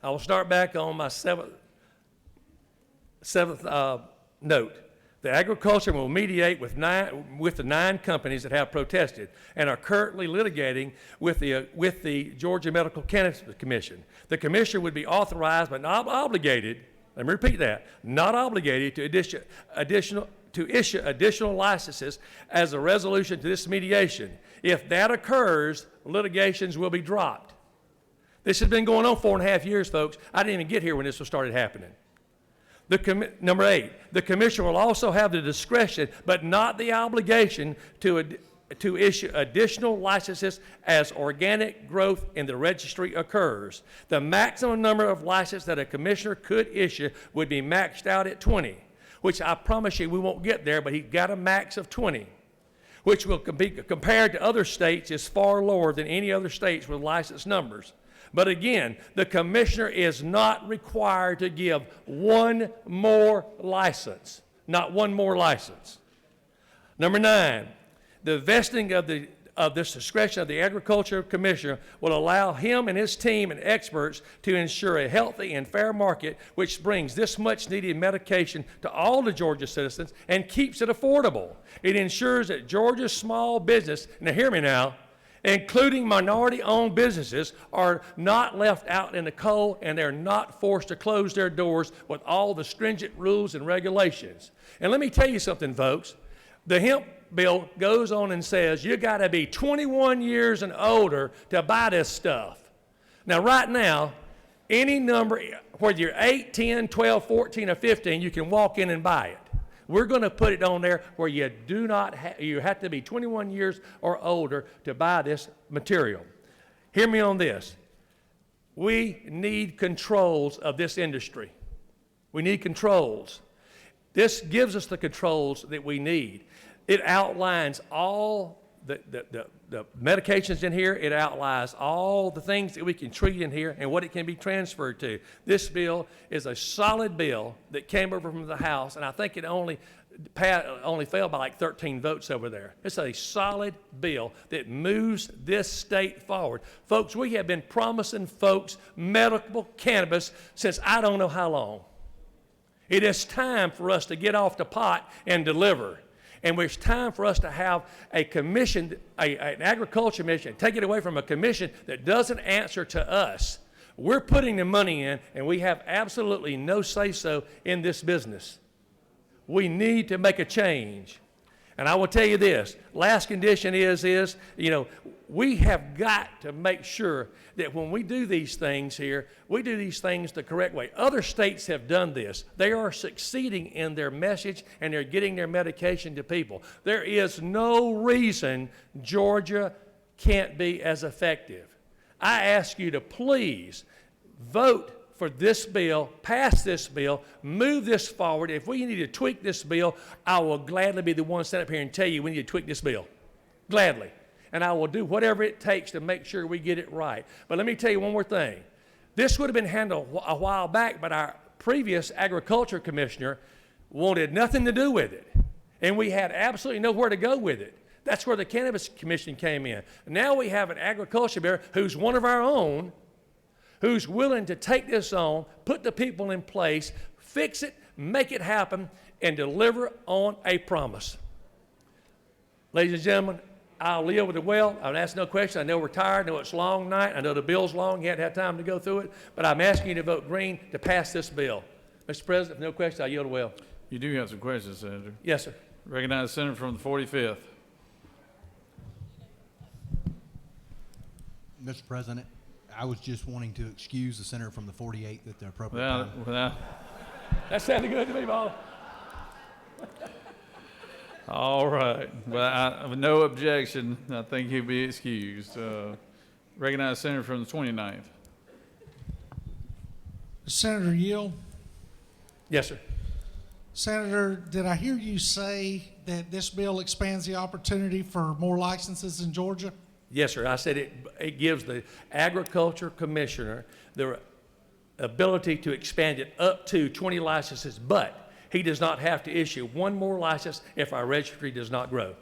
I will start back on my seventh note, the agriculture will mediate with the 9 companies that have protested and are currently litigating with the Georgia Medical Cannabis Commission. The commissioner would be authorized but not obligated, let me repeat that, not obligated to issue additional licenses as a resolution to this mediation. If that occurs, litigations will be dropped. This has been going on 4.5 years, folks. I didn't even get here when this started happening. Number 8, the commissioner will also have the discretion, but not the obligation, to issue additional licenses as organic growth in the registry occurs. The maximum number of licenses that a commissioner could issue would be maxed out at 20, which I promise you we won't get there, but he got a max of 20, which will be compared to other states is far lower than any other states with license numbers. But again, the commissioner is not required to give one more license, not one more license. Number 9, the vesting of this discretion of the agriculture commissioner will allow him and his team and experts to ensure a healthy and fair market, which brings this much needed medication to all the Georgia citizens and keeps it affordable. It ensures that Georgia's small business, now hear me now, including minority-owned businesses, are not left out in the cold, and they're not forced to close their doors with all the stringent rules and regulations. And let me tell you something, folks. The hemp bill goes on and says you got to be 21 years and older to buy this stuff. Now, right now, any number, whether you're 8, 10, 12, 14, or 15, you can walk in and buy it. We're going to put it on there where you do not you have to be 21 years or older to buy this material. Hear me on this. We need controls of this industry. We need controls. This gives us the controls that we need. It outlines all the medications in here. It outlines all the things that we can treat in here and what it can be transferred to. This bill is a solid bill that came over from the House, and I think it only failed by like 13 votes over there. It's a solid bill that moves this state forward. Folks, we have been promising folks medical cannabis since I don't know how long. It is time for us to get off the pot and deliver. And it's time for us to have a commission, an agriculture mission, take it away from a commission that doesn't answer to us. We're putting the money in, and we have absolutely no say-so in this business. We need to make a change. And I will tell you this, last condition is, we have got to make sure that when we do these things here, we do these things the correct way. Other states have done this. They are succeeding in their message, and they're getting their medication to people. There is no reason Georgia can't be as effective. I ask you to please vote for this bill, pass this bill, move this forward. If we need to tweak this bill, I will gladly be the one to stand up here and tell you we need to tweak this bill. Gladly. And I will do whatever it takes to make sure we get it right. But let me tell you one more thing. This would have been handled a while back, but our previous agriculture commissioner wanted nothing to do with it. And we had absolutely nowhere to go with it. That's where the Cannabis Commission came in. Now we have an agriculture bureau who's one of our own, who's willing to take this on, put the people in place, fix it, make it happen, and deliver on a promise. Ladies and gentlemen, I'll live with it well. I'll ask no questions. I know we're tired. I know it's a long night. I know the bill's long. You haven't had time to go through it. But I'm asking you to vote green to pass this bill. Mr. President, if no questions, I yield the well. You do have some questions, Senator. Yes, sir. Recognize the senator from the 45th. Mr. President, I was just wanting to excuse the senator from the 48th at the appropriate time. That sounded good to me, Bob. All right. Well, with no objection, I think he'll be excused. Recognize the senator from the 29th. Senator Yield? Yes, sir. Senator, did I hear you say that this bill expands the opportunity for more licenses in Georgia? Yes, sir. I said it gives the agriculture commissioner the ability to expand it up to 20 licenses, but he does not have to issue one more license if our registry does not grow.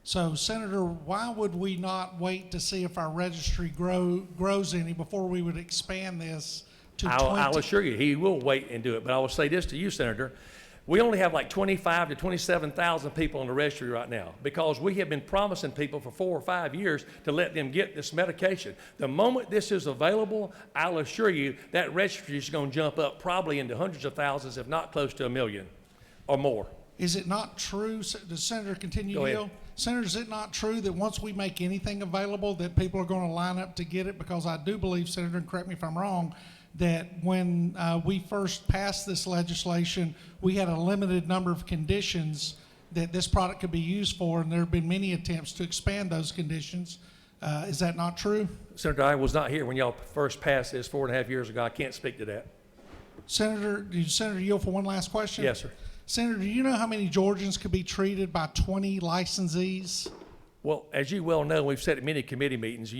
So, Senator, why would we not wait to see if our registry grows any before we would expand this to 20? I'll assure you, he will wait and do it. But I will say this to you, Senator. We only have like 25 to 27,000 people on the registry right now because we have been promising people for 4 or 5 years to let them get this medication. The moment this is available, I'll assure you that registry is going to jump up probably into hundreds of thousands, if not close to 1 million or more. Is it not true, does Senator continue Go to ahead. yield? Senator, is it not true that once we make anything available that people are going to line up to get it? Because I do believe, Senator, and correct me if I'm wrong, that when we first passed this legislation, we had a limited number of conditions that this product could be used for, and there have been many attempts to expand those conditions. Is that not true? Senator, I was not here when y'all first passed this 4.5 years ago. I can't speak to that. Senator, yield for one last question? Yes, sir. Senator, do you know how many Georgians could be treated by 20 licensees? Well, as you well know, we've said at many committee meetings,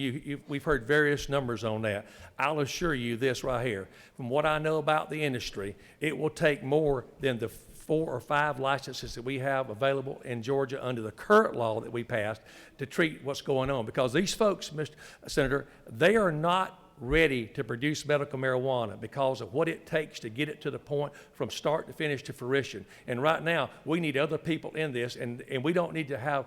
we've heard various numbers on that. I'll assure you this right here. From what I know about the industry, it will take more than the 4 or 5 licenses that we have available in Georgia under the current law that we passed to treat what's going on. Because these folks, Mr. Senator, they are not ready to produce medical marijuana because of what it takes to get it to the point from start to finish to fruition. And right now, we need other people in this, and we don't need to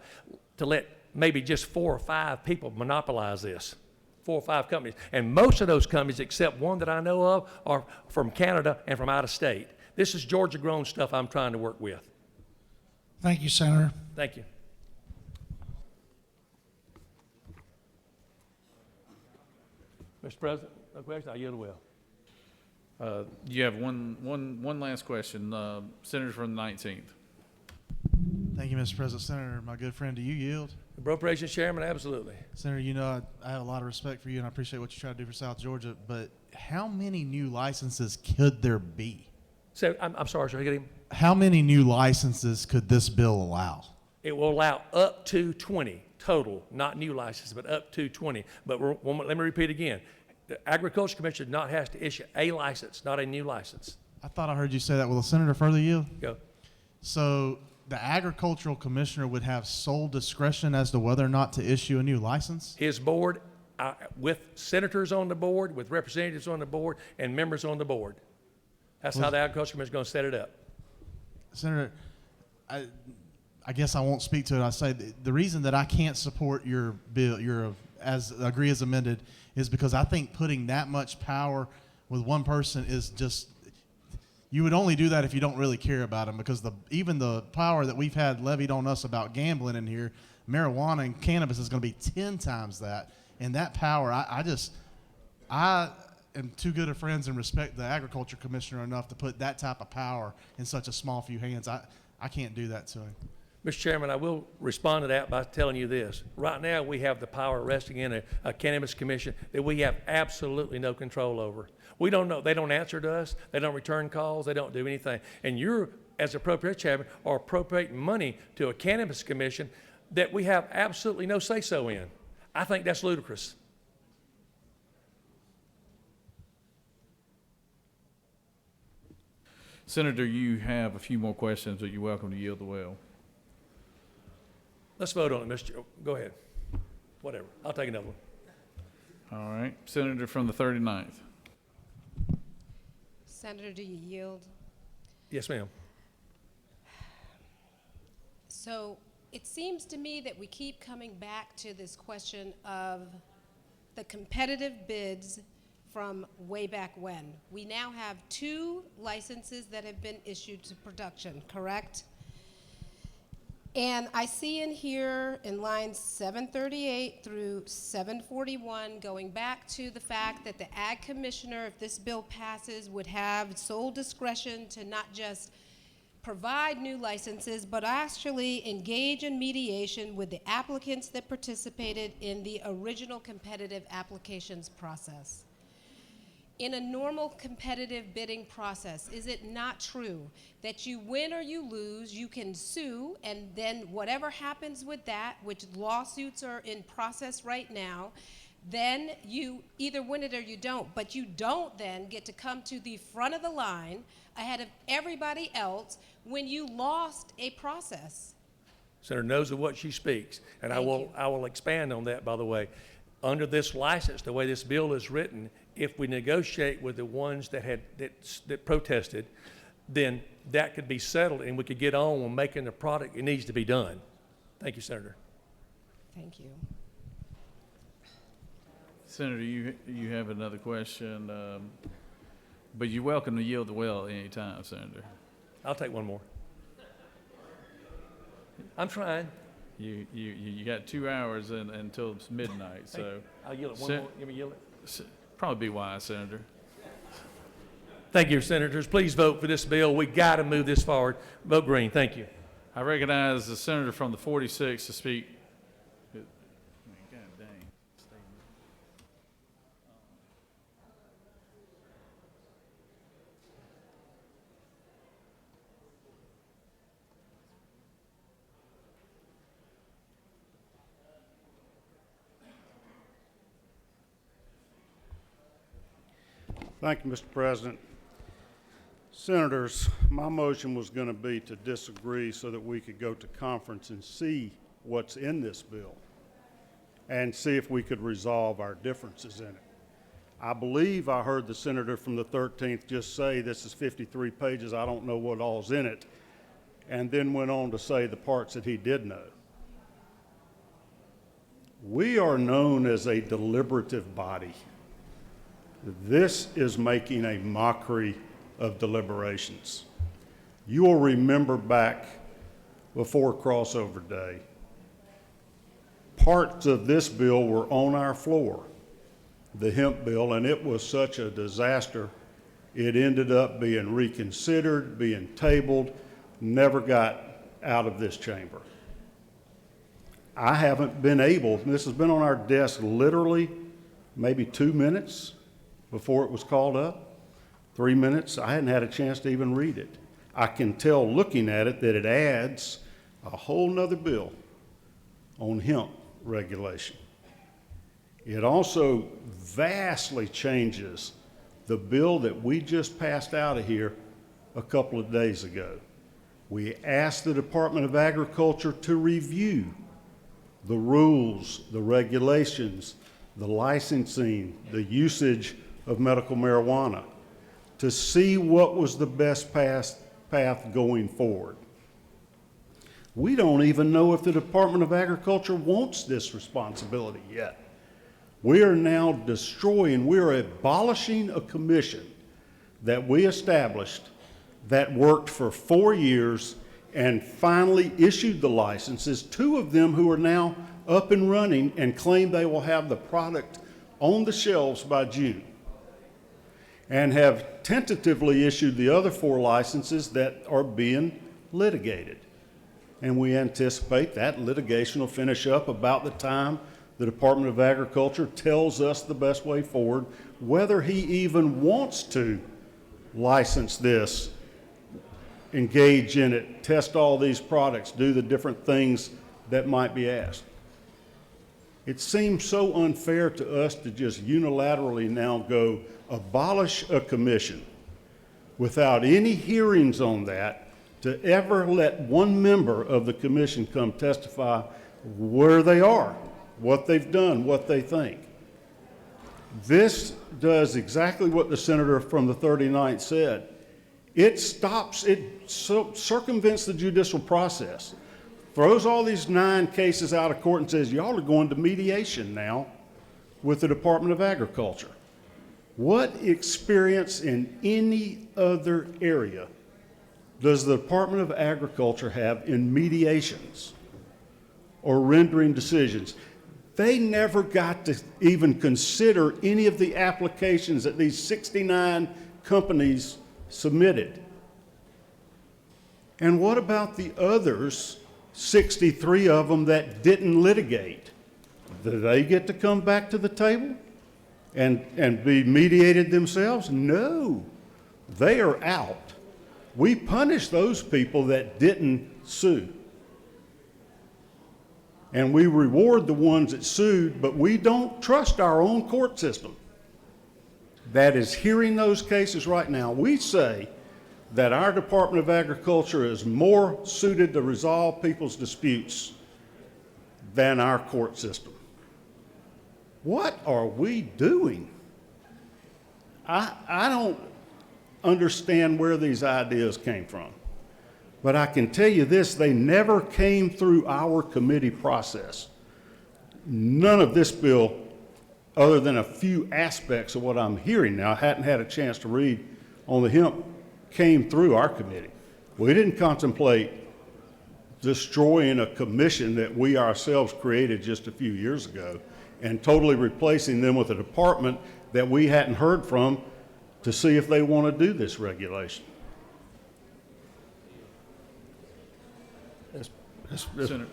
let maybe just 4 or 5 people monopolize this, 4 or 5 companies. And most of those companies, except one that I know of, are from Canada and from out of state. This is Georgia-grown stuff I'm trying to work with. Thank you, Senator. Thank you. Mr. President, no question, I yield the will. You have one last question. Senator from the 19th. Thank you, Mr. President. Senator, my good friend, do you yield? Appropriations Chairman, absolutely. Senator, you know I have a lot of respect for you, and I appreciate what you try to do for South Georgia, but how many new licenses could there be? So, I'm sorry, sir, get him. How many new licenses could this bill allow? It will allow up to 20 total, not new licenses, but up to 20. But let me repeat again. The Agriculture Commission has to issue a license, not a new license. I thought I heard you say that. Will the senator further yield? Go. So the agricultural commissioner would have sole discretion as to whether or not to issue a new license? His board, with senators on the board, with representatives on the board, and members on the board. That's how the Agriculture Commission is going to set it up. Senator, I guess I won't speak to it. I say the reason that I can't support your bill, agree as amended, is because I think putting that much power with one person is just, you would only do that if you don't really care about them, because even the power that we've had levied on us about gambling in here, marijuana and cannabis is going to be 10 times that. And that power, I am too good of friends and respect the agriculture commissioner enough to put that type of power in such a small few hands. I can't do that to him. Mr. Chairman, I will respond to that by telling you this. Right now, we have the power resting in a cannabis commission that we have absolutely no control over. We don't know. They don't answer to us. They don't return calls. They don't do anything. And you're, as appropriate chairman, are appropriating money to a cannabis commission that we have absolutely no say-so in. I think that's ludicrous. Senator, you have a few more questions, but you're welcome to yield the well. Let's vote on it, Mr. Go ahead. Whatever. I'll take another one. All right. Senator from the 39th. Senator, do you yield? Yes, ma'am. So it seems to me that we keep coming back to this question of the competitive bids from way back when. We now have 2 licenses that have been issued to production, correct? And I see in here in lines 738 through 741, going back to the fact that the Ag Commissioner, if this bill passes, would have sole discretion to not just provide new licenses, but actually engage in mediation with the applicants that participated in the original competitive applications process. In a normal competitive bidding process, is it not true that you win or you lose, you can sue, and then whatever happens with that, which lawsuits are in process right now, then you either win it or you don't, but you don't then get to come to the front of the line ahead of everybody else when you lost a process? Senator knows of what she speaks, and I will expand on that, by the way. Under this license, the way this bill is written, if we negotiate with the ones that protested, then that could be settled and we could get on with making the product it needs to be done. Thank you, Senator. Thank you. Senator, you have another question, but you're welcome to yield the well any time, Senator. I'll take one more. I'm trying. You got 2 hours until it's midnight, so. I'll yield it. One more. Give me yield it. Probably be wise, Senator. Thank you, Senators. Please vote for this bill. We got to move this forward. Vote green. Thank you. I recognize the senator from the 46th to speak. God dang. Thank you, Mr. President. Senators, my motion was going to be to disagree so that we could go to conference and see what's in this bill and see if we could resolve our differences in it. I believe I heard the senator from the 13th just say this is 53 pages, I don't know what all's in it, and then went on to say the parts that he did know. We are known as a deliberative body. This is making a mockery of deliberations. You will remember back before crossover day, parts of this bill were on our floor, the hemp bill, and it was such a disaster. It ended up being reconsidered, being tabled, never got out of this chamber. I haven't been able, this has been on our desk literally maybe 2 minutes before it was called up. 3 minutes, I hadn't had a chance to even read it. I can tell looking at it that it adds a whole nother bill on hemp regulation. It also vastly changes the bill that we just passed out of here a couple of days ago. We asked the Department of Agriculture to review the rules, the regulations, the licensing, the usage of medical marijuana, to see what was the best path going forward. We don't even know if the Department of Agriculture wants this responsibility yet. We are now destroying, we are abolishing a commission that we established that worked for 4 years and finally issued the licenses, 2 of them who are now up and running and claim they will have the product on the shelves by June, and have tentatively issued the other 4 licenses that are being litigated. And we anticipate that litigation will finish up about the time the Department of Agriculture tells us the best way forward, whether he even wants to license this, engage in it, test all these products, do the different things that might be asked. It seems so unfair to us to just unilaterally now go abolish a commission without any hearings on that, to ever let one member of the commission come testify where they are, what they've done, what they think. This does exactly what the senator from the 39th said. It stops, it circumvents the judicial process, throws all these 9 cases out of court and says, y'all are going to mediation now with the Department of Agriculture. What experience in any other area does the Department of Agriculture have in mediations or rendering decisions? They never got to even consider any of the applications that these 69 companies submitted. And what about the others, 63 of them that didn't litigate? Do they get to come back to the table and be mediated themselves? No, they are out. We punish those people that didn't sue. And we reward the ones that sued, but we don't trust our own court system that is hearing those cases right now. We say that our Department of Agriculture is more suited to resolve people's disputes than our court system. What are we doing? I don't understand where these ideas came from. But I can tell you this, they never came through our committee process. None of this bill, other than a few aspects of what I'm hearing now, I hadn't had a chance to read on the hemp, came through our committee. We didn't contemplate destroying a commission that we ourselves created just a few years ago and totally replacing them with a department that we hadn't heard from to see if they want to do this regulation. Senator,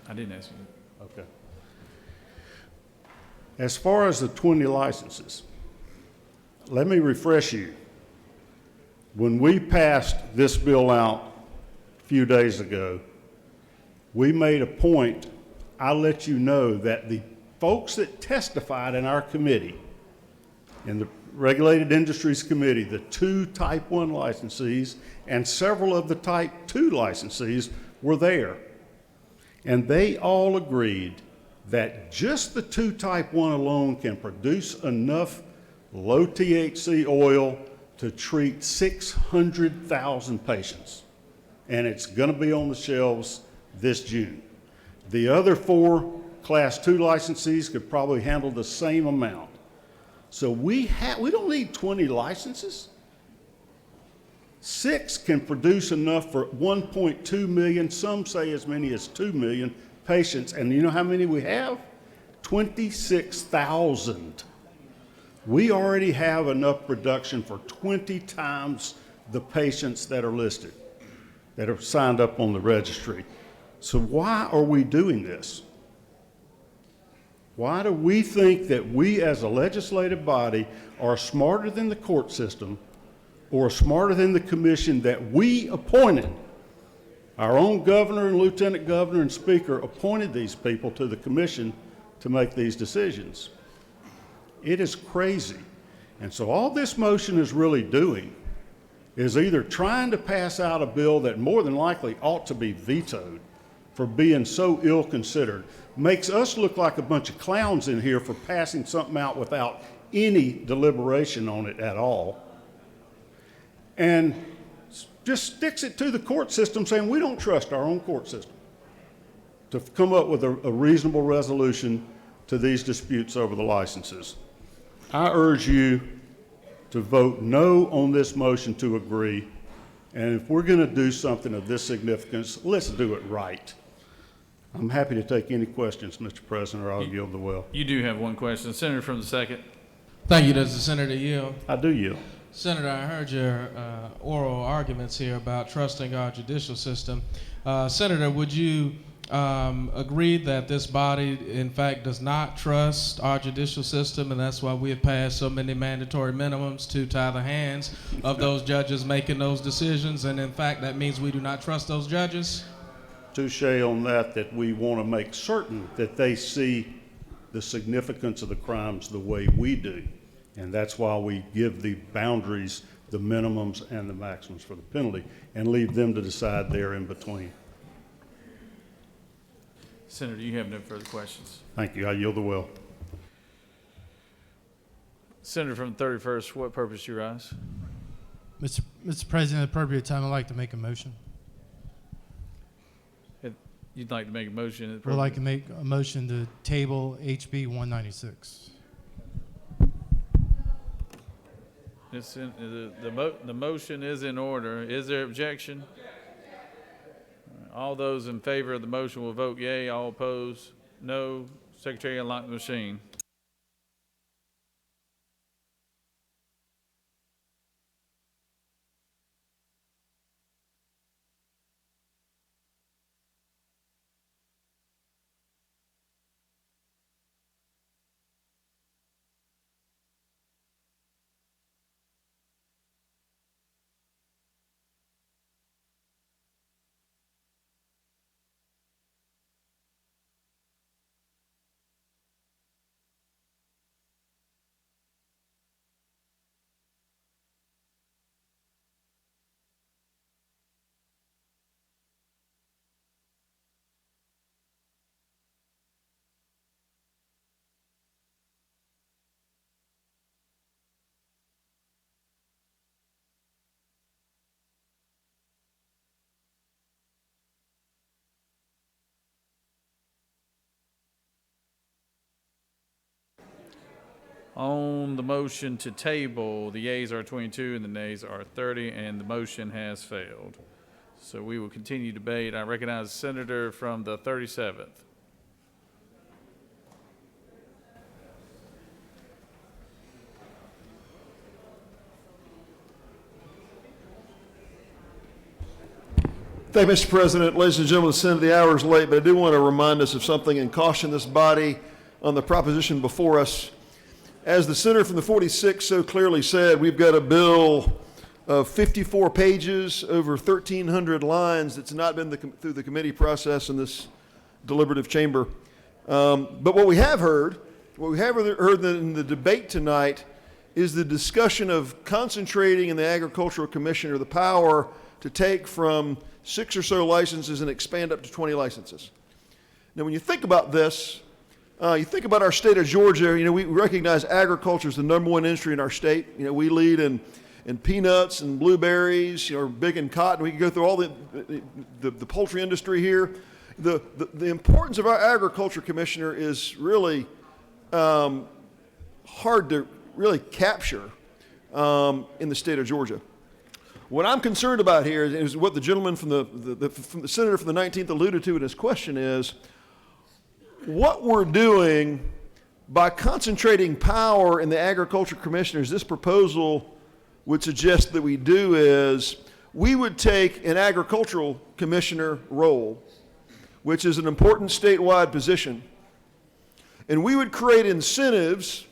I didn't ask you. Okay. As far as the 20 licenses, let me refresh you. When we passed this bill out a few days ago, we made a point, I let you know that the folks that testified in our committee, in the Regulated Industries Committee, the 2 Type 1 licensees and several of the Type 2 licensees were there. And they all agreed that just the 2 Type 1 alone can produce enough low THC oil to treat 600,000 patients. And it's going to be on the shelves this June. The other 4 Class 2 licensees could probably handle the same amount. So we don't need 20 licenses. 6 can produce enough for 1.2 million, some say as many as 2 million patients. And you know how many we have? 26,000. We already have enough production for 20 times the patients that are listed, that are signed up on the registry. So why are we doing this? Why do we think that we as a legislative body are smarter than the court system or smarter than the commission that we appointed? Our own governor and lieutenant governor and speaker appointed these people to the commission to make these decisions. It is crazy. And so all this motion is really doing is either trying to pass out a bill that more than likely ought to be vetoed for being so ill-considered, makes us look like a bunch of clowns in here for passing something out without any deliberation on it at all, and just sticks it to the court system saying we don't trust our own court system to come up with a reasonable resolution to these disputes over the licenses. I urge you to vote no on this motion to agree, and if we're going to do something of this significance, let's do it right. I'm happy to take any questions, Mr. President, or I'll yield the well. You do have one question. Senator from the 2nd. Thank you. Does the senator yield? I do yield. Senator, I heard your oral arguments here about trusting our judicial system. Senator, would you agree that this body, in fact, does not trust our judicial system, and that's why we have passed so many mandatory minimums to tie the hands of those judges making those decisions, and in fact, that means we do not trust those judges? Touche on that we want to make certain that they see the significance of the crimes the way we do. And that's why we give the boundaries, the minimums and the maximums for the penalty, and leave them to decide there in between. Senator, you have no further questions. Thank you. I yield the will. Senator from the 31st, what purpose do you rise? Mr. President, at the appropriate time, I'd like to make a motion. You'd like to make a motion? I'd like to make a motion to table HB 196. It's in, the motion is in order. Is there objection? All those in favor of the motion will vote yea. All opposed, no. Secretary, unlock the machine. On the motion to table, the yeas are 22 and the nays are 30, and the motion has failed. So we will continue debate. I recognize the senator from the 37th. Thank you, Mr. President. Ladies and gentlemen of the Senate, the hour is late, but I do want to remind us of something and caution this body on the proposition before us. As the senator from the 46 so clearly said, we've got a bill of 54 pages, over 1,300 lines that's not been through the committee process in this deliberative chamber. But what we have heard in the debate tonight is the discussion of concentrating in the Agricultural Commissioner the power to take from 6 or so licenses and expand up to 20 licenses. Now, when you think about this, you think about our state of Georgia, we recognize agriculture is the #1 industry in our state. We lead in peanuts and blueberries, we're big in cotton. We can go through all the poultry industry here. The importance of our agriculture commissioner is really hard to really capture in the state of Georgia. What I'm concerned about here is what the gentleman from the senator from the 19th alluded to in his question is, what we're doing by concentrating power in the agriculture commissioners, this proposal would suggest that we do is, we would take an agricultural commissioner role, which is an important statewide position, and we would create incentives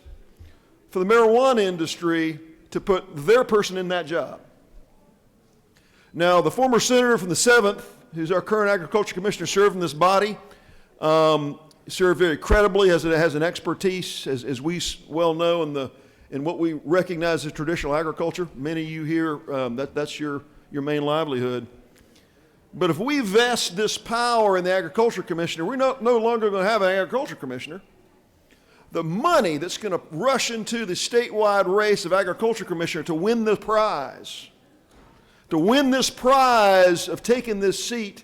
for the marijuana industry to put their person in that job. Now, the former senator from the 7th, who's our current agriculture commissioner, served in this body, served very credibly, has an expertise, as we well know, in what we recognize as traditional agriculture. Many of you here, that's your main livelihood. But if we vest this power in the agriculture commissioner, we're no longer going to have an agriculture commissioner. The money that's going to rush into the statewide race of agriculture commissioner to win the prize, of taking this seat,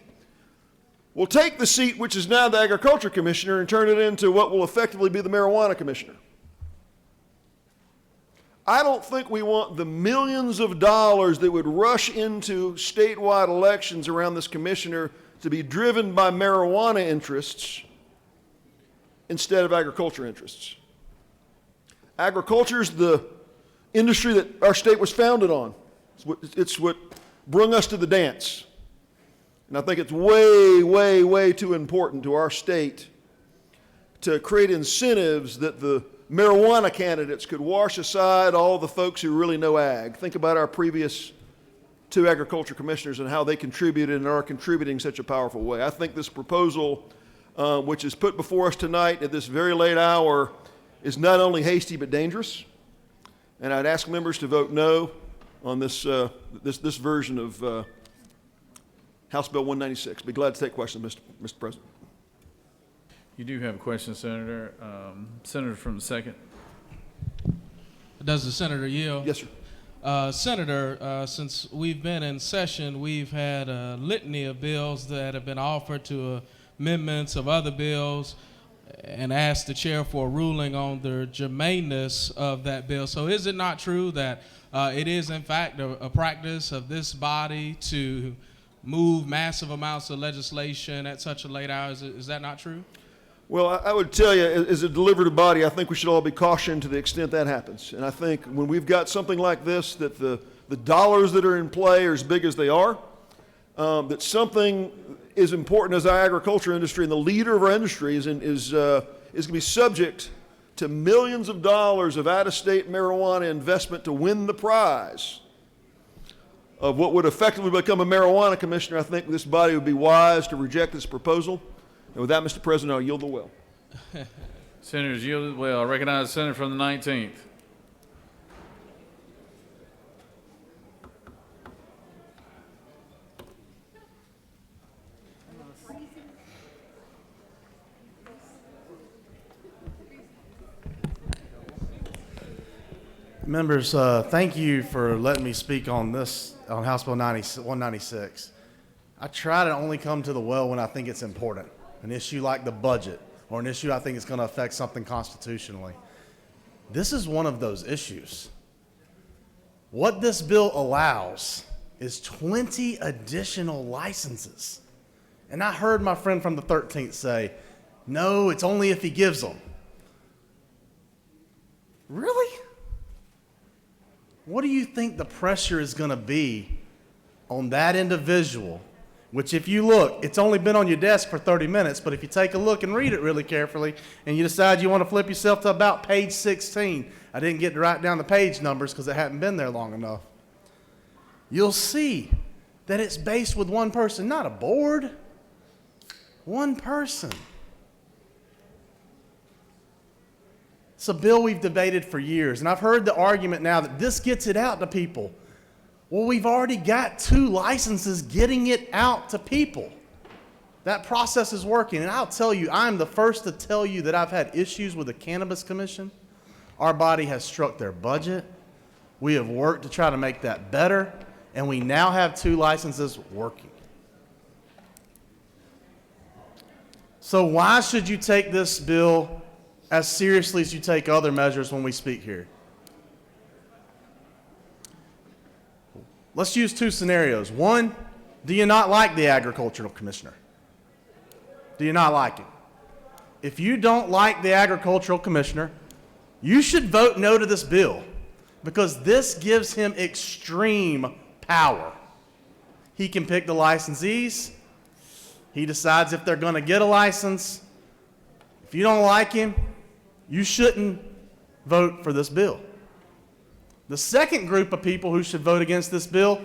will take the seat which is now the agriculture commissioner and turn it into what will effectively be the marijuana commissioner. I don't think we want the millions of dollars that would rush into statewide elections around this commissioner to be driven by marijuana interests instead of agriculture interests. Agriculture is the industry that our state was founded on. It's what brought us to the dance. And I think it's way, way, way too important to our state to create incentives that the marijuana candidates could wash aside all the folks who really know ag. Think about our previous 2 agriculture commissioners and how they contributed and are contributing in such a powerful way. I think this proposal, which is put before us tonight at this very late hour, is not only hasty but dangerous. And I'd ask members to vote no on this version of House Bill 196. Be glad to take questions, Mr. President. You do have a question, Senator. Senator from the 2nd. Does the senator yield? Yes, sir. Senator, since we've been in session, we've had a litany of bills that have been offered to amendments of other bills and asked the chair for a ruling on the germaneness of that bill. So is it not true that it is in fact a practice of this body to move massive amounts of legislation at such a late hour? Is that not true? Well, I would tell you, as a deliberative body, I think we should all be cautioned to the extent that happens. And I think when we've got something like this, that the dollars that are in play are as big as they are, that something as important as our agriculture industry and the leader of our industry is going to be subject to millions of dollars of out-of-state marijuana investment to win the prize of what would effectively become a marijuana commissioner, I think this body would be wise to reject this proposal. And with that, Mr. President, I'll yield the will. Senators yielded well. I recognize the senator from the 19th. Members, thank you for letting me speak on this, on House Bill 196. I try to only come to the well when I think it's important, an issue like the budget, or an issue I think is going to affect something constitutionally. This is one of those issues. What this bill allows is 20 additional licenses. And I heard my friend from the 13th say, no, it's only if he gives them. Really? What do you think the pressure is going to be on that individual? Which, if you look, it's only been on your desk for 30 minutes, but if you take a look and read it really carefully and you decide you want to flip yourself to about page 16, I didn't get to write down the page numbers because it hadn't been there long enough. You'll see that it's based with one person, not a board. One person. It's a bill we've debated for years, and I've heard the argument now that this gets it out to people. Well, we've already got 2 licenses getting it out to people. That process is working, and I'll tell you, I'm the first to tell you that I've had issues with the Cannabis Commission. Our body has struck their budget. We have worked to try to make that better, and we now have 2 licenses working. So why should you take this bill as seriously as you take other measures when we speak here? Let's use 2 scenarios. One, do you not like the agricultural commissioner? Do you not like him? If you don't like the agricultural commissioner, you should vote no to this bill because this gives him extreme power. He can pick the licensees. He decides if they're going to get a license. If you don't like him, you shouldn't vote for this bill. The second group of people who should vote against this bill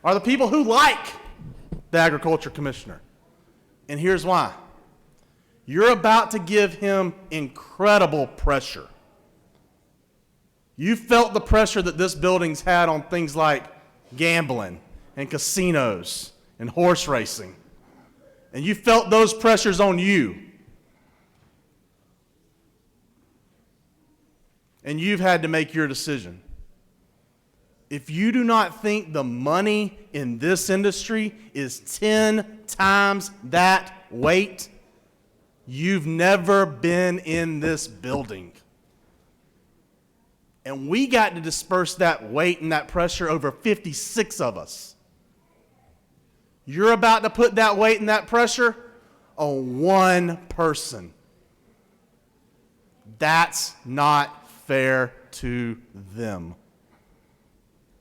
are the people who like the agriculture commissioner. And here's why. You're about to give him incredible pressure. You felt the pressure that this building's had on things like gambling and casinos and horse racing. And you felt those pressures on you. And you've had to make your decision. If you do not think the money in this industry is 10 times that weight, you've never been in this building. And we got to disperse that weight and that pressure over 56 of us. You're about to put that weight and that pressure on one person. That's not fair to them.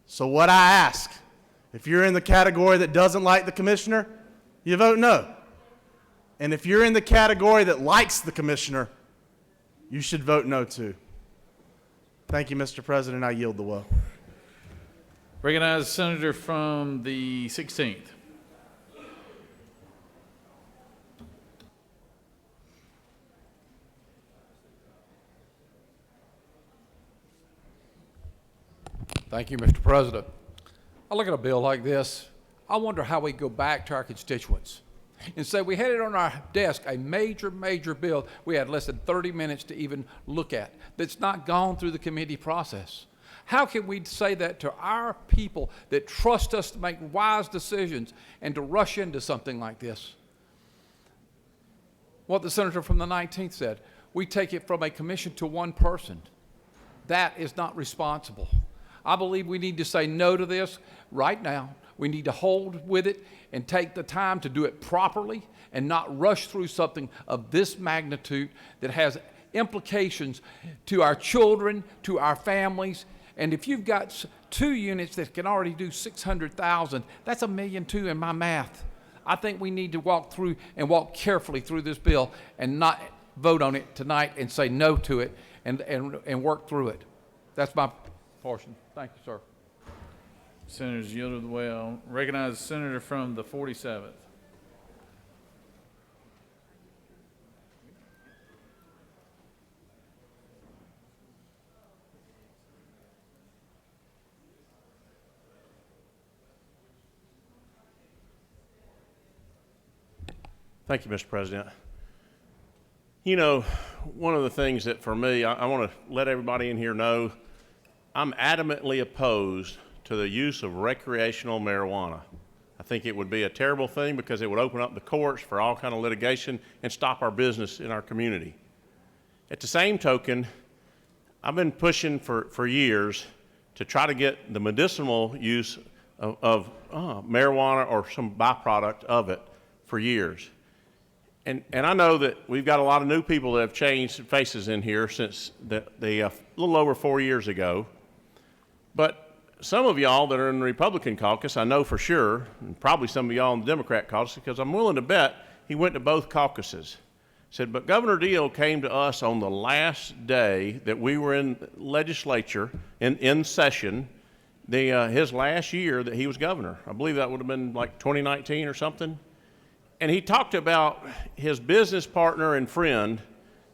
So what I ask, if you're in the category that doesn't like the commissioner, you vote no. And if you're in the category that likes the commissioner, you should vote no too. Thank you, Mr. President. I yield the will. Recognize Senator from the 16th. Thank you, Mr. President. I look at a bill like this, I wonder how we go back to our constituents and say we had it on our desk, a major bill we had less than 30 minutes to even look at that's not gone through the committee process. How can we say that to our people that trust us to make wise decisions and to rush into something like this? What the senator from the 19th said, we take it from a commission to one person. That is not responsible. I believe we need to say no to this right now. We need to hold with it and take the time to do it properly and not rush through something of this magnitude that has implications to our children, to our families. And if you've got 2 units that can already do 600,000, that's $1.2 million in my math. I think we need to walk through and walk carefully through this bill and not vote on it tonight and say no to it and work through it. That's my portion. Thank you, sir. Senators yielded the will. Recognize the senator from the 47th. Thank you, Mr. President. You know, one of the things that for me, I want to let everybody in here know, I'm adamantly opposed to the use of recreational marijuana. I think it would be a terrible thing because it would open up the courts for all kind of litigation and stop our business in our community. At the same token, I've been pushing for years to try to get the medicinal use of marijuana or some byproduct of it for years. And I know that we've got a lot of new people that have changed faces in here since the little over 4 years ago. But some of y'all that are in the Republican caucus, I know for sure, and probably some of y'all in the Democrat caucus, because I'm willing to bet he went to both caucuses. Said, but Governor Deal came to us on the last day that we were in legislature, in session, his last year that he was governor. I believe that would have been like 2019 or something. And he talked about his business partner and friend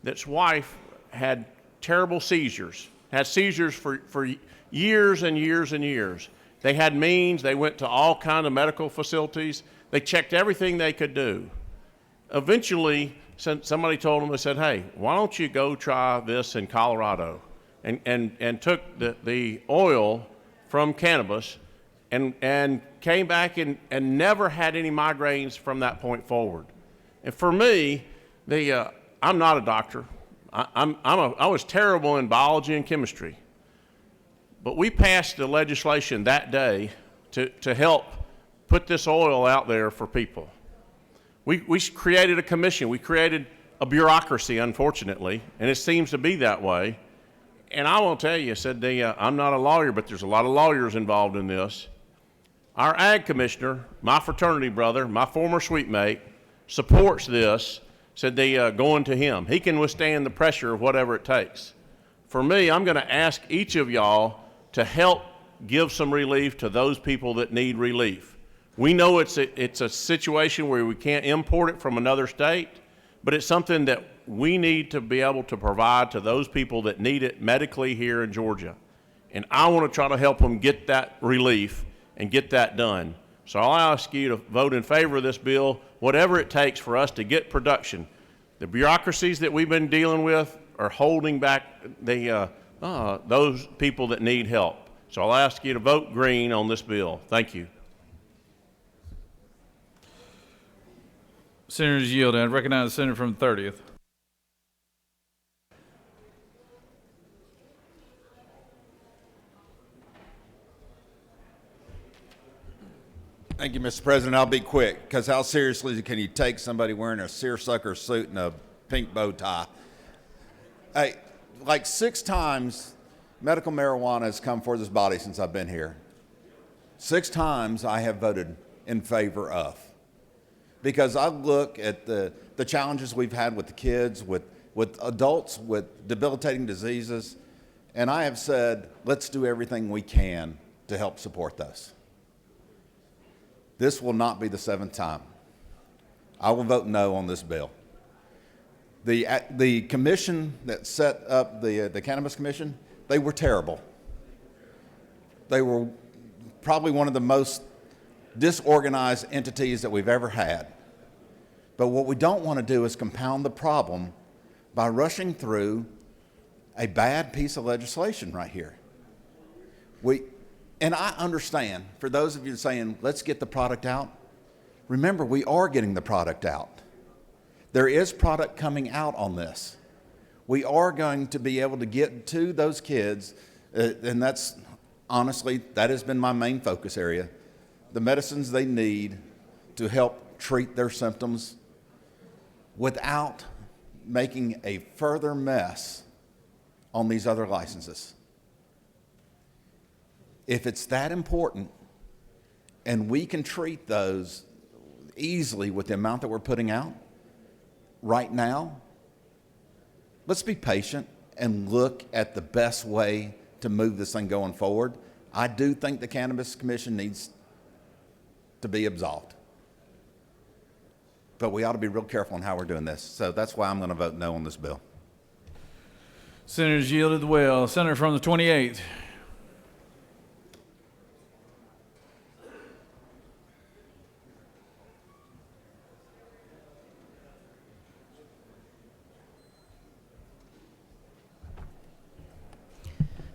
that's wife had terrible seizures, had seizures for years and years and years. They had means, they went to all kinds of medical facilities, they checked everything they could do. Eventually, somebody told them, they said, hey, why don't you go try this in Colorado? And took the oil from cannabis and came back and never had any migraines from that point forward. And for me, I'm not a doctor. I was terrible in biology and chemistry. But we passed the legislation that day to help put this oil out there for people. We created a commission. We created a bureaucracy, unfortunately, and it seems to be that way. And I will tell you, I'm not a lawyer, but there's a lot of lawyers involved in this. Our ag commissioner, my fraternity brother, my former suite mate, supports this, said going to him. He can withstand the pressure of whatever it takes. For me, I'm going to ask each of y'all to help give some relief to those people that need relief. We know it's a situation where we can't import it from another state, but it's something that we need to be able to provide to those people that need it medically here in Georgia. And I want to try to help them get that relief and get that done. So I'll ask you to vote in favor of this bill, whatever it takes for us to get production. The bureaucracies that we've been dealing with are holding back those people that need help. So I'll ask you to vote green on this bill. Thank you. Senators yield. I recognize the senator from the 30th. Thank you, Mr. President. I'll be quick, because how seriously can you take somebody wearing a seersucker suit and a pink bow tie? Hey, like 6 times medical marijuana has come for this body since I've been here. 6 times I have voted in favor of. Because I look at the challenges we've had with the kids, with adults with debilitating diseases, and I have said, let's do everything we can to help support those. This will not be the 7th time. I will vote no on this bill. The commission that set up the Cannabis Commission, they were terrible. They were probably one of the most disorganized entities that we've ever had. But what we don't want to do is compound the problem by rushing through a bad piece of legislation right here. And I understand, for those of you saying, let's get the product out, remember, we are getting the product out. There is product coming out on this. We are going to be able to get to those kids, and that's, honestly, that has been my main focus area, the medicines they need to help treat their symptoms without making a further mess on these other licenses. If it's that important and we can treat those easily with the amount that we're putting out right now, let's be patient and look at the best way to move this thing going forward. I do think the Cannabis Commission needs to be absolved. But we ought to be real careful on how we're doing this. So that's why I'm going to vote no on this bill. Senators yielded the well. Senator from the 28th.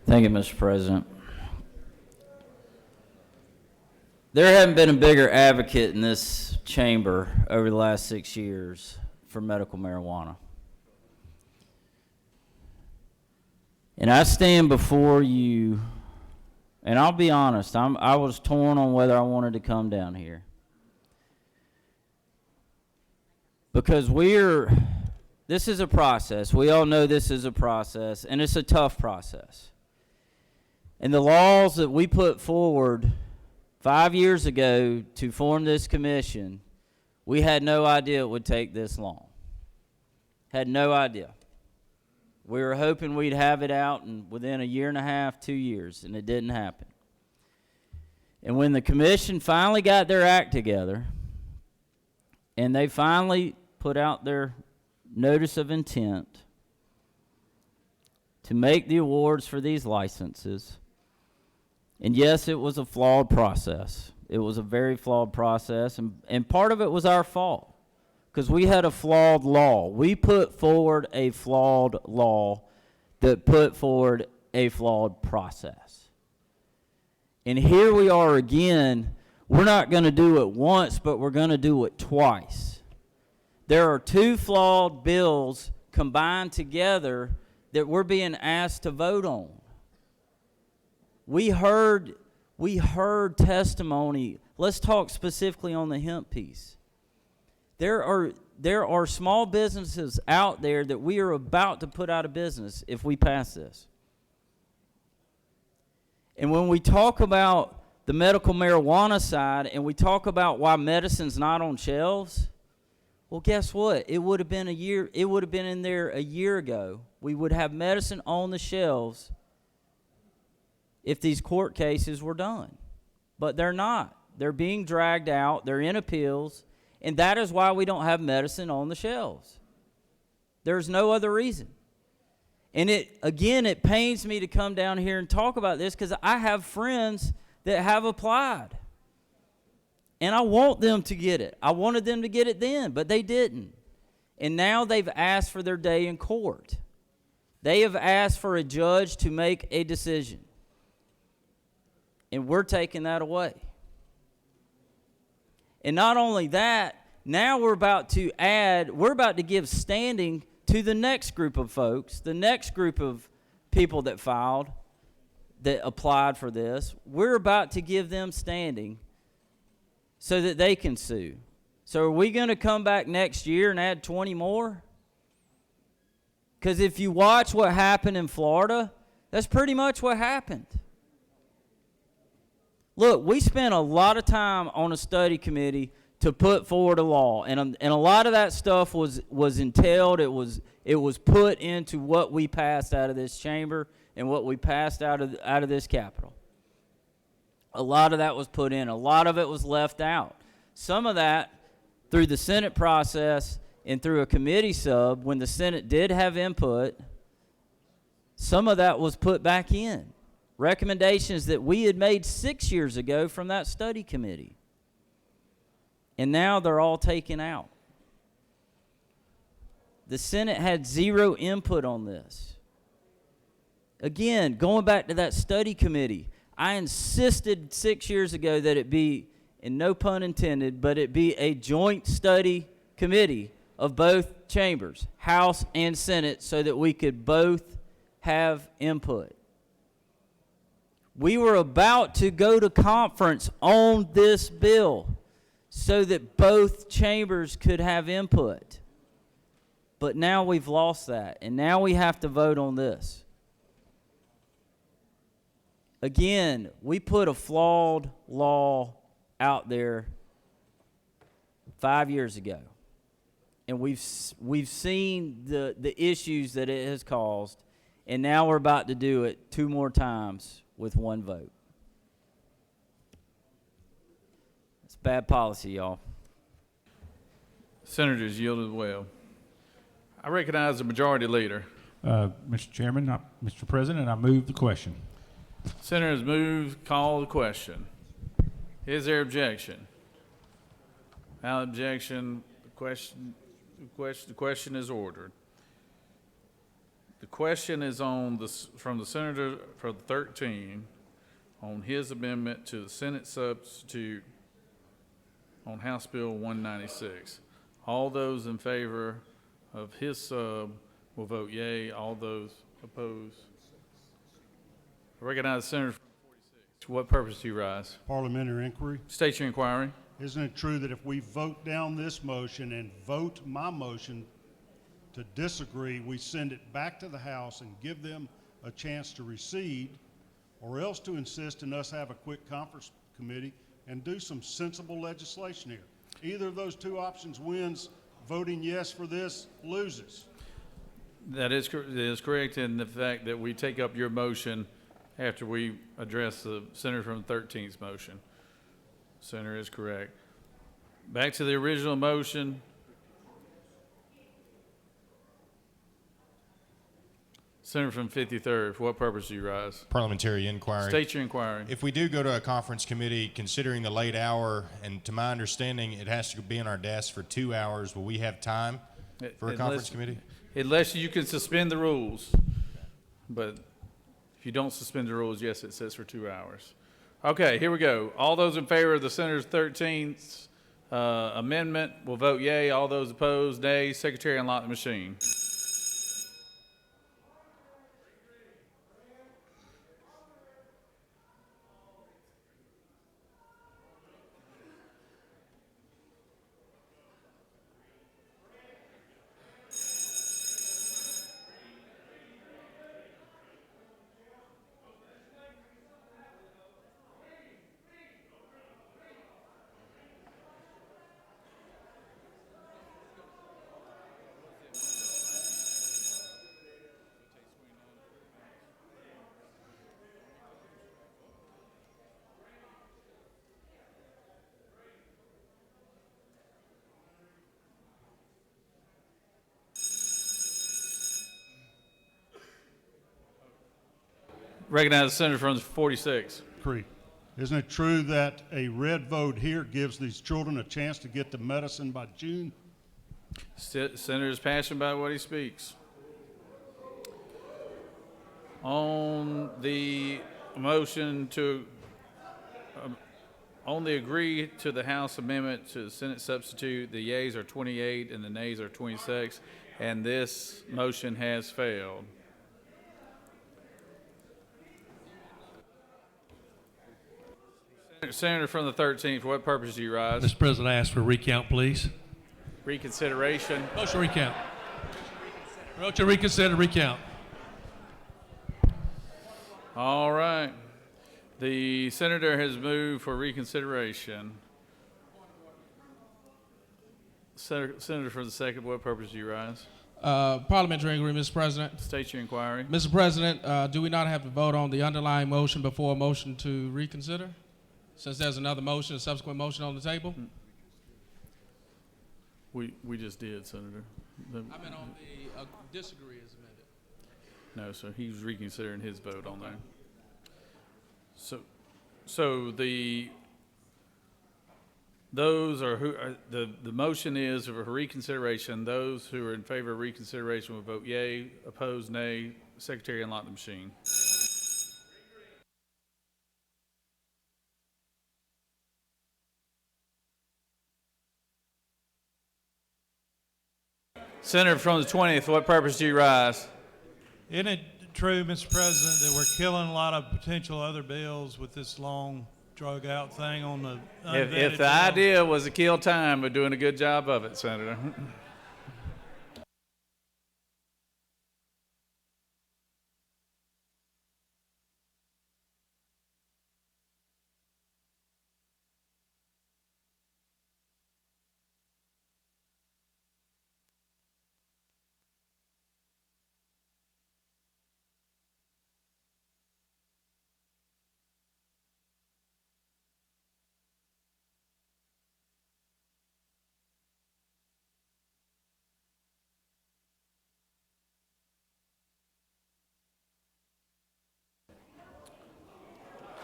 Thank you, Mr. President. There haven't been a bigger advocate in this chamber over the last 6 years for medical marijuana. And I stand before you, and I'll be honest, I was torn on whether I wanted to come down here. Because this is a process. We all know this is a process, and it's a tough process. And the laws that we put forward 5 years ago to form this commission, we had no idea it would take this long. Had no idea. We were hoping we'd have it out within a year and a half, 2 years, and it didn't happen. And when the commission finally got their act together, and they finally put out their notice of intent to make the awards for these licenses, and yes, it was a flawed process. It was a very flawed process, and part of it was our fault, because we had a flawed law. We put forward a flawed law that put forward a flawed process. And here we are again. We're not going to do it once, but we're going to do it twice. There are two flawed bills combined together that we're being asked to vote on. We heard testimony. Let's talk specifically on the hemp piece. There are small businesses out there that we are about to put out of business if we pass this. And when we talk about the medical marijuana side and we talk about why medicine's not on shelves, well, guess what? It would have been in there a year ago. We would have medicine on the shelves if these court cases were done. But they're not. They're being dragged out. They're in appeals. And that is why we don't have medicine on the shelves. There's no other reason. And it pains me to come down here and talk about this because I have friends that have applied. And I want them to get it. I wanted them to get it then, but they didn't. And now they've asked for their day in court. They have asked for a judge to make a decision. And we're taking that away. And not only that, now we're about to give standing to the next group of folks, the next group of people that applied for this. We're about to give them standing so that they can sue. So are we going to come back next year and add 20 more? Because if you watch what happened in Florida, that's pretty much what happened. Look, we spent a lot of time on a study committee to put forward a law, and a lot of that stuff was entailed. It was put into what we passed out of this chamber and what we passed out of this Capitol. A lot of that was put in. A lot of it was left out. Some of that through the Senate process and through a committee sub, when the Senate did have input, some of that was put back in. Recommendations that we had made 6 years ago from that study committee. And now they're all taken out. The Senate had zero input on this. Again, going back to that study committee, I insisted 6 years ago that it be, and no pun intended, but it be a joint study committee of both chambers, House and Senate, so that we could both have input. We were about to go to conference on this bill so that both chambers could have input. But now we've lost that, and now we have to vote on this. Again, we put a flawed law out there 5 years ago, and we've seen the issues that it has caused, and now we're about to do it 2 more times with 1 vote. It's bad policy, y'all. Senators yielded well. I recognize the majority leader. Mr. Chairman, Mr. President, I move the question. Senators move, call the question. Is there objection? Without objection, the question is ordered. The question is from the senator for the 13 on his amendment to the Senate substitute on House Bill 196. All those in favor of his sub will vote yea. All those opposed Recognize the Senator from 46. To what purpose do you rise? Parliamentary inquiry. State your inquiry. Isn't it true that if we vote down this motion and vote my motion to disagree, we send it back to the House and give them a chance to recede, or else to insist in us have a quick conference committee and do some sensible legislation here? Either of those two options wins. Voting yes for this loses. That is correct in the fact that we take up your motion after we address the Senator from the 13th motion. Senator is correct. Back to the original motion. Senator from 53rd, for what purpose do you rise? Parliamentary inquiry. State your inquiry. If we do go to a conference committee, considering the late hour, and to my understanding, it has to be in our desk for 2 hours, will we have time for a conference committee? Unless you can suspend the rules. But if you don't suspend the rules, yes, it says for 2 hours. Okay, here we go. All those in favor of the Senator's 13th amendment will vote yea. All those opposed, nay. Secretary, unlock the machine. Recognize the Senator from 46. Cree, isn't it true that a red vote here gives these children a chance to get the medicine by June? Senator is passionate about what he speaks. On the motion to only agree to the House amendment to the Senate substitute, the yeas are 28 and the nays are 26, and this motion has failed. Senator from the 13th, for what purpose do you rise? Mr. President, I ask for a recount, please. Reconsideration. Motion recount. Motion reconsider, recount. All right. The senator has moved for reconsideration. Senator for the second, for what purpose do you rise? Parliamentary inquiry, Mr. President. State your inquiry. Mr. President, do we not have to vote on the underlying motion before a motion to reconsider? Since there's another motion, a subsequent motion on the table? We just did, Senator. I meant on the disagree as amended. No, sir. He was reconsidering his vote on there. So those are who the motion is for reconsideration. Those who are in favor of reconsideration will vote yea. Opposed, nay. Secretary, unlock the machine. Senator from the 20th, for what purpose do you rise? Isn't it true, Mr. President, that we're killing a lot of potential other bills with this long drug out thing on the unvetted If the bill? idea was to kill time, we're doing a good job of it, Senator.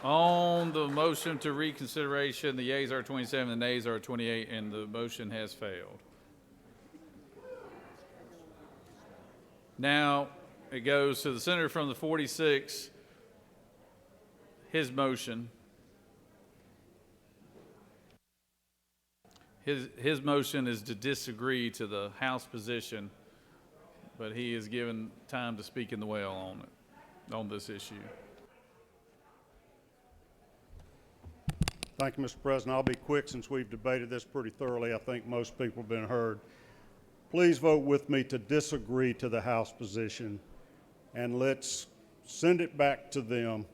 On the motion to reconsideration, the yeas are 27, the nays are 28, and the motion has failed. Now it goes to the senator from the 46, his motion. His motion is to disagree to the House position, but he is given time to speak in the well on it, on this issue. Thank you, Mr. President. I'll be quick since we've debated this pretty thoroughly. I think most people have been heard. Please vote with me to disagree to the House position, and let's send it back to them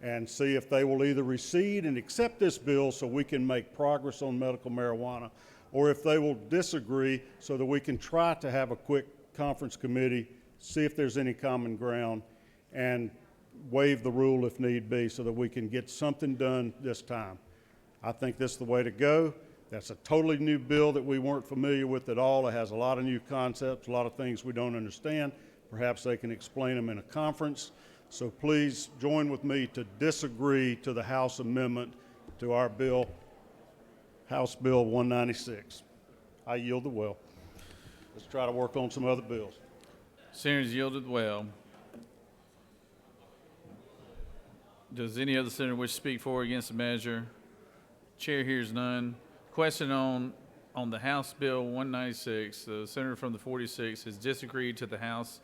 and see if they will either recede and accept this bill so we can make progress on medical marijuana, or if they will disagree so that we can try to have a quick conference committee, see if there's any common ground, and waive the rule if need be so that we can get something done this time. I think this is the way to go. That's a totally new bill that we weren't familiar with at all. It has a lot of new concepts, a lot of things we don't understand. Perhaps they can explain them in a conference. So please join with me to disagree to the House amendment to our bill, House Bill 196. I yield the well. Let's try to work on some other bills. Senators yielded well. Does any other senator wish to speak for or against the measure? Chair hears none. Question on the House Bill 196. The senator from the 46 has disagreed to the House's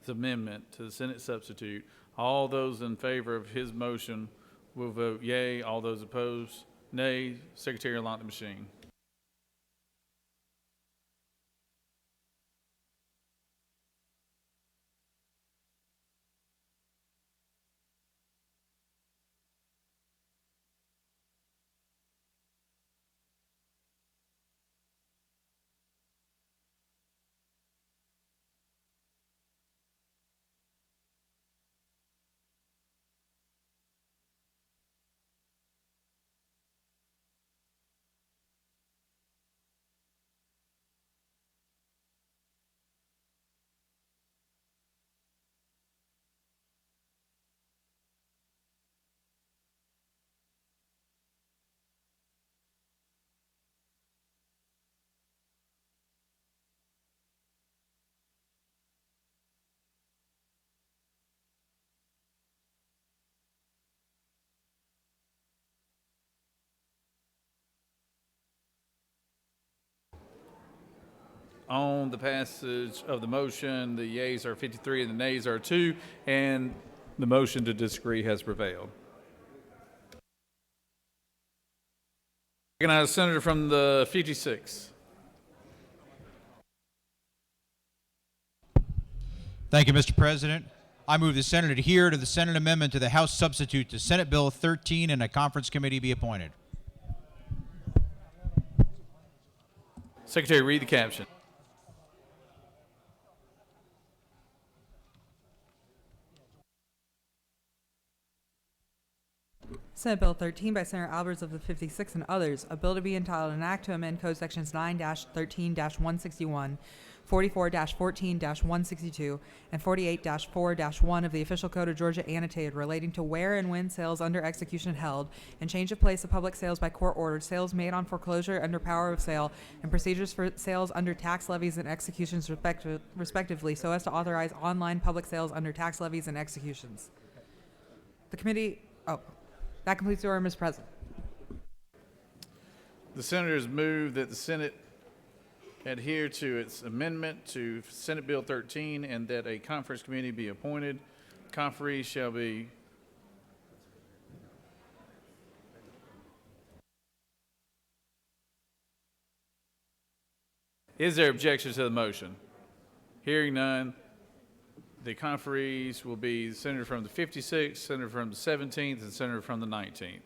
amendment to the Senate substitute. All those in favor of his motion will vote yea. All those opposed, nay. Secretary, unlock the machine. On the passage of the motion, the yeas are 53 and the nays are 2, and the motion to disagree has prevailed. Recognize the senator from the 56. Thank you, Mr. President. I move the Senate adhere to the Senate amendment to the House substitute to Senate Bill 13 and a conference committee be appointed. Secretary, read the caption. Senate Bill 13 by Senator Alberts of the 56 and others, a bill to be entitled an act to amend Code Sections 9-13-161, 44-14-162, and 48-4-1 of the Official Code of Georgia annotated relating to where and when sales under execution held, and change of place of public sales by court order, sales made on foreclosure under power of sale, and procedures for sales under tax levies and executions respectively, so as to authorize online public sales under tax levies and executions. The committee, that completes the order, Mr. President. The senators move that the Senate adhere to its amendment to Senate Bill 13 and that a conference committee be appointed. Conferees shall be Is there objection to the motion? Hearing none, the conferees will be the senator from the 56th, senator from the 17th, and senator from the 19th.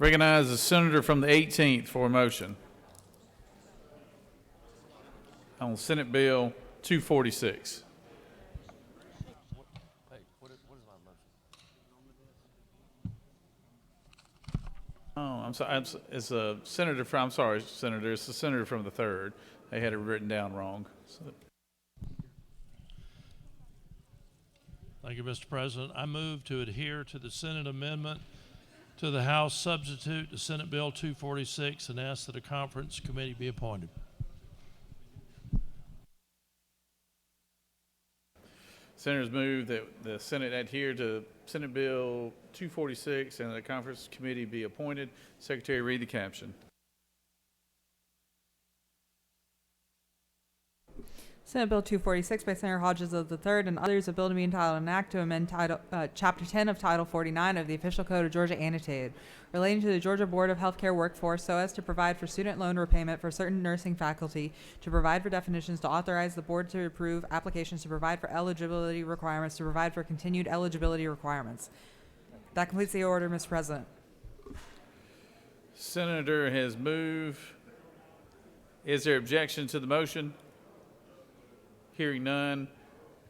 Recognize the senator from the 18th for a motion on Senate Bill 246. Oh, I'm sorry. It's a senator from, I'm sorry, Senator. It's the senator from the 3rd. They had it written down wrong. So. Thank you, Mr. President. I move to adhere to the Senate amendment to the House substitute to Senate Bill 246 and ask that a conference committee be appointed. Senators move that the Senate adhere to Senate Bill 246 and that a conference committee be appointed. Secretary, read the caption. Senate Bill 246 by Senator Hodges of the Third and others, a bill to be entitled an act to amend Chapter 10 of Title 49 of the Official Code of Georgia annotated, relating to the Georgia Board of Healthcare workforce so as to provide for student loan repayment for certain nursing faculty, to provide for definitions, to authorize the board to approve applications, to provide for eligibility requirements, to provide for continued eligibility requirements. That completes the order, Mr. President. Senator has moved. Is there objection to the motion? Hearing none,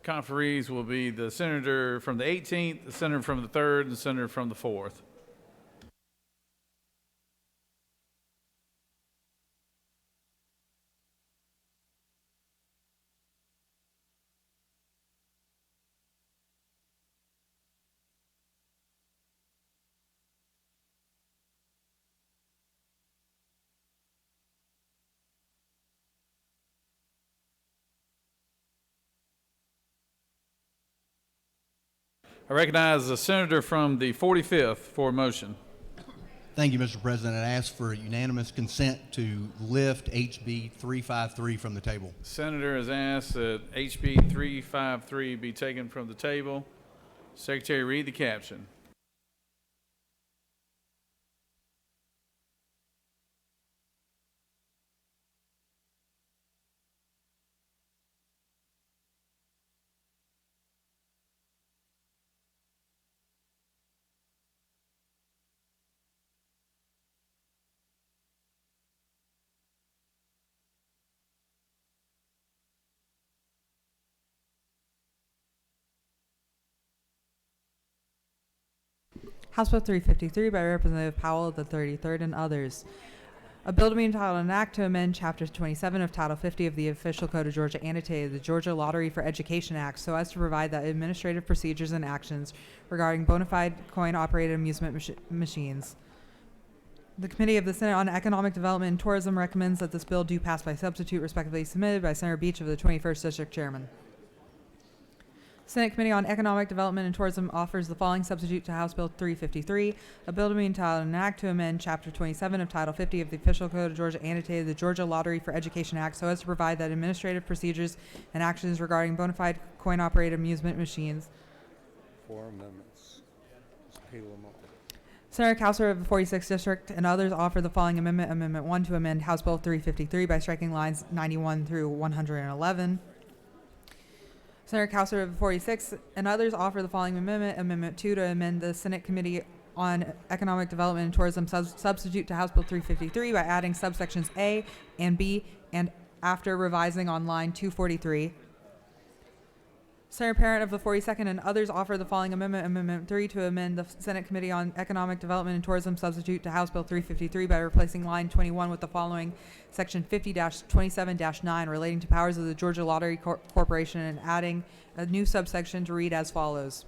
conferees will be the senator from the 18th, the senator from the 3rd, and the senator from the 4th. I recognize the senator from the 45th for a motion. Thank you, Mr. President. I ask for unanimous consent to lift HB 353 from the table. Senator has asked that HB 353 be taken from the table. Secretary, read the caption. House Bill 353 by Representative Powell of the 33rd and others. A bill to be entitled an act to amend Chapter 27 of Title 50 of the Official Code of Georgia annotated, the Georgia Lottery for Education Act, so as to provide that administrative procedures and actions regarding bona fide coin-operated amusement machines. The Committee of the Senate on Economic Development and Tourism recommends that this bill do pass by substitute, respectively submitted by Senator Beach of the 21st District Chairman. Senate Committee on Economic Development and Tourism offers the following substitute to House Bill 353, a bill to be entitled an act to amend Chapter 27 of Title 50 of the Official Code of Georgia annotated, the Georgia Lottery for Education Act, so as to provide that administrative procedures and actions regarding bona fide coin-operated amusement machines. 4 amendments. Just peel them all. Senator Cowser of the 46th District and others offer the following amendment, Amendment 1, to amend House Bill 353 by striking lines 91 through 111. Senator Cowser of the 46th and others offer the following amendment, Amendment 2, to amend the Senate Committee on Economic Development and Tourism substitute to House Bill 353 by adding subsections A and B and after revising on line 243. Senator Parent of the 42nd and others offer the following amendment, Amendment 3, to amend the Senate Committee on Economic Development and Tourism substitute to House Bill 353 by replacing line 21 with the following section 50-27-9 relating to powers of the Georgia Lottery Corporation and adding a new subsection to read as follows.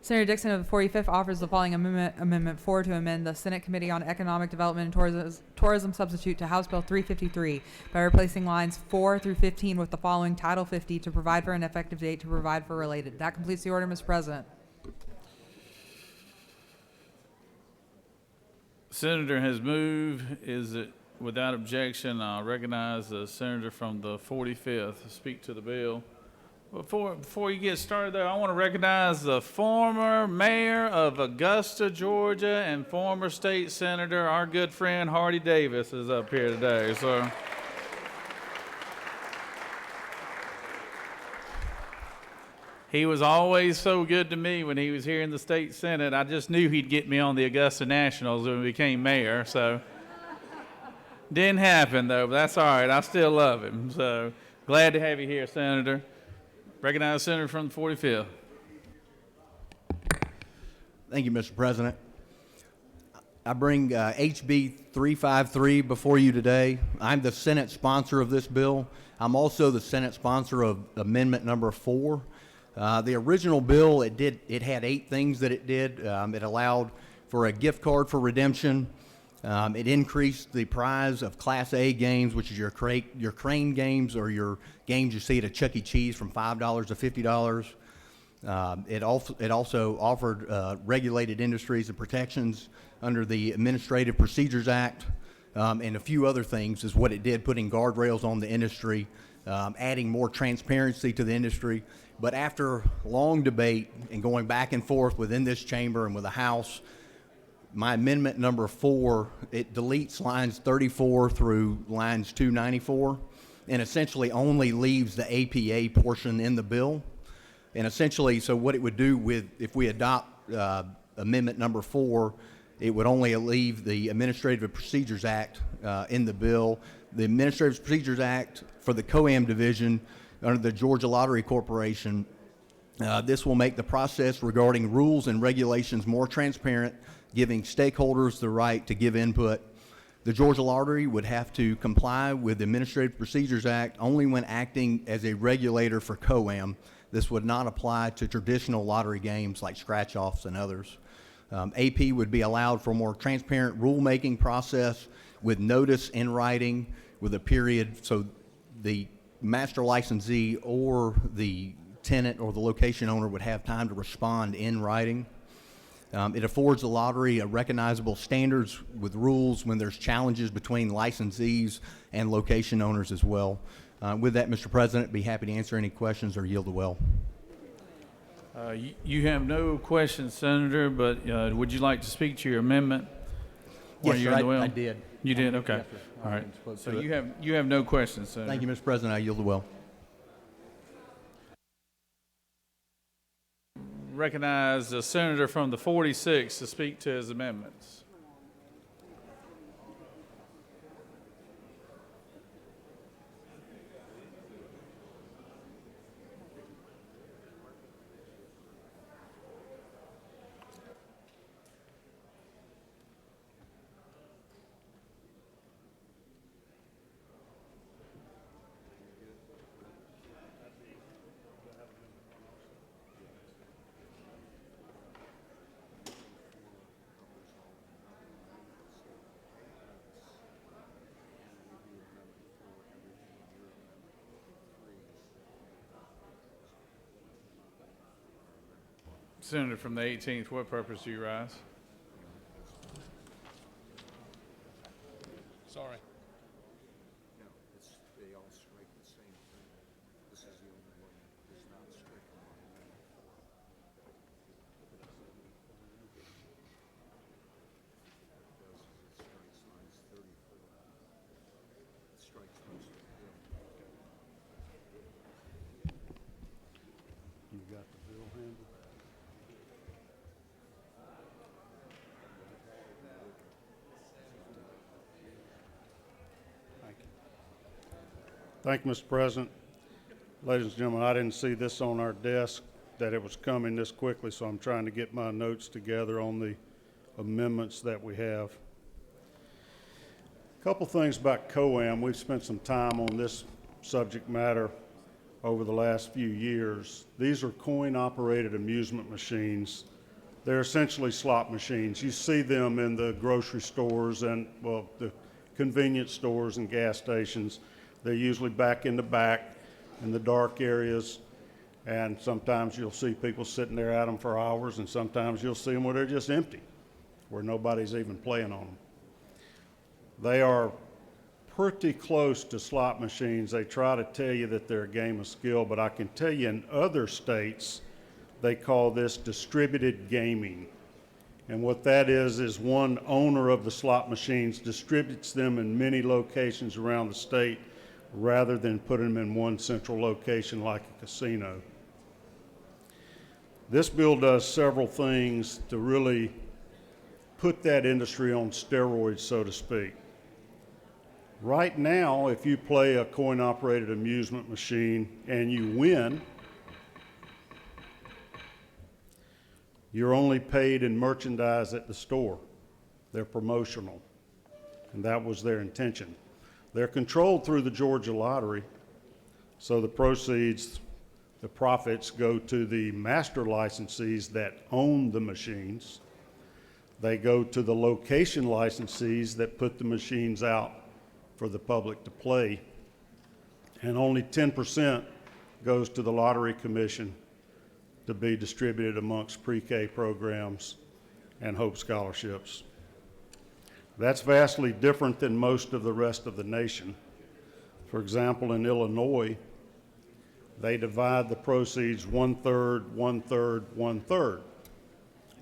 Senator Dixon of the 45th offers the following amendment, Amendment 4, to amend the Senate Committee on Economic Development and Tourism substitute to House Bill 353 by replacing lines 4 through 15 with the following Title 50 to provide for an effective date to provide for related. That completes the order, Mr. President. Senator has moved. Is it without objection? I'll recognize the senator from the 45th to speak to the bill. Before you get started there, I want to recognize the former mayor of Augusta, Georgia, and former state senator, our good friend Hardy Davis is up here today. So, he was always so good to me when he was here in the state senate. I just knew he'd get me on the Augusta Nationals when he became mayor. So, didn't happen though, but that's all right. I still love him. So, glad to have you here, Senator. Recognize the senator from the 45th. Thank you, Mr. President. I bring HB 353 before you today. I'm the Senate sponsor of this bill. I'm also the Senate sponsor of Amendment number 4. The original bill, it had 8 things that it did. It allowed for a gift card for redemption. It increased the prize of Class A games, which is your crane games or your games you see at a Chuck E. Cheese, from $5 to $50. It also offered regulated industries and protections under the Administrative Procedures Act, and a few other things is what it did, putting guardrails on the industry, adding more transparency to the industry. But after long debate and going back and forth within this chamber and with the House, my amendment number 4, it deletes lines 34 through lines 294 and essentially only leaves the APA portion in the bill. And essentially, so what it would do if we adopt amendment number 4, it would only leave the Administrative Procedures Act in the bill. The Administrative Procedures Act for the COAM division under the Georgia Lottery Corporation, this will make the process regarding rules and regulations more transparent, giving stakeholders the right to give input. The Georgia Lottery would have to comply with the Administrative Procedures Act only when acting as a regulator for COAM. This would not apply to traditional lottery games like scratch-offs and others. AP would be allowed for a more transparent rulemaking process with notice in writing with a period, so the master licensee or the tenant or the location owner would have time to respond in writing. It affords the lottery a recognizable standards with rules when there's challenges between licensees and location owners as well. With that, Mr. President, be happy to answer any questions or yield the well. You have no questions, Senator, but would you like to speak to your amendment? Yes, While you're sir, in the well? I did. You did? Okay. Yes, sir. All right. Spoke So to it. you have no questions, Senator. Thank you, Mr. President. I yield the well. Recognize the senator from the 46 to speak to his amendments. Senator from the 18th, what purpose do you rise? Sorry. You got the bill handle? Thank you, Mr. President. Ladies and gentlemen, I didn't see this on our desk, that it was coming this quickly, so I'm trying to get my notes together on the amendments that we have. A couple things about COAM. We've spent some time on this subject matter over the last few years. These are coin-operated amusement machines. They're essentially slot machines. You see them in the grocery stores and, well, the convenience stores and gas stations. They're usually back in the back in the dark areas, and sometimes you'll see people sitting there at them for hours, and sometimes you'll see them where they're just empty, where nobody's even playing on them. They are pretty close to slot machines. They try to tell you that they're a game of skill, but I can tell you in other states, they call this distributed gaming. And what that is one owner of the slot machines distributes them in many locations around the state rather than putting them in one central location like a casino. This bill does several things to really put that industry on steroids, so to speak. Right now, if you play a coin-operated amusement machine and you win, you're only paid in merchandise at the store. They're promotional, and that was their intention. They're controlled through the Georgia Lottery, so the proceeds The profits go to the master licensees that own the machines. They go to the location licensees that put the machines out for the public to play. And only 10% goes to the Lottery Commission to be distributed amongst pre-K programs and Hope Scholarships. That's vastly different than most of the rest of the nation. For example, in Illinois, they divide the proceeds 1/3, 1/3, 1/3.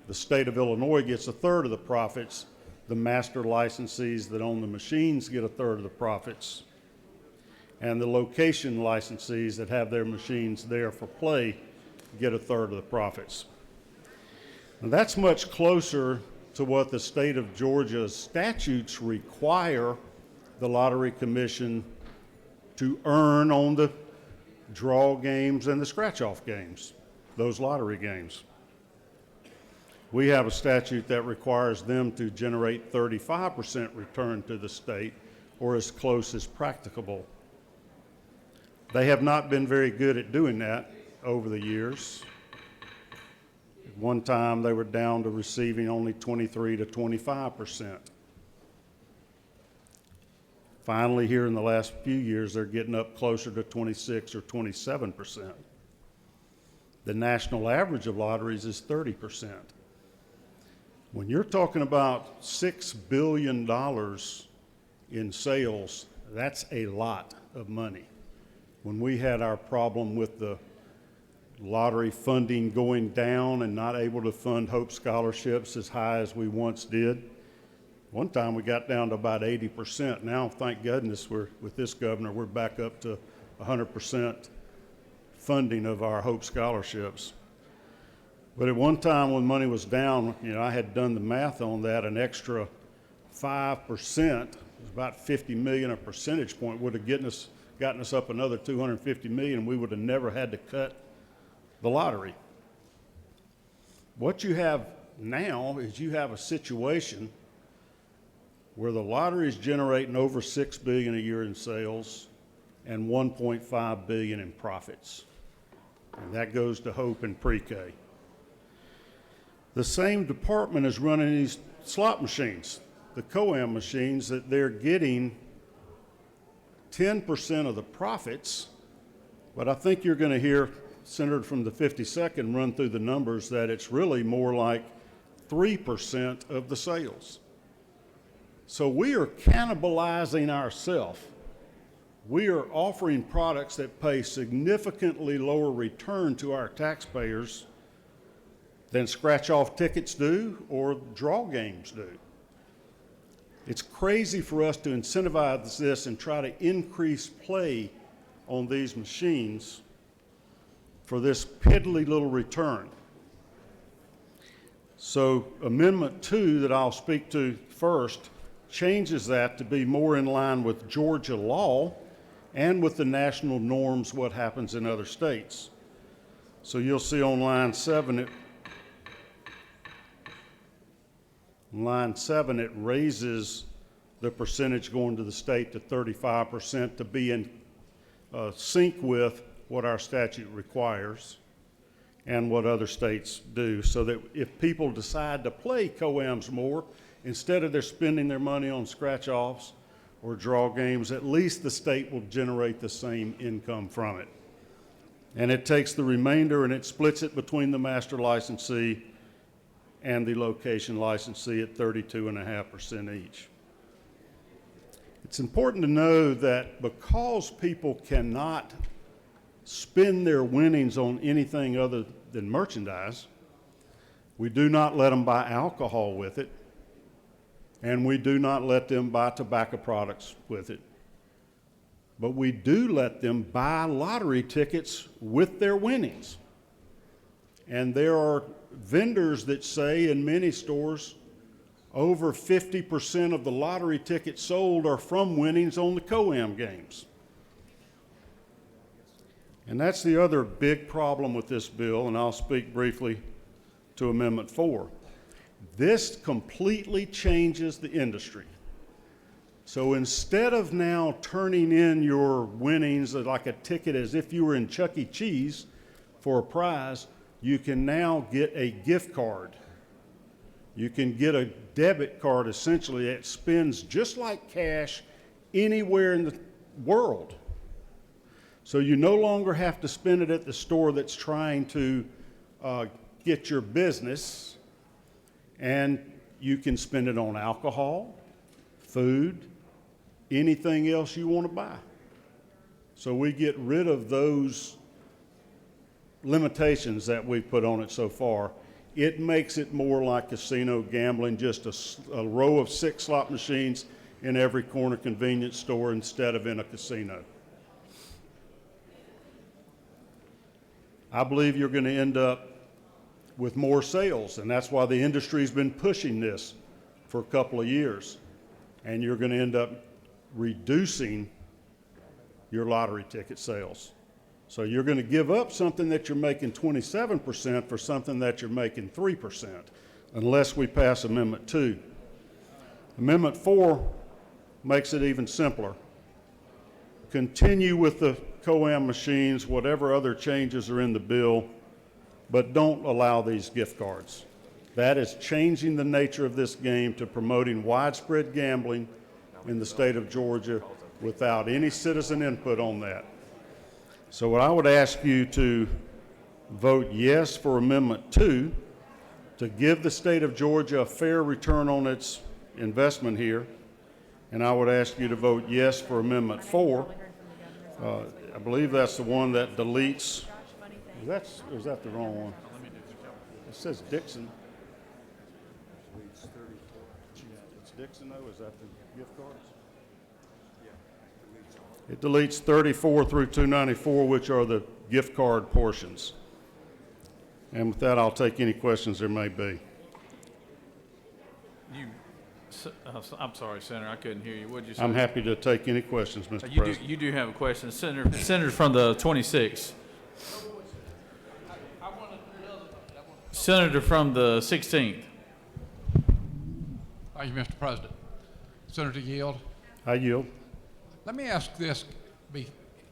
The state of Illinois gets 1/3 of the profits. The master licensees that own the machines get 1/3 of the profits. And the location licensees that have their machines there for play get 1/3 of the profits. Now, that's much closer to what the state of Georgia's statutes require the Lottery Commission to earn on the draw games and the scratch-off games, those lottery games. We have a statute that requires them to generate 35% return to the state, or as close as practicable. They have not been very good at doing that over the years. At one time, they were down to receiving only 23 to 25%. Finally, here in the last few years, they're getting up closer to 26 or 27%. The national average of lotteries is 30%. When you're talking about $6 billion in sales, that's a lot of money. When we had our problem with the lottery funding going down and not able to fund Hope Scholarships as high as we once did, one time we got down to about 80%. Now, thank goodness, with this governor, we're back up to 100% funding of our Hope Scholarships. But at one time when money was down, I had done the math on that, an extra 5%, about 50 million a percentage point, would have gotten us up another 250 million, and we would have never had to cut the lottery. What you have now is you have a situation where the lottery is generating over $6 billion a year in sales and $1.5 billion in profits. And that goes to Hope and pre-K. The same department is running these slot machines, the COAM machines, that they're getting 10% of the profits, but I think you're going to hear Senator from the 52nd run through the numbers that it's really more like 3% of the sales. So we are cannibalizing ourselves. We are offering products that pay significantly lower return to our taxpayers than scratch-off tickets do or draw games do. It's crazy for us to incentivize this and try to increase play on these machines for this piddly little return. So Amendment 2 that I'll speak to first changes that to be more in line with Georgia law and with the national norms, what happens in other states. So you'll see on line 7, it raises the percentage going to the state to 35% to be in sync with what our statute requires and what other states do, so that if people decide to play COAMs more, instead of they're spending their money on scratch-offs or draw games, at least the state will generate the same income from it. And it takes the remainder and it splits it between the master licensee and the location licensee at 32.5% each. It's important to know that because people cannot spend their winnings on anything other than merchandise, we do not let them buy alcohol with it, and we do not let them buy tobacco products with it. But we do let them buy lottery tickets with their winnings. And there are vendors that say in many stores over 50% of the lottery tickets sold are from winnings on the COAM games. And that's the other big problem with this bill, and I'll speak briefly to Amendment 4. This completely changes the industry. So instead of now turning in your winnings like a ticket as if you were in Chuck E. Cheese, for a prize, you can now get a gift card. You can get a debit card essentially that spends just like cash anywhere in the world. So you no longer have to spend it at the store that's trying to get your business, and you can spend it on alcohol, food, anything else you want to buy. So we get rid of those limitations that we've put on it so far. It makes it more like casino gambling, just a row of 6 slot machines in every corner convenience store instead of in a casino. I believe you're going to end up with more sales, and that's why the industry's been pushing this for a couple of years. And you're going to end up reducing your lottery ticket sales. So you're going to give up something that you're making 27% for something that you're making 3%, unless we pass Amendment 2. Amendment 4 makes it even simpler. Continue with the COAM machines, whatever other changes are in the bill, but don't allow these gift cards. That is changing the nature of this game to promoting widespread gambling in the state of Georgia without any citizen input on that. So what I would ask you to vote yes for Amendment 2 to give the state of Georgia a fair return on its investment here. And I would ask you to vote yes for Amendment 4. I believe that's the one that deletes. Is that the wrong one? It says Dixon. It's Dixon, though? Is that the gift cards? It deletes 34 through 294, which are the gift card portions. And with that, I'll take any questions there may be. I'm sorry, Senator, I couldn't hear you. What did you say? I'm happy to take any questions, Mr. President. You do have a question. Senator from the 26th. Senator from the 16th. Thank you, Mr. President. Senator Yield. I yield. Let me ask this.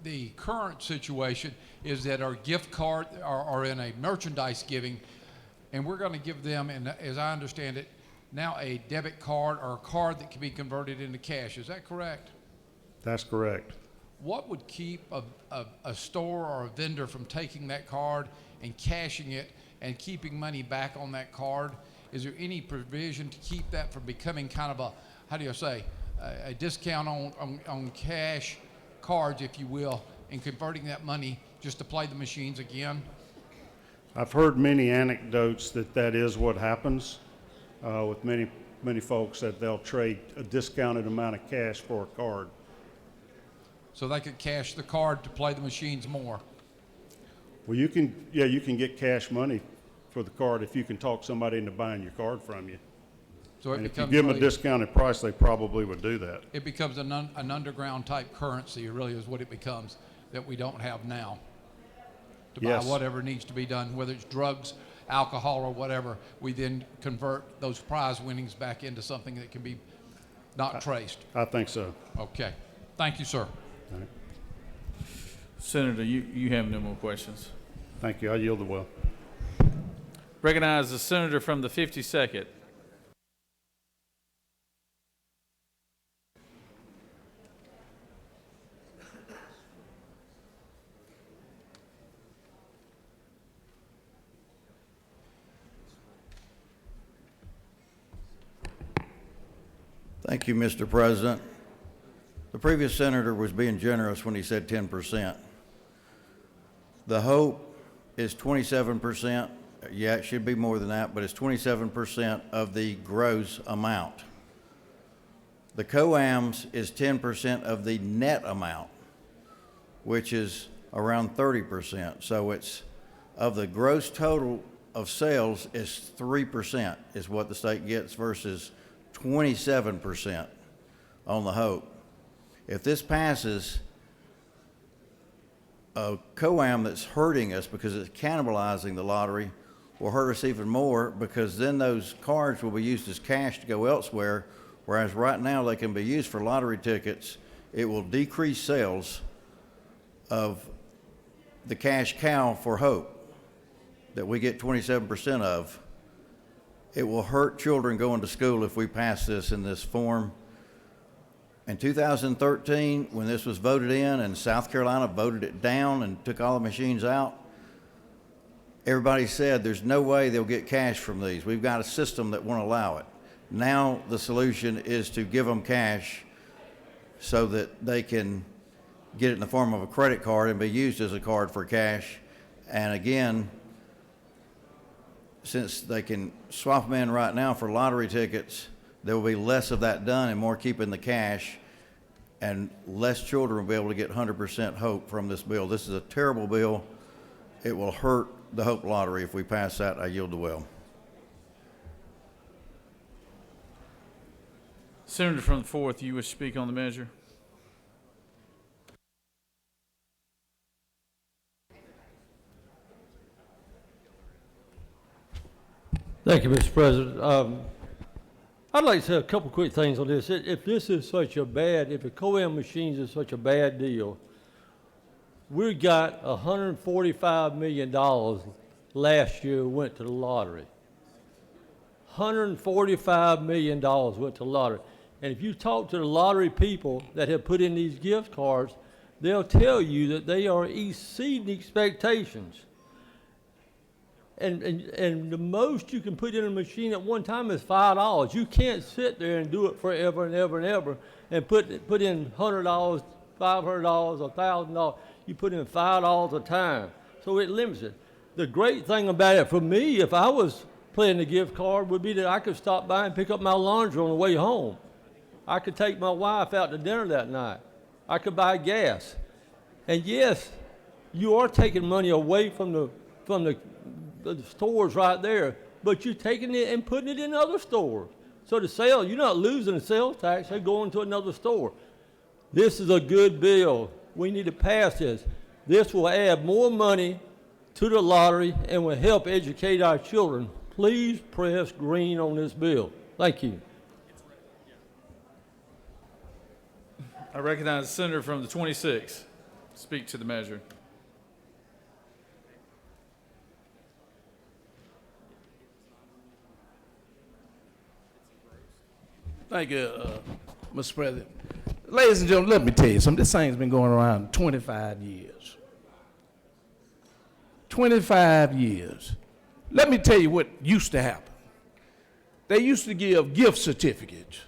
The current situation is that our gift card are in a merchandise giving, and we're going to give them, and as I understand it, now a debit card or a card that can be converted into cash. Is that correct? That's correct. What would keep a store or a vendor from taking that card and cashing it and keeping money back on that card? Is there any provision to keep that from becoming kind of a discount on cash cards, if you will, and converting that money just to play the machines again? I've heard many anecdotes that is what happens with many folks, that they'll trade a discounted amount of cash for a card. So they could cash the card to play the machines more? Well, you can get cash money for the card if you can talk somebody into buying your card from you. So it and if you becomes give them really, a discounted price, they probably would do that. It becomes an underground type currency, really is what it becomes, that we don't have now to buy whatever needs to be done, whether it's drugs, alcohol, or whatever. We then convert those prize winnings back into something that can be not traced. I think so. Okay. Thank you, sir. All right. Senator, you have no more questions. Thank you. I yield the will. Recognize the senator from the 52nd. Thank you, Mr. President. The previous senator was being generous when he said 10%. The hope is 27%. Yeah, it should be more than that, but it's 27% of the gross amount. The COAMs is 10% of the net amount, which is around 30%. So it's of the gross total of sales is 3% is what the state gets versus 27% on the hope. If this passes, a COAM that's hurting us because it's cannibalizing the lottery will hurt us even more, because then those cards will be used as cash to go elsewhere, whereas right now they can be used for lottery tickets. It will decrease sales of the cash cow for hope. that we get 27% of, it will hurt children going to school if we pass this in this form. In 2013, when this was voted in and South Carolina voted it down and took all the machines out, everybody said there's no way they'll get cash from these. We've got a system that won't allow it. Now the solution is to give them cash so that they can get it in the form of a credit card and be used as a card for cash. And again, since they can swap them in right now for lottery tickets, there will be less of that done and more keeping the cash, and less children will be able to get 100% Hope from this bill. This is a terrible bill. It will hurt the Hope Lottery if we pass that. I yield the will. Senator from the 4th, you wish to speak on the measure? Thank you, Mr. President. I'd like to say a couple quick things on this. If this is such a bad, if the co-am machines is such a bad deal, we got $145 million last year went to the lottery. $145 million went to the lottery. And if you talk to the lottery people that have put in these gift cards, they'll tell you that they are exceeding expectations. And the most you can put in a machine at one time is $5. You can't sit there and do it forever and ever and ever and put in $100, $500, $1,000. You put in $5 a time. So it limits it. The great thing about it for me, if I was playing the gift card, would be that I could stop by and pick up my laundry on the way home. I could take my wife out to dinner that night. I could buy gas. And yes, you are taking money away from the stores right there, but you're taking it and putting it in other stores. So the sale, you're not losing the sales tax, they're going to another store. This is a good bill. We need to pass this. This will add more money to the lottery and will help educate our children. Please press green on this bill. Thank you. I recognize the senator from the 26th. Speak to the measure. Thank you, Mr. President. Ladies and gentlemen, let me tell you something. This thing's been going around 25 years. 25 years. Let me tell you what used to happen. They used to give gift certificates.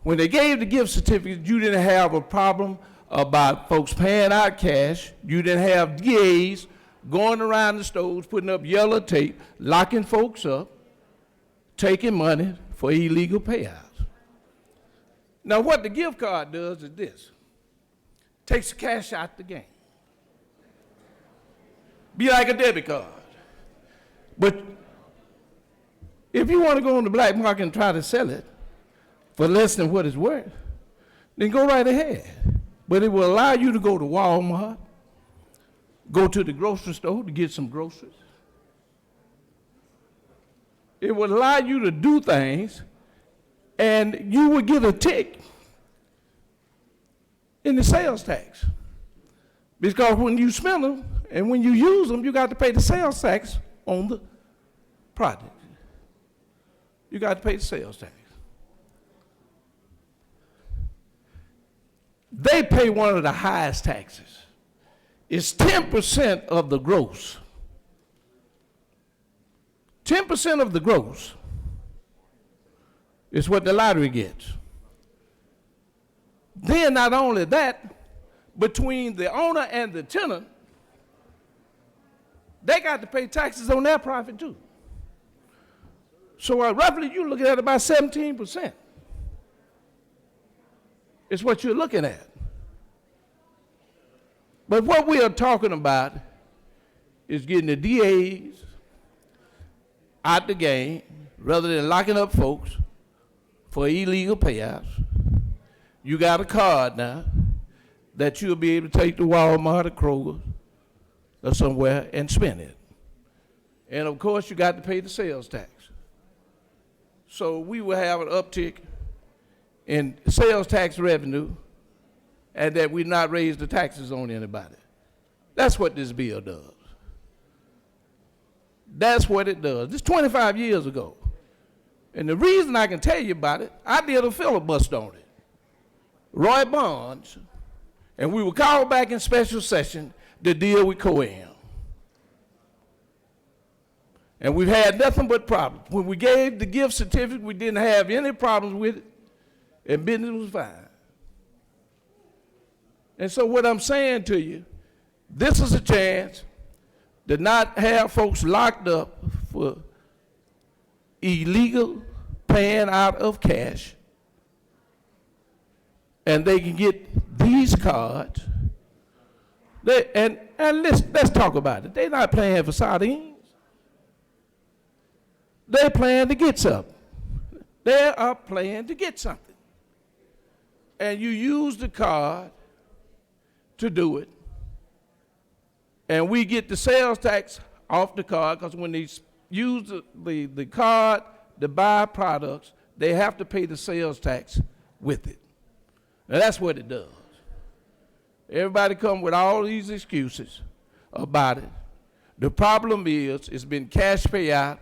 When they gave the gift certificates, you didn't have a problem about folks paying out cash. You didn't have DAs going around the stores, putting up yellow tape, locking folks up, taking money for illegal payouts. Now what the gift card does is this. Takes the cash out the game. Be like a debit card. But if you want to go on the black market and try to sell it for less than what it's worth, then go right ahead. But it will allow you to go to Walmart, go to the grocery store to get some groceries. It will allow you to do things, and you will get a tick in the sales tax. Because when you spend them and when you use them, you got to pay the sales tax on the product. You got to pay the sales tax. They pay one of the highest taxes. It's 10% of the gross. 10% of the gross is what the lottery gets. Then not only that, between the owner and the tenant, they got to pay taxes on their profit too. So roughly you're looking at about 17%. It's what you're looking at. But what we are talking about is getting the DAs out the game rather than locking up folks for illegal payouts. You got a card now that you'll be able to take to Walmart or Kroger or somewhere and spend it. And of course you got to pay the sales tax. So we will have an uptick in sales tax revenue and that we not raise the taxes on anybody. That's what this bill does. That's what it does. This 25 years ago. And the reason I can tell you about it, I did a filibuster on it. Roy Bonds, and we were called back in special session to deal with Coam. And we've had nothing but problems. When we gave the gift certificate, we didn't have any problems with it, and business was fine. And so what I'm saying to you, this is a chance to not have folks locked up for illegal paying out of cash, and they can get these cards. And let's talk about it. They're not playing for sardines. They're playing to get something. They are playing to get something. And you use the card to do it. And we get the sales tax off the card, because when they use the card to buy products, they have to pay the sales tax with it. Now that's what it does. Everybody come with all these excuses about it. The problem is it's been cash payout,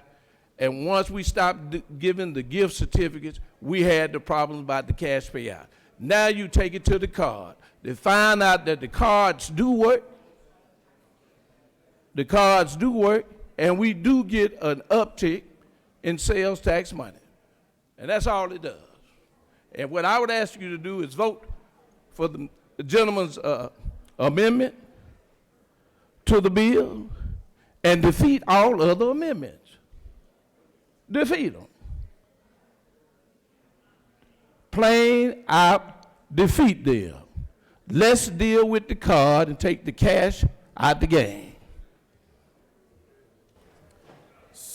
and once we stopped giving the gift certificates, we had the problems about the cash payout. Now you take it to the card. They find out that the cards do work. The cards do work, and we do get an uptick in sales tax money. And that's all it does. And what I would ask you to do is vote for the gentleman's amendment to the bill and defeat all other amendments. Defeat them. Plain out, defeat them. Let's deal with the card and take the cash out the game.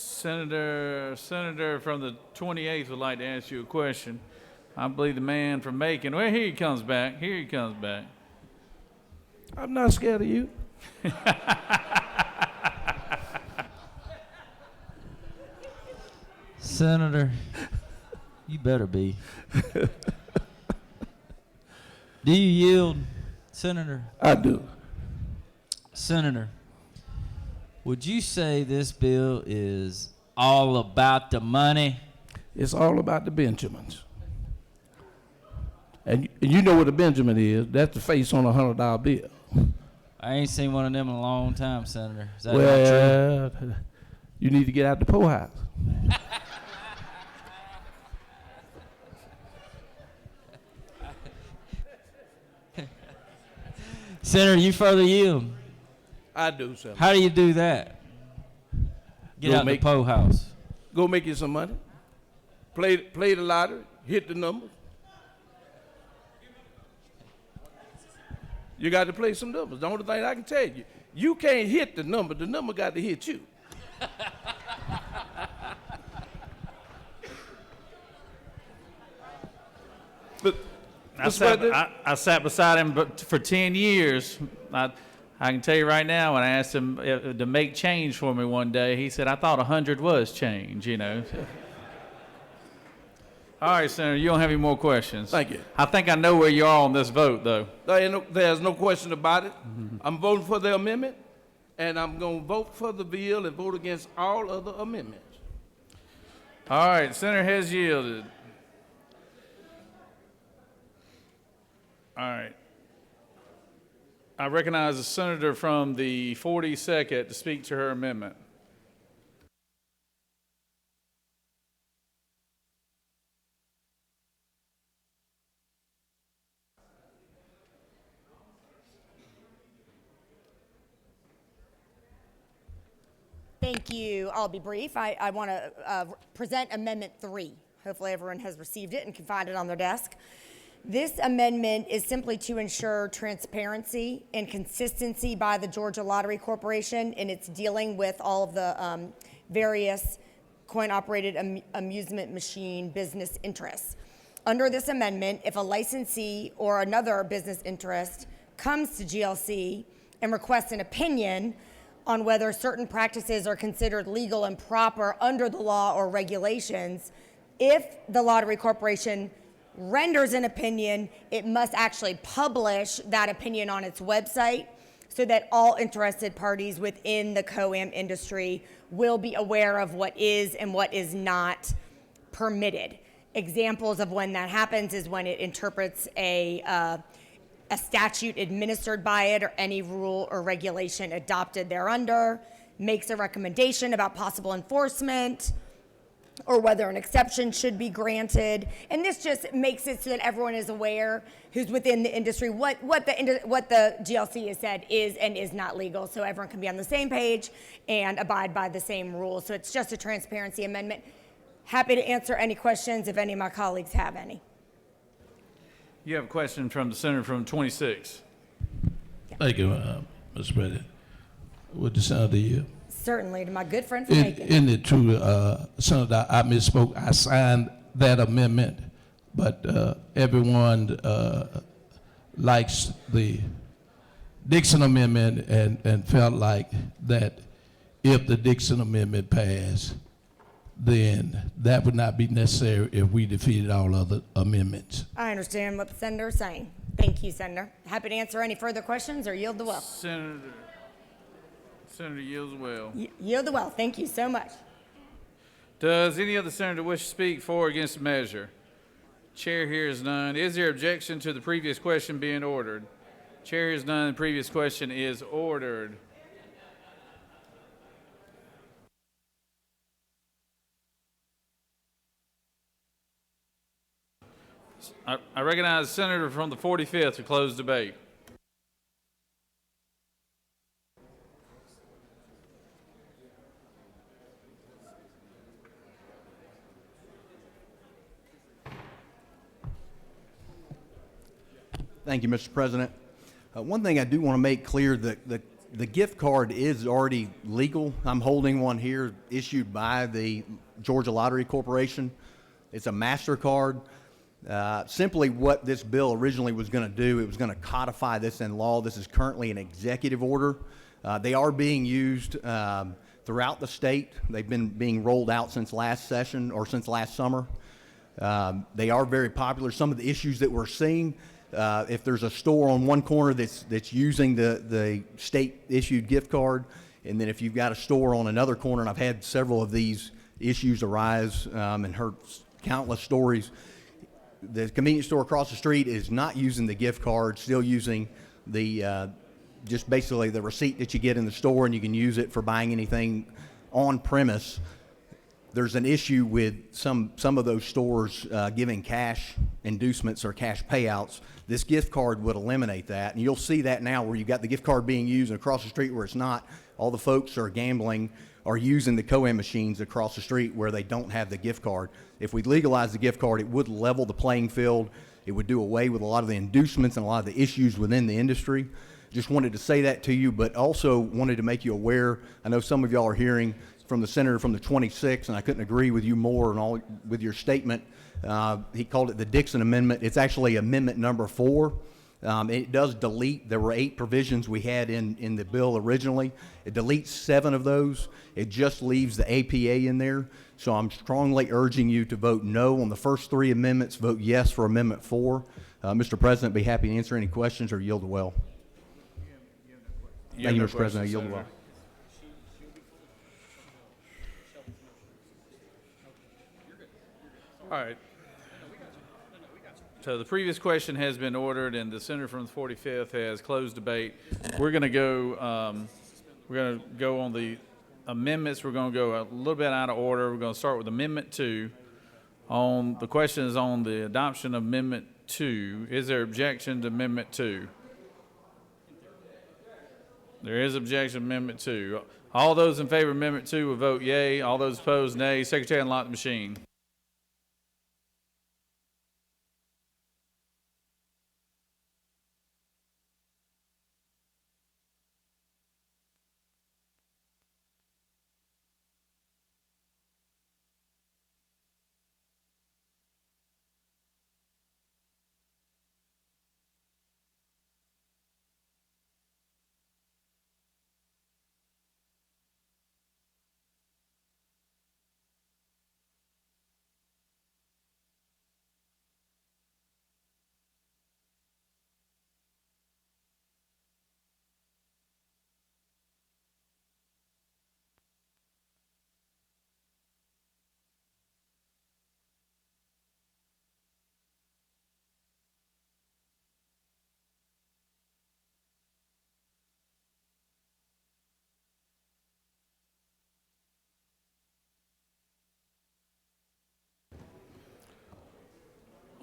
Senator from the 28th would like to ask you a question. I believe the man from Macon. Well, here he comes back. Here he comes back. I'm not scared of you. Senator, you better be. Do you yield, Senator? I do. Senator, would you say this bill is all about the money? It's all about the Benjamins. And you know what a Benjamin is. That's the face on a $100 bill. I ain't seen one of them in a long time, Senator. Is that not true? Well, you need to get out the poorhouse. Senator, you further yield? I do, sir. How do you do that? Get out the po house. Go make you some money. Play the lottery. Hit the numbers. You got to play some numbers. The only thing I can tell you, you can't hit the number got to hit you. But I sat beside him for 10 years. I can tell you right now, when I asked him to make change for me one day, he said, I thought 100 was change, you know. All right, Senator, you don't have any more questions. Thank you. I think I know where you are on this vote, though. There's no question about it. I'm voting for the amendment, and I'm going to vote for the bill and vote against all other amendments. All right, Senator has yielded. All right. I recognize the senator from the 42nd to speak to her amendment. Thank you. I'll be brief. I want to present Amendment 3. Hopefully everyone has received it and can find it on their desk. This amendment is simply to ensure transparency and consistency by the Georgia Lottery Corporation in its dealing with all of the various coin-operated amusement machine business interests. Under this amendment, if a licensee or another business interest comes to GLC and requests an opinion on whether certain practices are considered legal and proper under the law or regulations, if the Lottery Corporation renders an opinion, it must actually publish that opinion on its website so that all interested parties within the COAM industry will be aware of what is and what is not permitted. Examples of when that happens is when it interprets a statute administered by it or any rule or regulation adopted thereunder, makes a recommendation about possible enforcement, or whether an exception should be granted. And this just makes it so that everyone is aware who's within the industry what the GLC has said is and is not legal, so everyone can be on the same page and abide by the same rules. So it's just a transparency amendment. Happy to answer any questions if any of my colleagues have any. You have a question from the senator from 26. Thank you, Mr. President. With the Senator, Certainly, to my good friend from Macon. isn't it true, Senator, I misspoke. I signed that amendment, but everyone likes the Dixon Amendment and felt like that if the Dixon Amendment passed, then that would not be necessary if we defeated all other amendments. I understand what the senator is saying. Thank you, Senator. Happy to answer any further questions or yield the well. Senator yields well. Yield the well. Thank you so much. Does any other senator wish to speak for or against the measure? Chair hears none. Is there objection to the previous question being ordered? Chair hears none. The previous question is ordered. I recognize the senator from the 45th to close debate. Thank you, Mr. President. One thing I do want to make clear that the gift card is already legal. I'm holding one here issued by the Georgia Lottery Corporation. It's a MasterCard. Simply what this bill originally was going to do, it was going to codify this in law. This is currently an executive order. They are being used throughout the state. They've been being rolled out since last session or since last summer. They are very popular. Some of the issues that we're seeing, if there's a store on one corner that's using the state-issued gift card, and then if you've got a store on another corner, and I've had several of these issues arise and heard countless stories, the convenience store across the street is not using the gift card, still using the just basically the receipt that you get in the store, and you can use it for buying anything on premise. There's an issue with some of those stores giving cash inducements or cash payouts. This gift card would eliminate that, and you'll see that now where you've got the gift card being used, and across the street where it's not, all the folks are gambling or using the COAM machines across the street where they don't have the gift card. If we legalize the gift card, it would level the playing field. It would do away with a lot of the inducements and a lot of the issues within the industry. Just wanted to say that to you, but also wanted to make you aware. I know some of y'all are hearing from the senator from the 26, and I couldn't agree with you more and all with your statement. He called it the Dixon Amendment. It's actually Amendment number 4. It does delete. There were 8 provisions we had in the bill originally. It deletes 7 of those. It just leaves the APA in there. So I'm strongly urging you to vote no on the first 3 amendments. Vote yes for Amendment 4. Mr. President, be happy to answer any questions or yield the well. Thank you, Mr. President. I yield the well. All right. So the previous question has been ordered, and the senator from the 45th has closed debate. We're going to go. On the amendments. We're going to go a little bit out of order. We're going to start with Amendment 2. The question is on the adoption of Amendment 2. Is there objection to Amendment 2? There is objection to Amendment 2. All those in favor of Amendment 2 will vote yea. All those opposed, nay. Secretary, unlock the machine.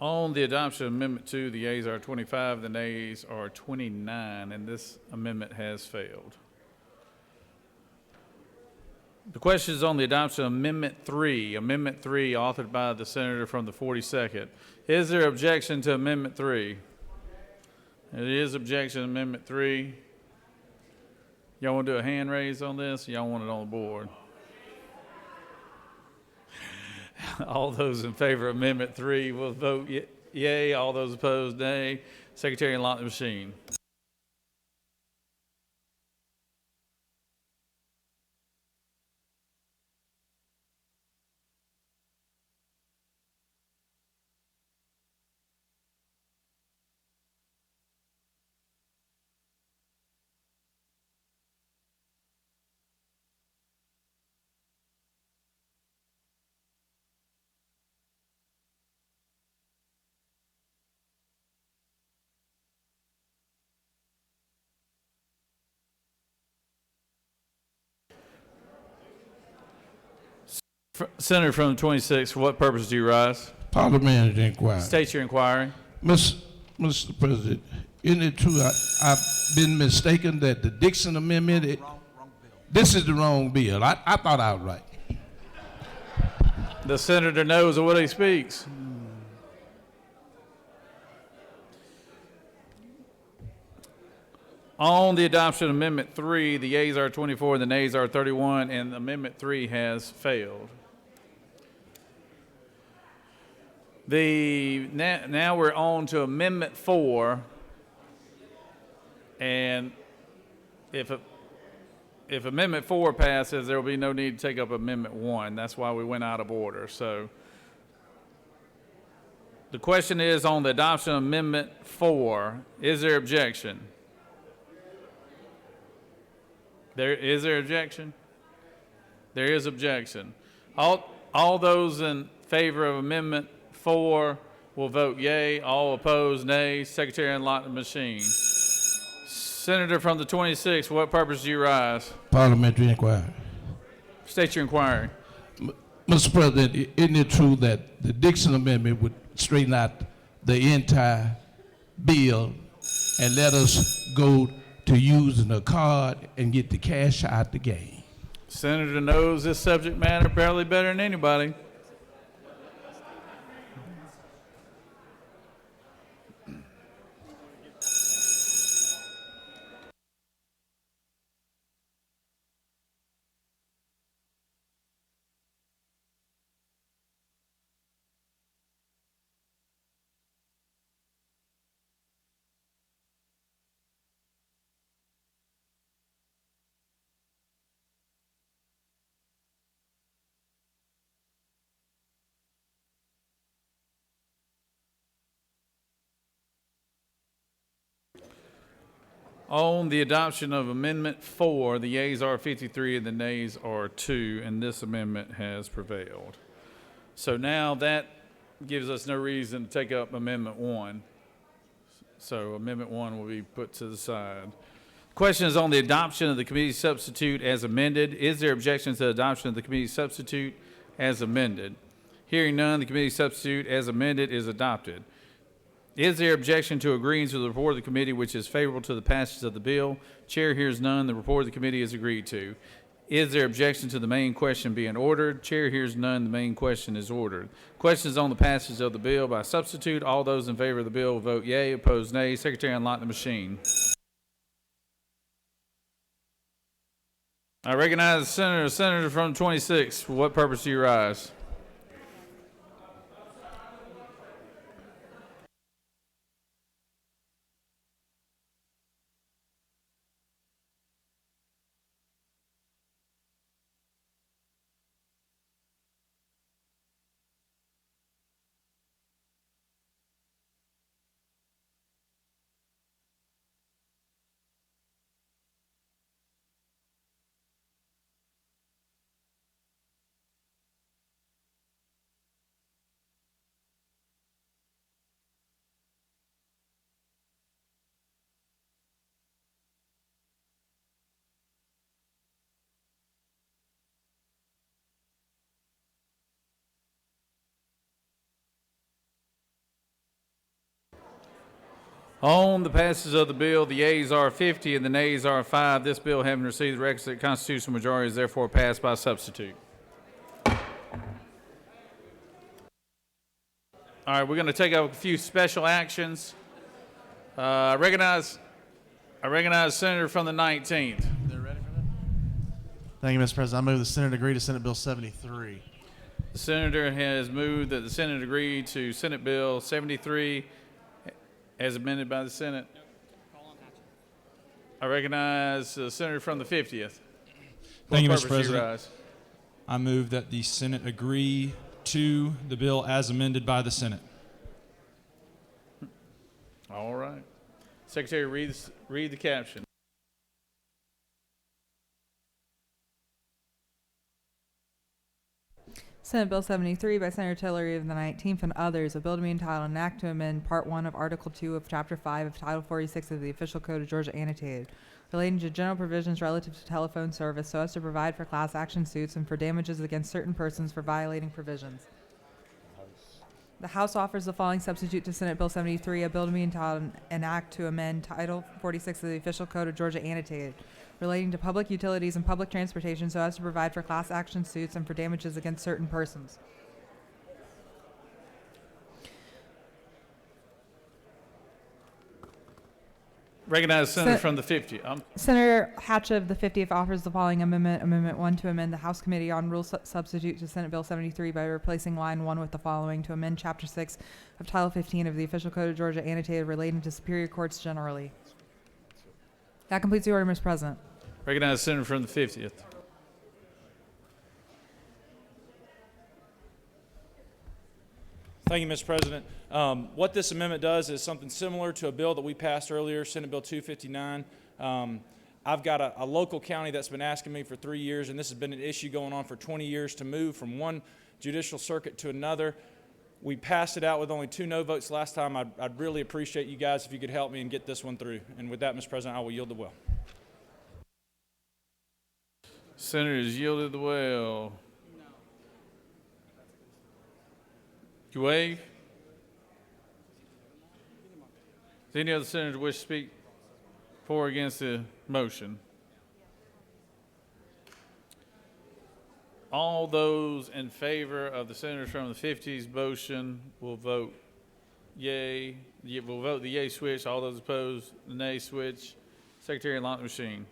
On the adoption of Amendment 2, the yeas are 25, the nays are 29, and this amendment has failed. The question is on the adoption of Amendment 3. Amendment 3, authored by the senator from the 42nd. Is there objection to Amendment 3? There is objection to Amendment 3. Y'all want to do a hand raise on this? Y'all want it on the board? All those in favor of Amendment 3 will vote yea. All those opposed, nay. Secretary, unlock the machine. Senator from the 26th, for what purpose do you rise? Parliamentary inquiry. State your inquiry. Mr. President, isn't it true I've been mistaken that the Dixon Amendment, this is the wrong bill? I thought I was right. The senator knows of what he speaks. On the adoption of Amendment 3, the yeas are 24, the nays are 31, and Amendment 3 has failed. Now we're on to Amendment 4, and if Amendment 4 passes, there will be no need to take up Amendment 1. That's why we went out of order. So the question is on the adoption of Amendment 4, is there objection? Is there objection? There is objection. All those in favor of Amendment 4 will vote yea. All opposed, nay. Secretary, unlock the machine. Senator from the 26th, for what purpose do you rise? Parliamentary inquiry. State your inquiry. Mr. President, isn't it true that the Dixon Amendment would straighten out the entire bill and let us go to using a card and get the cash out the game? Senator knows this subject matter barely better than anybody. On the adoption of Amendment 4, the yeas are 53 and the nays are 2, and this amendment has prevailed. So now that gives us no reason to take up Amendment 1. So Amendment 1 will be put to the side. Question is on the adoption of the committee substitute as amended. Is there objection to the adoption of the committee substitute as amended? Hearing none, the committee substitute as amended is adopted. Is there objection to agreeing to the report of the committee which is favorable to the passage of the bill? Chair hears none. The report of the committee is agreed to. Is there objection to the main question being ordered? Chair hears none. The main question is ordered. Question is on the passage of the bill by substitute. All those in favor of the bill will vote yea. Opposed, nay. Secretary, unlock the machine. I recognize the senator from 26. For what purpose do you rise? On the passage of the bill, the yeas are 50 and the nays are 5. This bill, having received the requisite constitutional majority, is therefore passed by substitute. All right, we're going to take up a few special actions. I recognize Senator from the 19th. They're ready for that? Thank you, Mr. President. I move the Senate agree to Senate Bill 73. The senator has moved that the Senate agree to Senate Bill 73 as amended by the Senate. I recognize the senator from the 50th. Thank you, Mr. Purpose you President. rise. I move that the Senate agree to the bill as amended by the Senate. All right. Secretary, read the caption. Senate Bill 73 by Senator Tillery of the 19th and others, a bill to be entitled an act to amend Part 1 of Article 2 of Chapter 5 of Title 46 of the Official Code of Georgia Annotated, relating to general provisions relative to telephone service so as to provide for class action suits and for damages against certain persons for violating provisions. The House offers the following substitute to Senate Bill 73, a bill to be entitled an act to amend Title 46 of the Official Code of Georgia Annotated, relating to public utilities and public transportation so as to provide for class action suits and for damages against certain persons. Recognize the senator from the 50th. Senator Hatch of the 50th offers the following amendment, Amendment 1, to amend the House Committee on Rules substitute to Senate Bill 73 by replacing line 1 with the following, to amend Chapter 6 of Title 15 of the Official Code of Georgia Annotated relating to superior courts generally. That completes the order, Mr. President. Recognize the senator from the 50th. Thank you, Mr. President. What this amendment does is something similar to a bill that we passed earlier, Senate Bill 259. I've got a local county that's been asking me for 3 years, and this has been an issue going on for 20 years, to move from one judicial circuit to another. We passed it out with only 2 no votes last time. I'd really appreciate you guys if you could help me and get this one through. And with that, Mr. President, I will yield the will. Senator has yielded the well. You waive? Does any other senator wish to speak for or against the motion? All those in favor of the senator from the 50s motion will vote yay. Will vote the yay switch. All those opposed, the nay switch. Secretary, unlock the machine.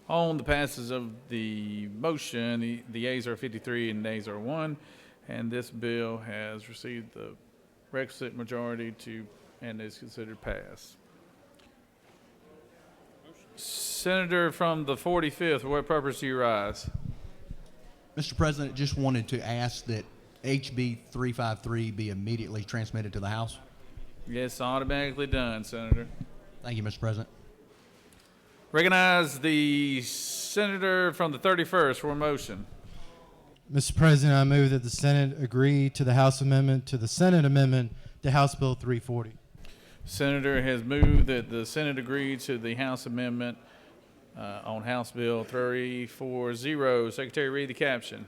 On the passes of the motion, the yeas are 53 and nays are 1, and this bill has received the requisite majority and is considered passed. Senator from the 45th, for what purpose do you rise? Mr. President, just wanted to ask that HB 353 be immediately transmitted to the House. Yes, automatically done, Senator. Thank you, Mr. President. Recognize the senator from the 31st for a motion. Mr. President, I move that the Senate agree to the House amendment to the Senate amendment to House Bill 340. Senator has moved that the Senate agree to the House amendment on House Bill 340. Secretary, read the caption.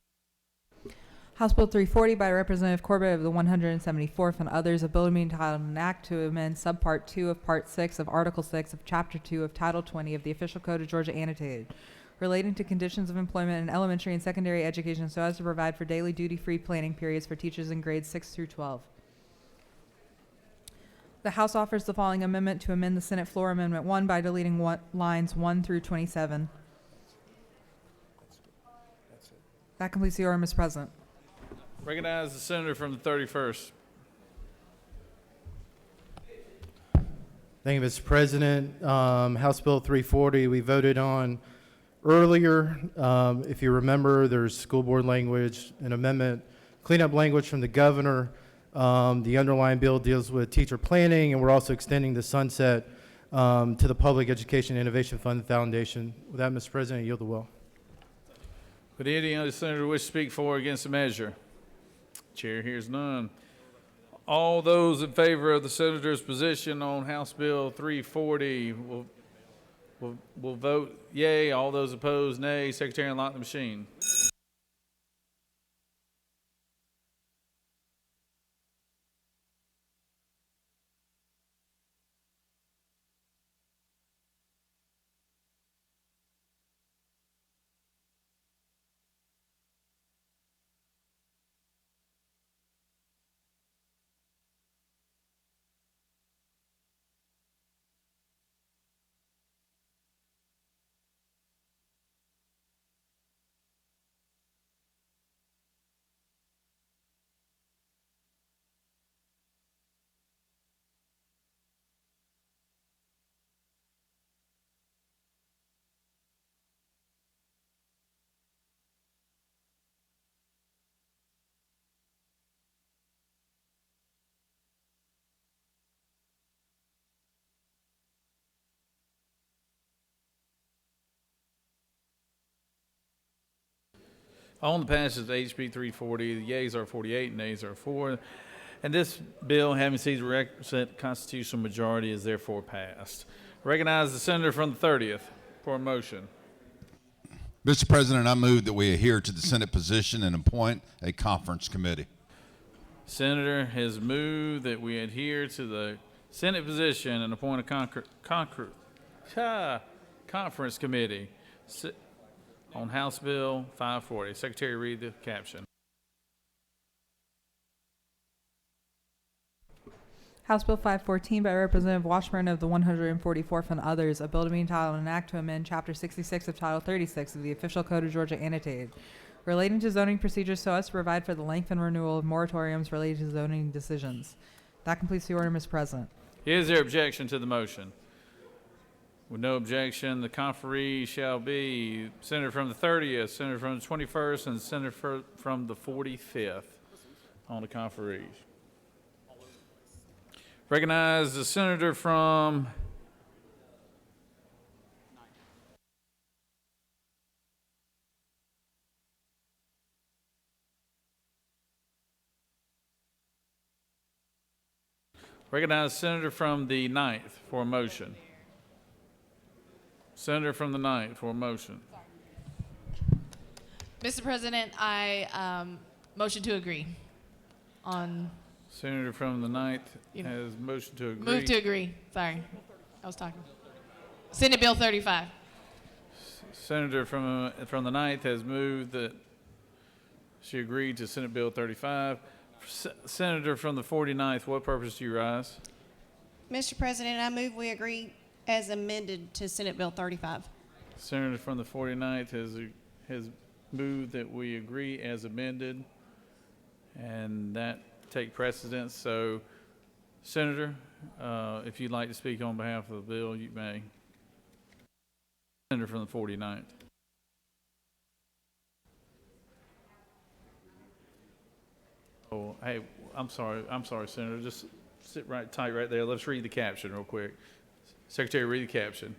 House Bill 340 by Representative Corbett of the 174th and others, a bill to be entitled an act to amend Subpart 2 of Part 6 of Article 6 of Chapter 2 of Title 20 of the Official Code of Georgia Annotated, relating to conditions of employment in elementary and secondary education so as to provide for daily duty-free planning periods for teachers in grades 6 through 12. The House offers the following amendment to amend the Senate Floor Amendment 1 by deleting lines 1 through 27. That completes the order, Mr. President. Recognize the senator from the 31st. Thank you, Mr. President. House Bill 340 we voted on earlier. If you remember, there's school board language, an amendment, cleanup language from the governor. The underlying bill deals with teacher planning, and we're also extending the sunset to the Public Education Innovation Fund Foundation. With that, Mr. President, I yield the will. Would any other senator wish to speak for or against the measure? Chair hears none. All those in favor of the senator's position on House Bill 340 will vote yea. All those opposed, nay. Secretary, unlock the machine. On the passage of HB 340, the yeas are 48 and nays are 4. And this bill, having received a requisite constitutional majority, is therefore passed. Recognize the senator from the 30th for a motion. Mr. President, I move that we adhere to the Senate position and appoint a conference committee. Senator has moved that we adhere to the Senate position and appoint a conference committee on House Bill 540. Secretary, read the caption. House Bill 514 by Representative Washburn of the 144th and others, a bill to be entitled an act to amend Chapter 66 of Title 36 of the Official Code of Georgia Annotated, relating to zoning procedures so as to provide for the length and renewal of moratoriums related to zoning decisions. That completes the order, Mr. President. Is there objection to the motion? With no objection, the conferee shall be Senator from the 30th, Senator from the 21st, and Senator from the 45th on the conferees. Recognize the senator from the 9th for a motion. Senator from the 9th for a motion. Mr. President, I motion to agree on. Senator from the 9th has motion to agree. Move to agree. Sorry, I was talking. Senate Bill 35. Senator from the 9th has moved that she agreed to Senate Bill 35. Senator from the 49th, what purpose do you rise? Mr. President, I move we agree as amended to Senate Bill 35. Senator from the 49th has moved that we agree as amended, and that take precedence. So, Senator, if you'd like to speak on behalf of the bill, you may. Senator from the 49th. Oh, hey, I'm sorry, Senator. Just sit right tight right there. Let's read the caption real quick. Secretary, read the caption.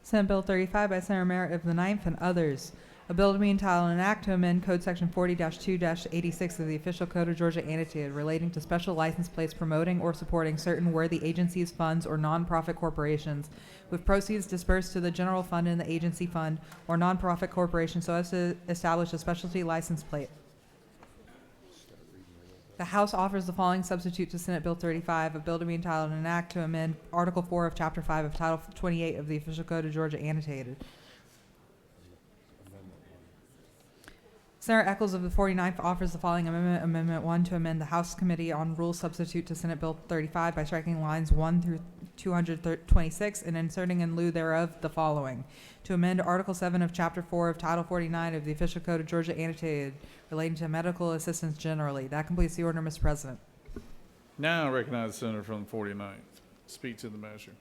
Senate Bill 35 by Senator Merritt of the 9th and others. A bill to be entitled an act to amend Code Section 40-2-86 of the Official Code of Georgia Annotated relating to special license plates promoting or supporting certain worthy agencies, funds, or nonprofit corporations with proceeds dispersed to the general fund in the agency fund or nonprofit corporation so as to establish a specialty license plate. The House offers the following substitute to Senate Bill 35, a bill to be entitled an act to amend Article 4 of Chapter 5 of Title 28 of the Official Code of Georgia Annotated, Senator Eccles of the 49th offers the following amendment, Amendment 1, to amend the House Committee on Rules substitute to Senate Bill 35 by striking lines 1 through 226 and inserting in lieu thereof the following. To amend Article 7 of Chapter 4 of Title 49 of the Official Code of Georgia annotated relating to medical assistance generally. That completes the order, Mr. President. Now I recognize the senator from the 49th. Speak to the measure.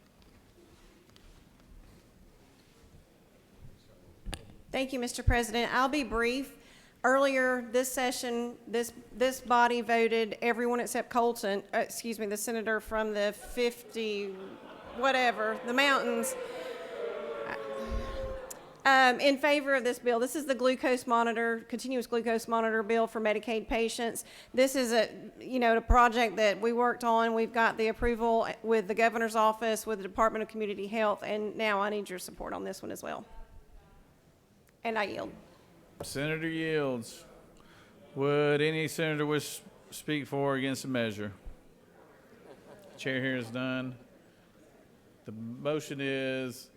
Thank you, Mr. President. I'll be brief. Earlier this session, this body voted, everyone except Colton, the senator from the 50, whatever, the mountains, in favor of this bill. This is the glucose monitor, continuous glucose monitor bill for Medicaid patients. This is a project that we worked on. We've got the approval with the governor's office, with the Department of Community Health, and now I need your support on this one as well. And I yield. Senator yields. Would any senator wish to speak for or against the measure? Chair here is none. The motion is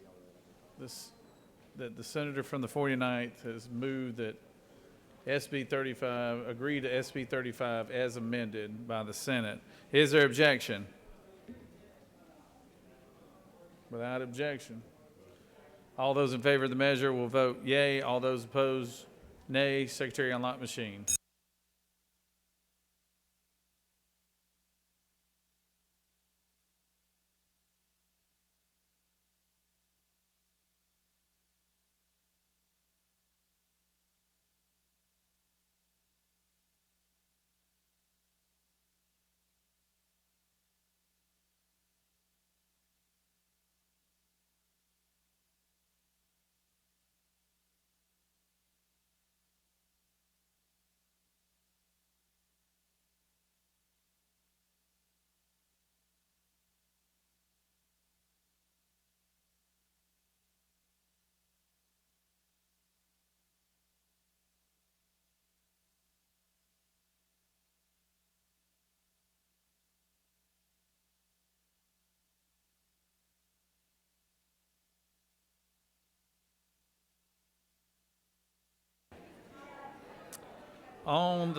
that the senator from the 49th has moved that SB 35, agree to SB 35 as amended by the Senate. Is there objection? Without objection. All those in favor of the measure will vote yea. All those opposed, nay. Secretary, unlock machine. On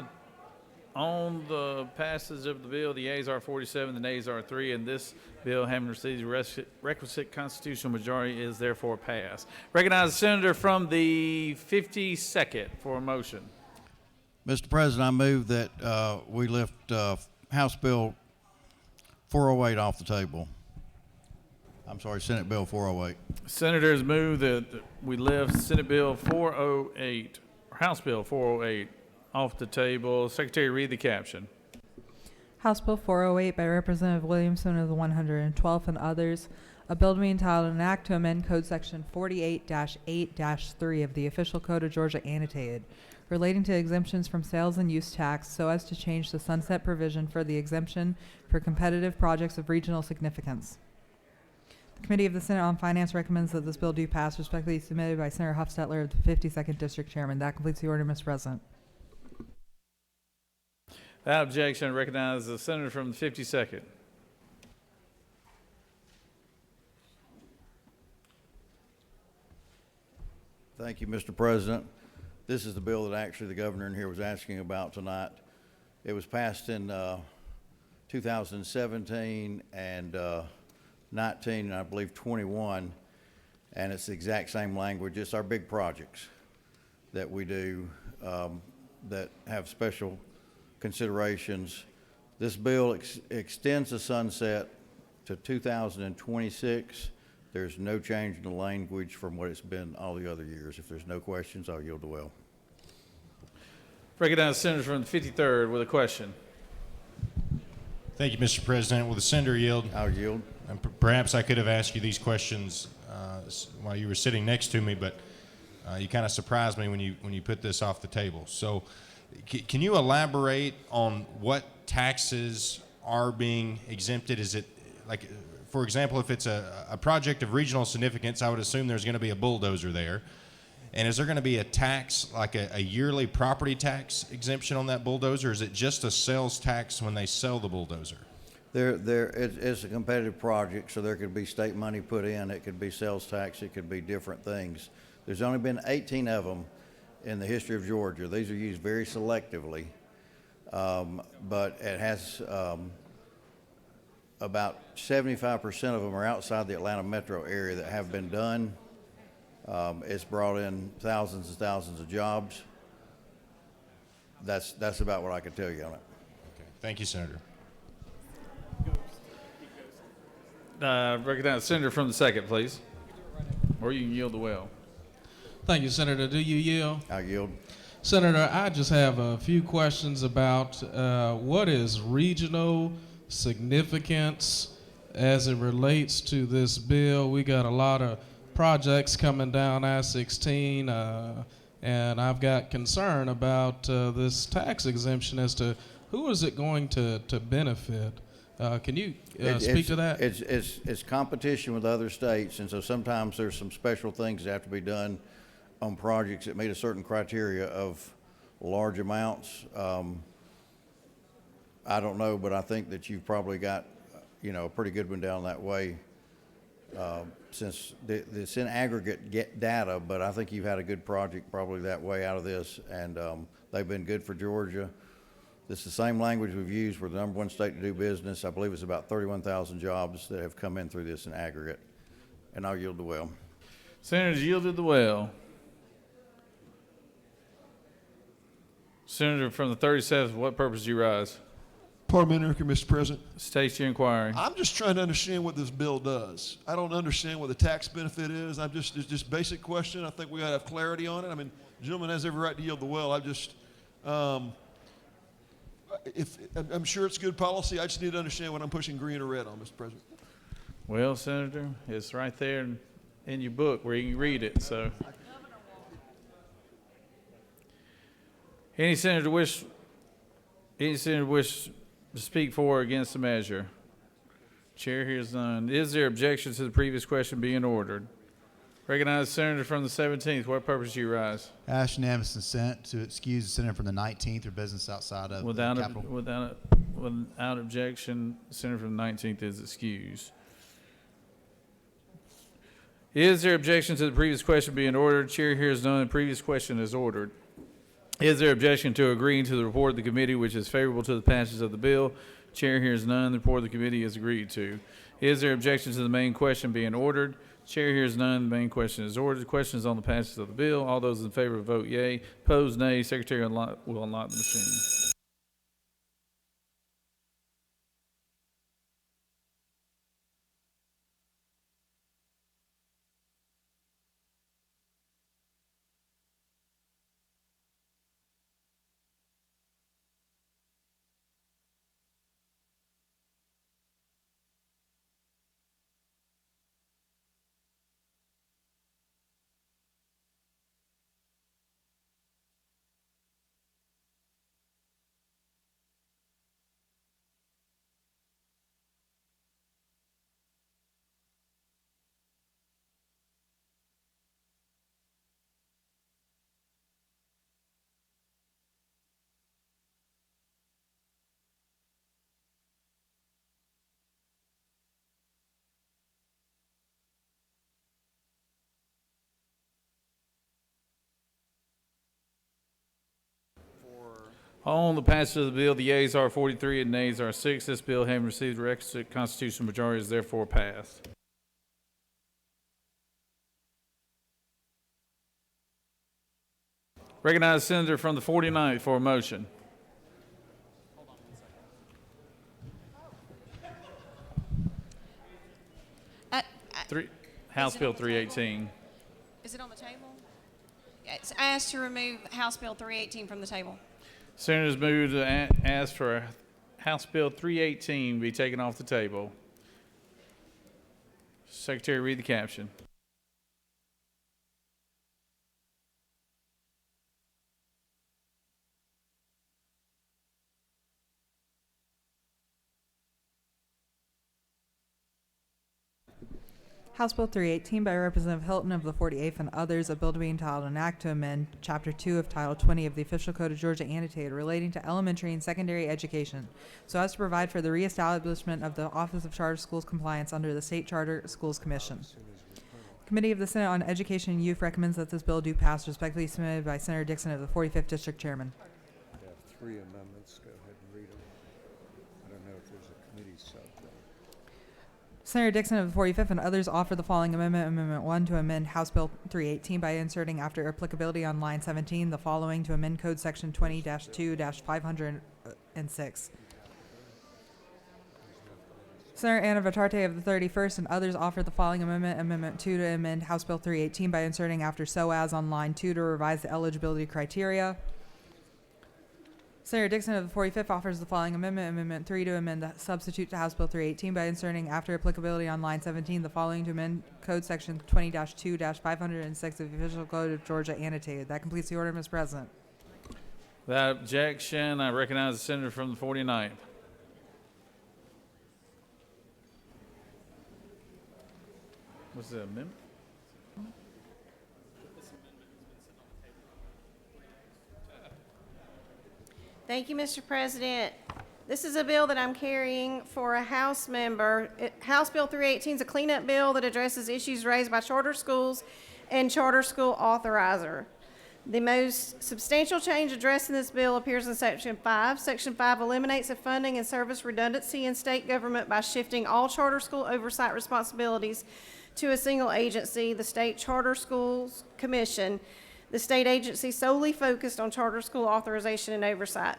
the passage of the bill, the yeas are 47, the nays are 3, and this bill, having received the requisite constitutional majority, is therefore passed. Recognize the senator from the 52nd for a motion. Mr. President, I move that we lift House Bill 408 off the table. I'm sorry, Senate Bill 408. Senators move that we lift Senate Bill 408, or House Bill 408, off the table. Secretary, read the caption. House Bill 408 by Representative Williamson of the 112th and others, a bill to be entitled an act to amend Code Section 48-8-3 of the Official Code of Georgia annotated, relating to exemptions from sales and use tax so as to change the sunset provision for the exemption for competitive projects of regional significance. The Committee of the Senate on Finance recommends that this bill do pass, respectfully submitted by Senator Huffstetler of the 52nd District Chairman. That completes the order, Mr. President. Without objection, I recognize the senator from the 52nd. Thank you, Mr. President. This is the bill that actually the governor in here was asking about tonight. It was passed in 2017 and 19, and I believe 21, and it's the exact same language. It's our big projects that we do that have special considerations. This bill extends the sunset to 2026. There's no change in the language from what it's been all the other years. If there's no questions, I'll yield the well. Recognize the senator from the 53rd with a question. Thank you, Mr. President. Will the senator yield? I'll yield. And perhaps I could have asked you these questions while you were sitting next to me, but you kind of surprised me when you put this off the table. So can you elaborate on what taxes are being exempted? Is it like, for example, if it's a project of regional significance, I would assume there's going to be a bulldozer there. And is there going to be a tax, like a yearly property tax exemption on that bulldozer? Or is it just a sales tax when they sell the bulldozer? It's a competitive project, so there could be state money put in. It could be sales tax. It could be different things. There's only been 18 of them in the history of Georgia. These are used very selectively, but it has about 75% of them are outside the Atlanta metro area that have been done. It's brought in thousands and thousands of jobs. That's about what I can tell you on it. Okay. Thank you, Senator. Recognize the senator from the second, please. Or you can yield the well. Thank you, Senator. Do you yield? I yield. Senator, I just have a few questions about what is regional significance as it relates to this bill. We got a lot of projects coming down I-16, and I've got concern about this tax exemption as to who is it going to benefit. Can you speak to that? It's competition with other states, and so sometimes there's some special things that have to be done on projects that meet a certain criteria of large amounts. I don't know, but I think that you've probably got, a pretty good one down that way. Since it's in aggregate data, but I think you've had a good project probably that way out of this, and they've been good for Georgia. This is the same language we've used. We're the #1 state to do business. I believe it's about 31,000 jobs that have come in through this in aggregate. And I'll yield the well. Senators yielded the well. Senator from the 37th, for what purpose do you rise? Parliamentary, Mr. President. State your inquiry. I'm just trying to understand what this bill does. I don't understand what the tax benefit is. It's just basic question. I think we got to have clarity on it. I mean, the gentleman has every right to yield the well. I'm sure it's good policy. I just need to understand what I'm pushing green or red on, Mr. President. Well, Senator, it's right there in your book where you can read it. So, any senator wish to speak for or against the measure? Chair hears none. Is there objection to the previous question being ordered? Recognize the senator from the 17th. What purpose do you rise? Ask unanimous consent to excuse the senator from the 19th or business outside of the Capitol. Without objection, the senator from the 19th is excused. Is there objection to the previous question being ordered? Chair hears none. The previous question is ordered. Is there objection to agreeing to the report of the committee which is favorable to the passage of the bill? Chair hears none. The report of the committee is agreed to. Is there objection to the main question being ordered? Chair hears none. The main question is ordered. The question is on the passage of the bill. All those in favor vote yea. Opposed, nay. Secretary will unlock the machine. On the passage of the bill, the yeas are 43 and nays are 6. This bill, having received the requisite constitutional majority, is therefore passed. Recognize the senator from the 49th for a motion. House Bill 318. Is it on the table? Yeah, it's asked to remove House Bill 318 from the table. Senators move to ask for House Bill 318 be taken off the table. Secretary, read the caption. House Bill 318 by Representative Hilton of the 48th and others, a bill to be entitled an act to amend Chapter 2 of Title 20 of the Official Code of Georgia annotated relating to elementary and secondary education so as to provide for the reestablishment of the Office of Charter Schools Compliance under the State Charter Schools Commission. Committee of the Senate on Education and Youth recommends that this bill do pass. Respectfully submitted by Senator Dixon of the 45th District Chairman. We have 3 amendments. Go ahead and read them. I don't know if there's a committee subject. Senator Dixon of the 45th and others offer the following amendment. Amendment 1 to amend House Bill 318 by inserting after applicability on line 17 the following to amend Code Section 20-2-506. Senator Anna Vitarte of the 31st and others offer the following amendment. Amendment 2 to amend House Bill 318 by inserting after so as on line 2 to revise the eligibility criteria. Senator Dixon of the 45th offers the following amendment. Amendment 3 to amend the substitute to House Bill 318 by inserting after applicability on line 17 the following to amend Code Section 20-2-506 of the Official Code of Georgia annotated. That completes the order, Mr. President. Without objection, I recognize the senator from the 49th. What's the amendment? Thank you, Mr. President. This is a bill that I'm carrying for a House member. House Bill 318 is a cleanup bill that addresses issues raised by charter schools and charter school authorizer. The most substantial change addressed in this bill appears in Section 5. Section 5 eliminates a funding and service redundancy in state government by shifting all charter school oversight responsibilities to a single agency, the State Charter Schools Commission. The state agency solely focused on charter school authorization and oversight.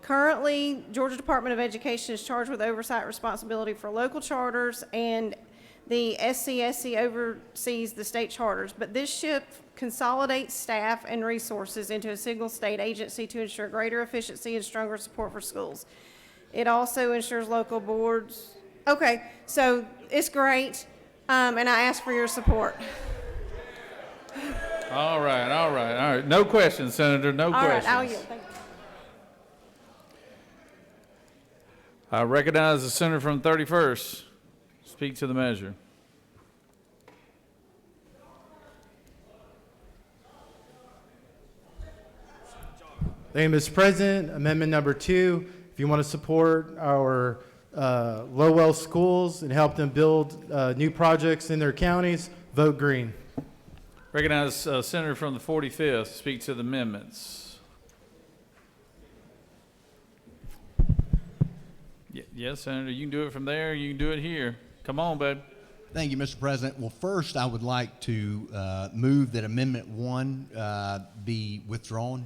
Currently, Georgia Department of Education is charged with oversight responsibility for local charters, and the SCSC oversees the state charters. But this shift consolidates staff and resources into a single state agency to ensure greater efficiency and stronger support for schools. It also ensures local boards. Okay, so it's great, and I ask for your support. All right. No questions, Senator, no questions. All right, I'll yield. Thank you. I recognize the senator from the 31st. Speak to the measure. Thank you, Mr. President. Amendment number 2, if you want to support our Lowell schools and help them build new projects in their counties, vote green. Recognize senator from the 45th. Speak to the amendments. Yes, Senator, you can do it from there. You can do it here. Come on, babe. Thank you, Mr. President. Well, first, I would like to move that Amendment 1 be withdrawn.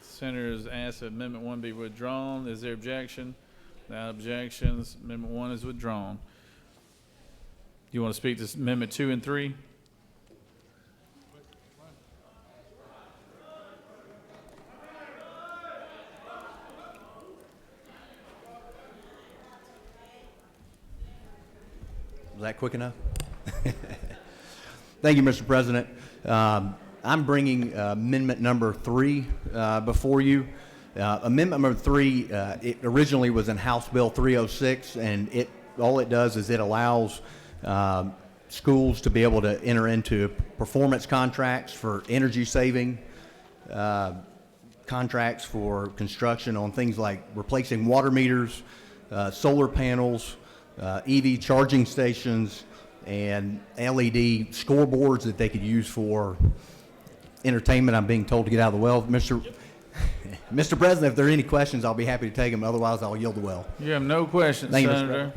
Senator has asked that Amendment 1 be withdrawn. Is there objection? Without objections, Amendment 1 is withdrawn. You want to speak to Amendment 2 and 3? Was that quick enough? Thank you, Mr. President. I'm bringing amendment number 3 before you. Amendment number 3, it originally was in House Bill 306, and all it does is it allows schools to be able to enter into performance contracts for energy saving, contracts for construction on things like replacing water meters, solar panels, EV charging stations, and LED scoreboards that they could use for entertainment. I'm being told to get out of the well. Mr. President, if there are any questions, I'll be happy to take them. Otherwise, I'll yield the well. You have no questions, Thank you, Mr. Senator. President.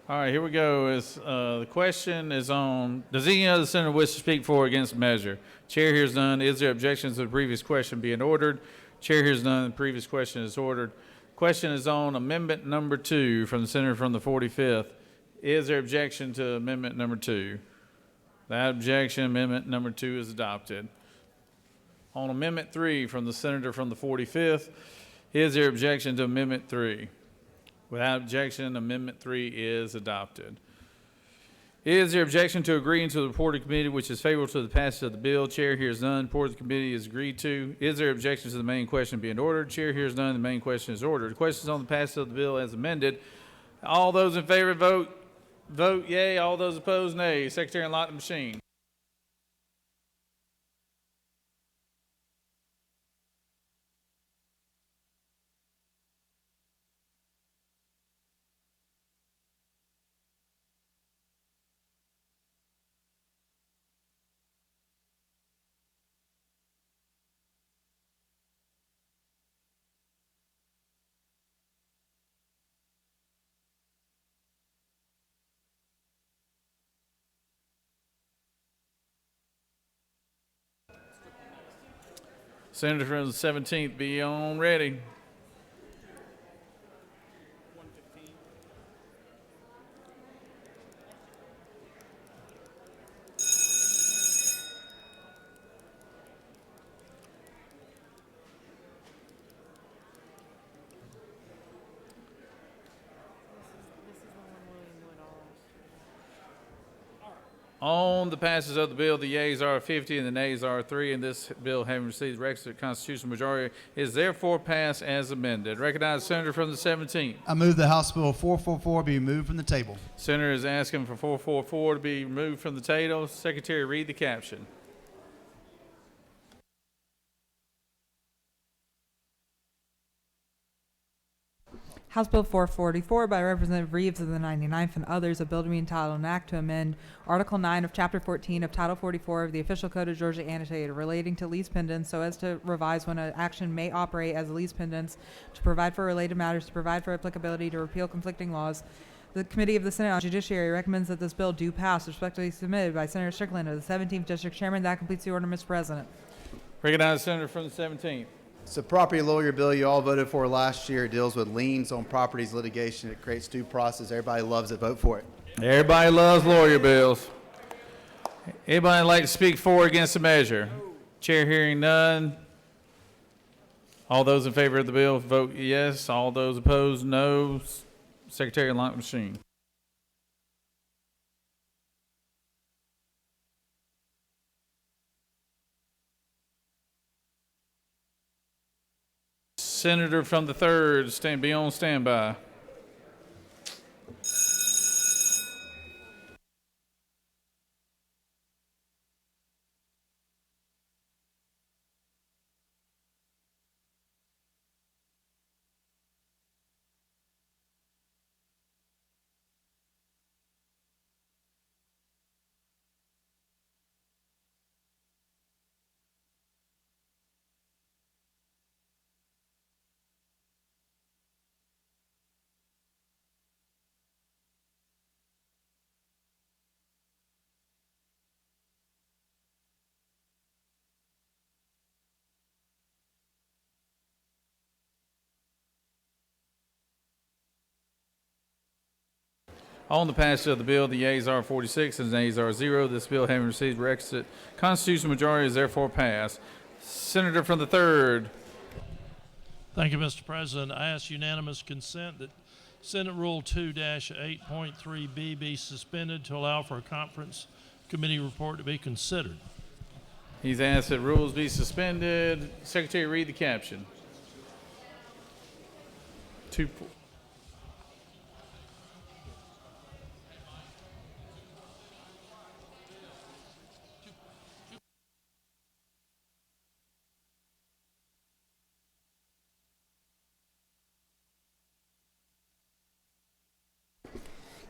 All right, here we go. The question is on, does any other senator wish to speak for or against the measure? Chair hears none. Is there objections to the previous question being ordered? Chair hears none. The previous question is ordered. Question is on amendment number 2 from the senator from the 45th. Is there objection to amendment number 2? Without objection, amendment number 2 is adopted. On amendment 3 from the senator from the 45th, is there objection to amendment 3? Without objection, amendment 3 is adopted. Is there objection to agreeing to the report of the committee which is favorable to the passage of the bill? Chair hears none. Report of the committee is agreed to. Is there objection to the main question being ordered? Chair hears none. The main question is ordered. The question is on the passage of the bill as amended. All those in favor vote yea. All those opposed, nay. Secretary, unlock the machine. Senator from the 17th, be on ready. On the passage of the bill, the yeas are 50 and the nays are 3, and this bill, having received the requisite constitutional majority, is therefore passed as amended. Recognize Senator from the 17th. I move that House Bill 444 be removed from the table. Senator is asking for 444 to be removed from the table. Secretary, read the caption. House Bill 444 by Representative Reeves of the 99th and others, a bill to be entitled an act to amend Article 9 of Chapter 14 of Title 44 of the Official Code of Georgia Annotated relating to lease pendants so as to revise when an action may operate as lease pendants, to provide for related matters, to provide for applicability, to repeal conflicting laws. The Committee of the Senate on Judiciary recommends that this bill do pass. Respectfully submitted by Senator Strickland of the 17th District Chairman. That completes the order, Mr. President. Recognize Senator from the 17th. It's a property lawyer bill you all voted for last year. It deals with liens on properties litigation. It creates due process. Everybody loves it. Vote for it. Everybody loves lawyer bills. Anybody like to speak for or against the measure? Chair hearing none. All those in favor of the bill vote yes. All those opposed, no. Secretary, unlock the machine. Senator from the 3rd, be on standby. On the passage of the bill, the yeas are 46 and the nays are 0. This bill, having received requisite constitutional majority, is therefore passed. Senator from the 3rd. Thank you, Mr. President. I ask unanimous consent that Senate Rule 2-8.3B be suspended to allow for a conference committee report to be considered. He's asked that rules be suspended. Secretary, read the caption.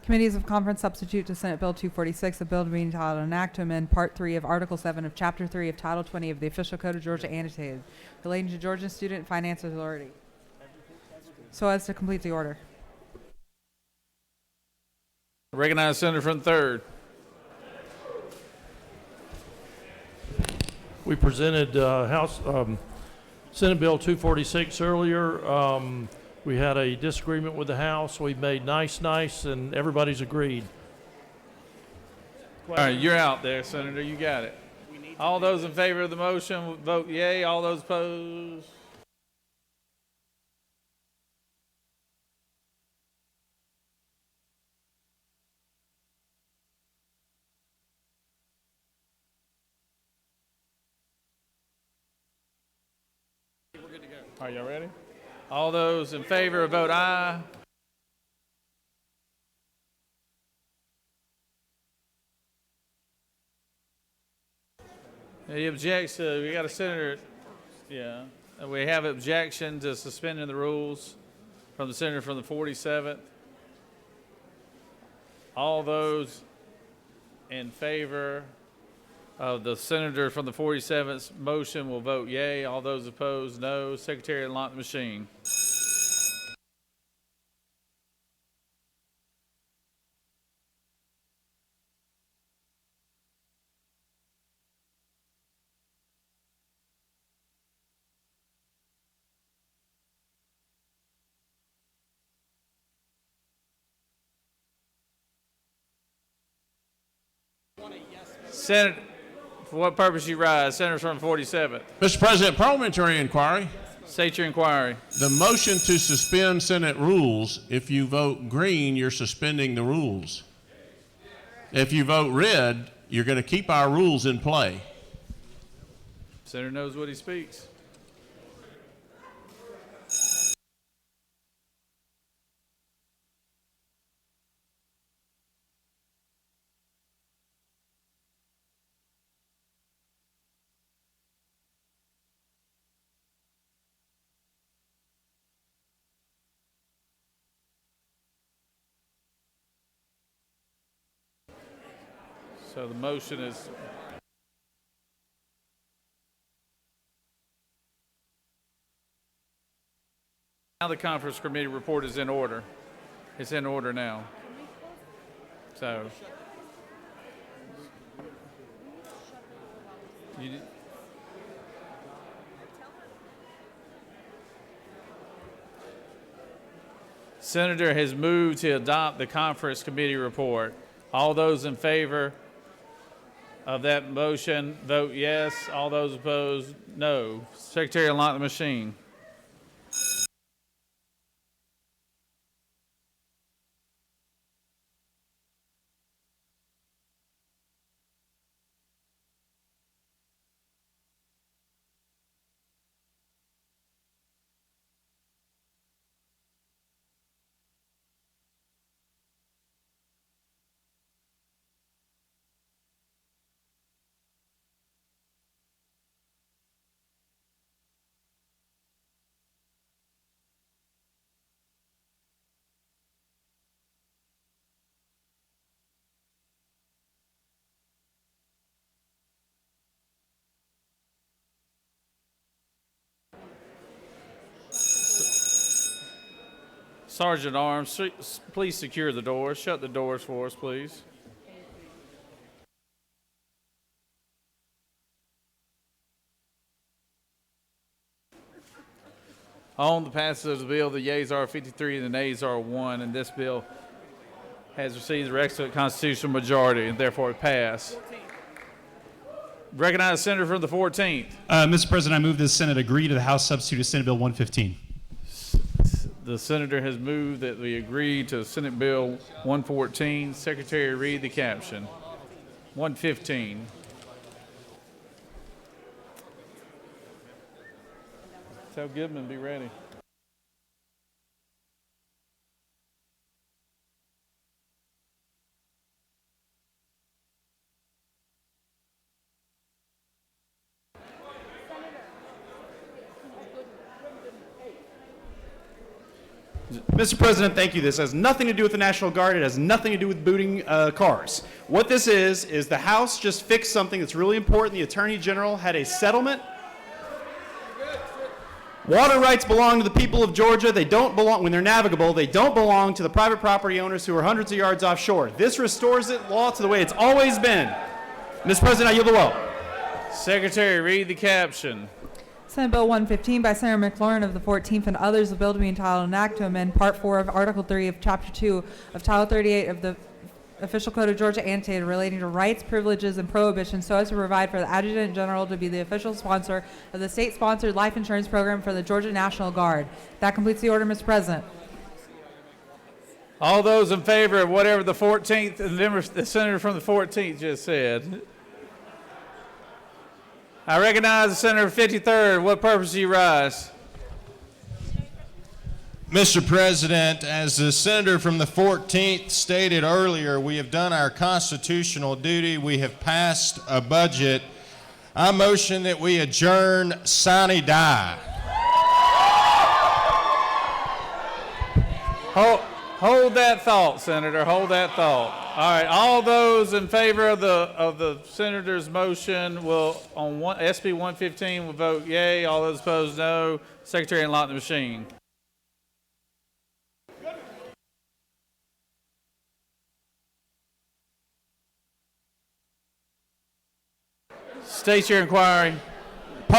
Committees of Conference substitute to Senate Bill 246, a bill to be entitled an act to amend Part 3 of Article 7 of Chapter 3 of Title 20 of the Official Code of Georgia Annotated, relating to Georgia Student Finance Authority, so as to complete the order. I recognize Senator from the 3rd. We presented Senate Bill 246 earlier. We had a disagreement with the House. We made nice, and everybody's agreed. All right, you're out there, Senator. You got it. All those in favor of the motion vote yea. All those opposed. Are y'all ready? All those in favor vote aye. Any objection? We got a senator. Yeah. We have objection to suspending the rules from the senator from the 47th. All those in favor of the senator from the 47th motion will vote yea. All those opposed, no. Secretary, unlock the machine. Senator, for what purpose you rise? Senator from 47th. Mr. President, parliamentary inquiry. State your inquiry. The motion to suspend Senate rules, if you vote green, you're suspending the rules. If you vote red, you're going to keep our rules in play. Senator knows what he speaks. So the motion is now the conference committee report is in order. It's in order now. So Senator has moved to adopt the conference committee report. All those in favor of that motion, vote yes. All those opposed, no. Secretary, unlock the machine. Sergeant Arms, please secure the doors. Shut the doors for us, please. On the passage of the bill, the yeas are 53 and the nays are 1, and this bill has received the requisite constitutional majority and therefore it passed. Recognize the senator from the 14th. Mr. President, I move the Senate agree to the House substitute of Senate Bill 115. The senator has moved that we agree to Senate Bill 114. Secretary, read the caption. 115. Tell Goodman be ready. Mr. President, thank you. This has nothing to do with the National Guard. It has nothing to do with booting cars. What this is the House just fixed something that's really important. The Attorney General had a settlement. Water rights belong to the people of Georgia. They don't belong, when they're navigable, they don't belong to the private property owners who are hundreds of yards offshore. This restores the law to the way it's always been. Mr. President, I yield the well. Secretary, read the caption. Senate Bill 115 by Senator McLaurin of the 14th and others, a bill to be entitled an act to amend Part 4 of Article 3 of Chapter 2 of Title 38 of the Official Code of Georgia annotated relating to rights, privileges, and prohibitions so as to provide for the Adjutant General to be the official sponsor of the state-sponsored life insurance program for the Georgia National Guard. That completes the order, Mr. President. All those in favor of whatever the 14th, the senator from the 14th just said. I recognize the senator from 53rd. What purpose do you rise? Mr. President, as the senator from the 14th stated earlier, we have done our constitutional duty. We have passed a budget. I motion that we adjourn sine die. Hold that thought, Senator. Hold that thought. All right. All those in favor of the senator's motion will on SB 115 will vote yay. All those opposed, no. Secretary, unlock the machine. State your inquiry.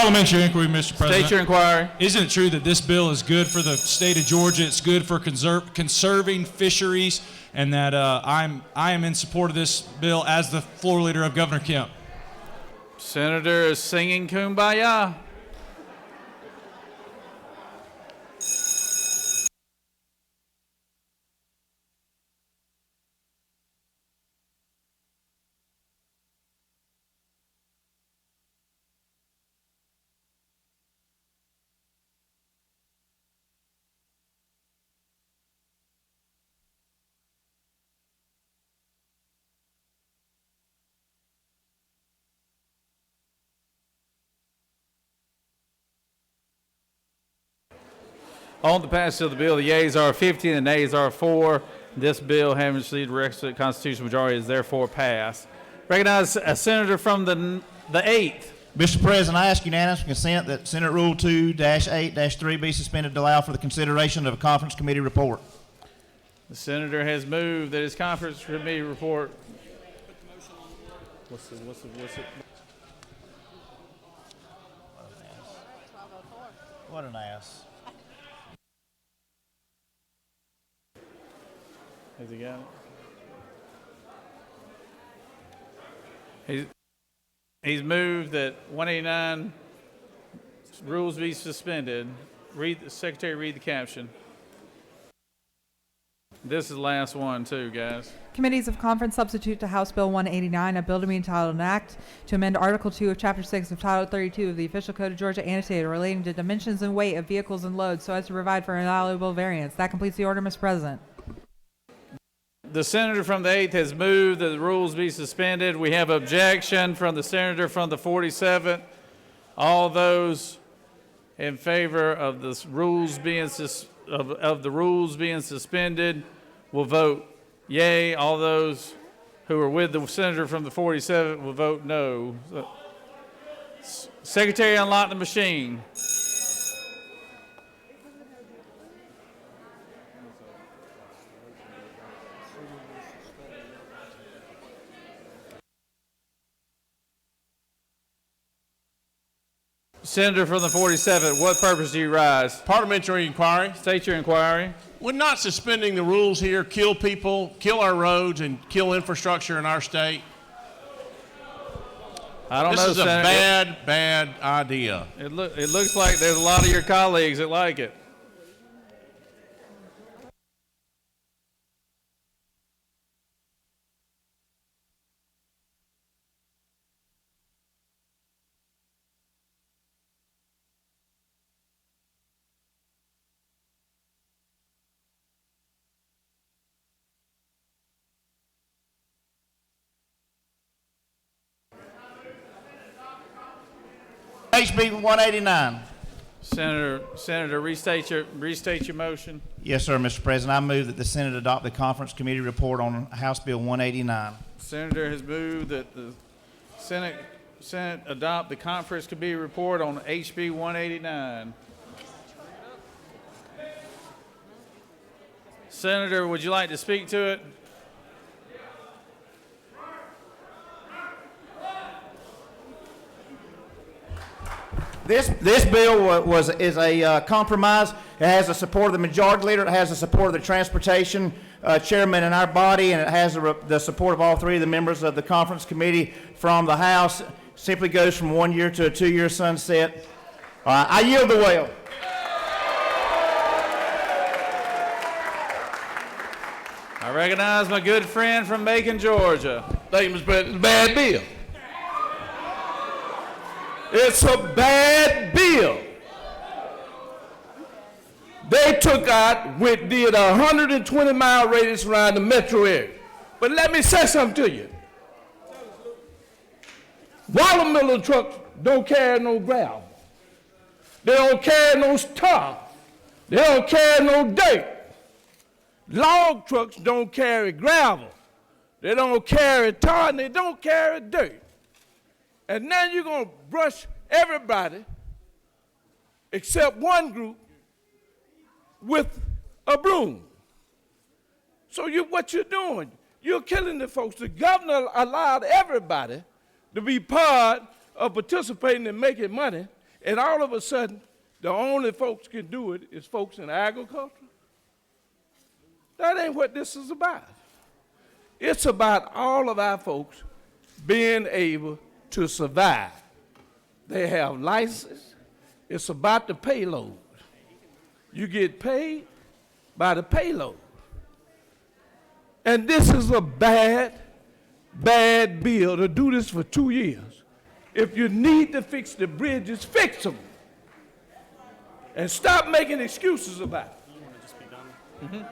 Parliamentary inquiry, Mr. President. State your inquiry. Isn't it true that this bill is good for the state of Georgia? It's good for conserving fisheries, and that I am in support of this bill as the floor leader of Governor Kemp. Senator is singing Kumbaya. On the passage of the bill, the yeas are 50 and the nays are 4. This bill, having received the requisite constitutional majority, is therefore passed. Recognize a senator from the 8th. Mr. President, I ask unanimous consent that Senate Rule 2-8-3 be suspended to allow for the consideration of a conference committee report. The senator has moved that his conference committee report. What's it? What an ass. Has he got it? He's moved that 189 rules be suspended. Secretary, read the caption. This is the last one, too, guys. Committees of Conference substitute to House Bill 189, a bill to be entitled an act to amend Article 2 of Chapter 6 of Title 32 of the Official Code of Georgia annotated relating to dimensions and weight of vehicles and loads so as to provide for an allowable variance. That completes the order, Mr. President. The senator from the 8th has moved that the rules be suspended. We have objection from the senator from the 47th. All those in favor of the rules being the rules being suspended will vote yay. All those who are with the senator from the 47th will vote no. Secretary, unlock the machine. Senator from the 47th, what purpose do you rise? Parliamentary inquiry. State your inquiry. Would not suspending the rules here kill people, kill our roads, and kill infrastructure in our state? I don't know, This is a Senator. bad idea. It looks like there's a lot of your colleagues that like it. HB 189. Senator, restate your motion. Yes, sir, Mr. President. I move that the Senate adopt the conference committee report on House Bill 189. Senator has moved that the Senate adopt the conference committee report on HB 189. Senator, would you like to speak to it? This bill is a compromise. It has the support of the majority leader. It has the support of the transportation chairman in our body, and it has the support of all three of the members of the conference committee from the House. Simply goes from 1 year to a 2-year sunset. I yield the well. I recognize my good friend from Macon, Georgia. Thank you, Mr. President. It's a bad bill. It's a bad bill. They took out, did a 120-mile radius around the metro area. But let me say something to you. Watermelon trucks don't carry no gravel. They don't carry no tar. They don't carry no dirt. Log trucks don't carry gravel. They don't carry tar, and they don't carry dirt. And now you're going to brush everybody except one group with a broom. So what you're doing, you're killing the folks. The governor allowed everybody to be part of participating in making money And all of a sudden, the only folks can do it is folks in agriculture. That ain't what this is about. It's about all of our folks being able to survive. They have license. It's about the payload. You get paid by the payload. And this is a bad bill to do this for 2 years. If you need to fix the bridges, fix them. And stop making excuses about it.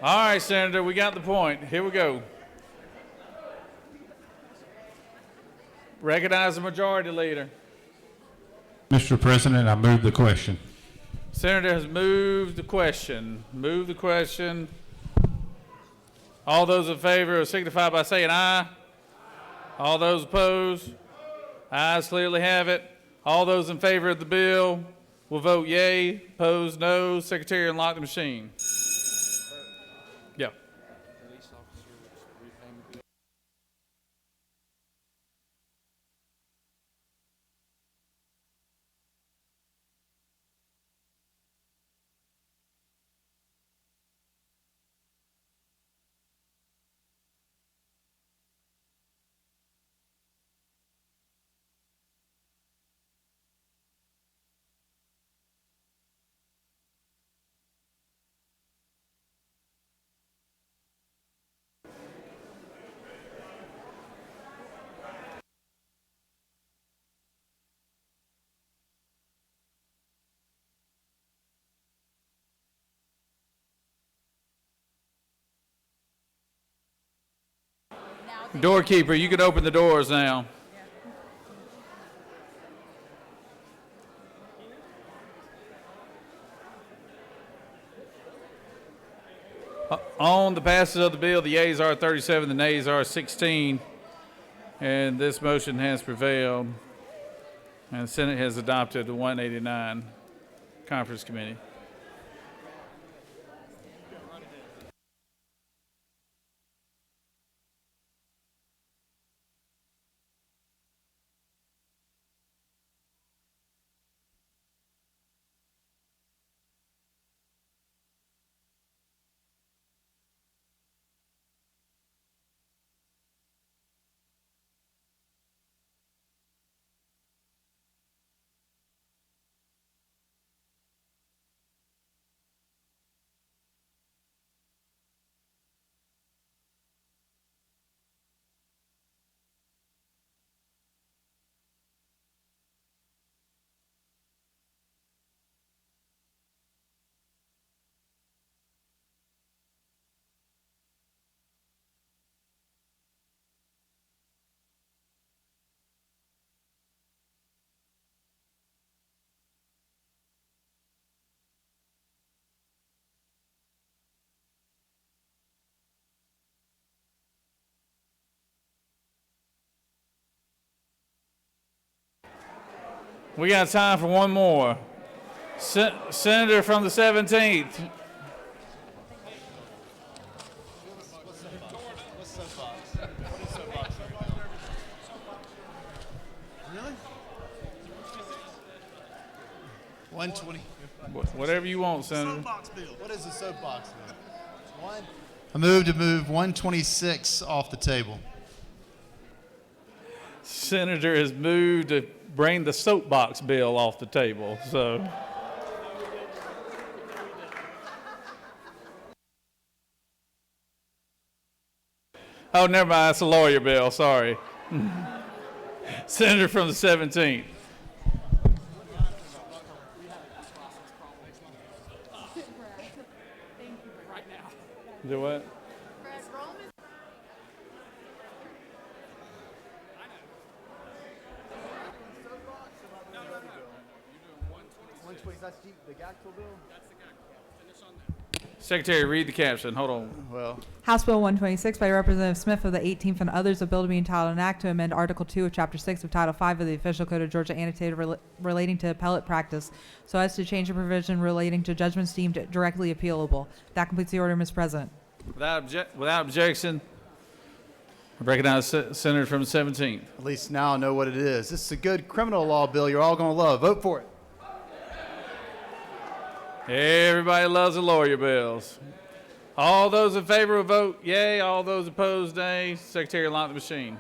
All right, Senator, we got the point. Here we go. Recognize the majority leader. Mr. President, I move the question. Senator has moved the question. Move the question. All those in favor signify by saying aye. All those opposed? Ayes clearly have it. All those in favor of the bill will vote yea. Opposed, no. Secretary, unlock the machine. Yeah. Doorkeeper, you can open the doors now. On the passage of the bill, the yeas are 37, the nays are 16, and this motion has prevailed, and the Senate has adopted the 189 Conference Committee. We got time for one more. Senator from the 17th. Really? 120. Whatever you want, Senator. Soapbox bill. What is the soapbox bill? I move to move 126 off the table. Senator has moved to bring the soapbox bill off the table. So. Oh, never mind. It's a lawyer bill. Sorry. Senator from the 17th. Do what? Secretary, read the caption. Hold on. Well, House Bill 126 by Representative Smith of the 18th and others, a bill to be entitled an act to amend Article 2 of Chapter 6 of Title 5 of the Official Code of Georgia annotated relating to appellate practice so as to change a provision relating to judgments deemed directly appealable. That completes the order, Mr. President. Without objection, I recognize Senator from the 17th. At least now I know what it is. This is a good criminal law bill you're all going to love. Vote for it. Everybody loves the lawyer bills. All those in favor will vote yea. All those opposed, nay. Secretary, lock the machine.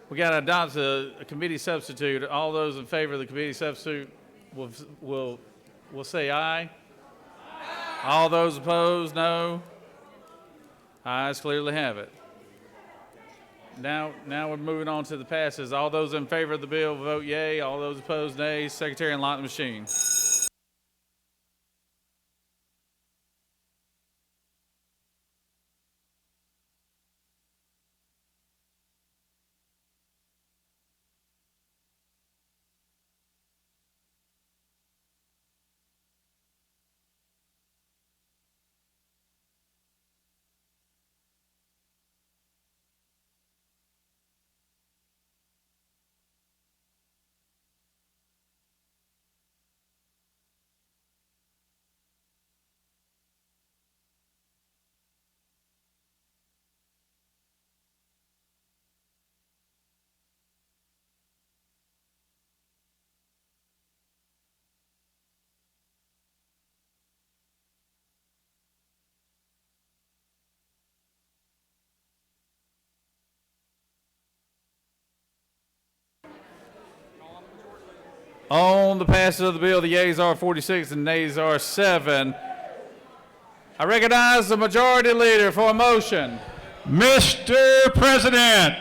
We got to adopt a committee substitute. All those in favor of the committee substitute will say aye. All those opposed, no. Ayes clearly have it. Now we're moving on to the passes. All those in favor of the bill vote yea. All those opposed, nay. Secretary, unlock the machine. On the passage of the bill, the yeas are 46 and nays are 7. I recognize the majority leader for a motion. Mr. President,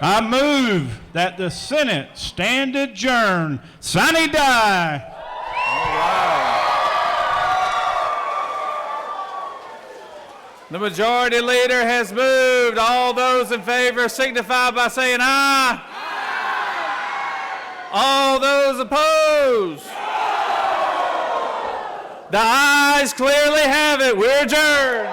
I move that the Senate stand adjourned. Sine die. The majority leader has moved. All those in favor signify by saying aye. All those opposed? The ayes clearly have it. We're adjourned.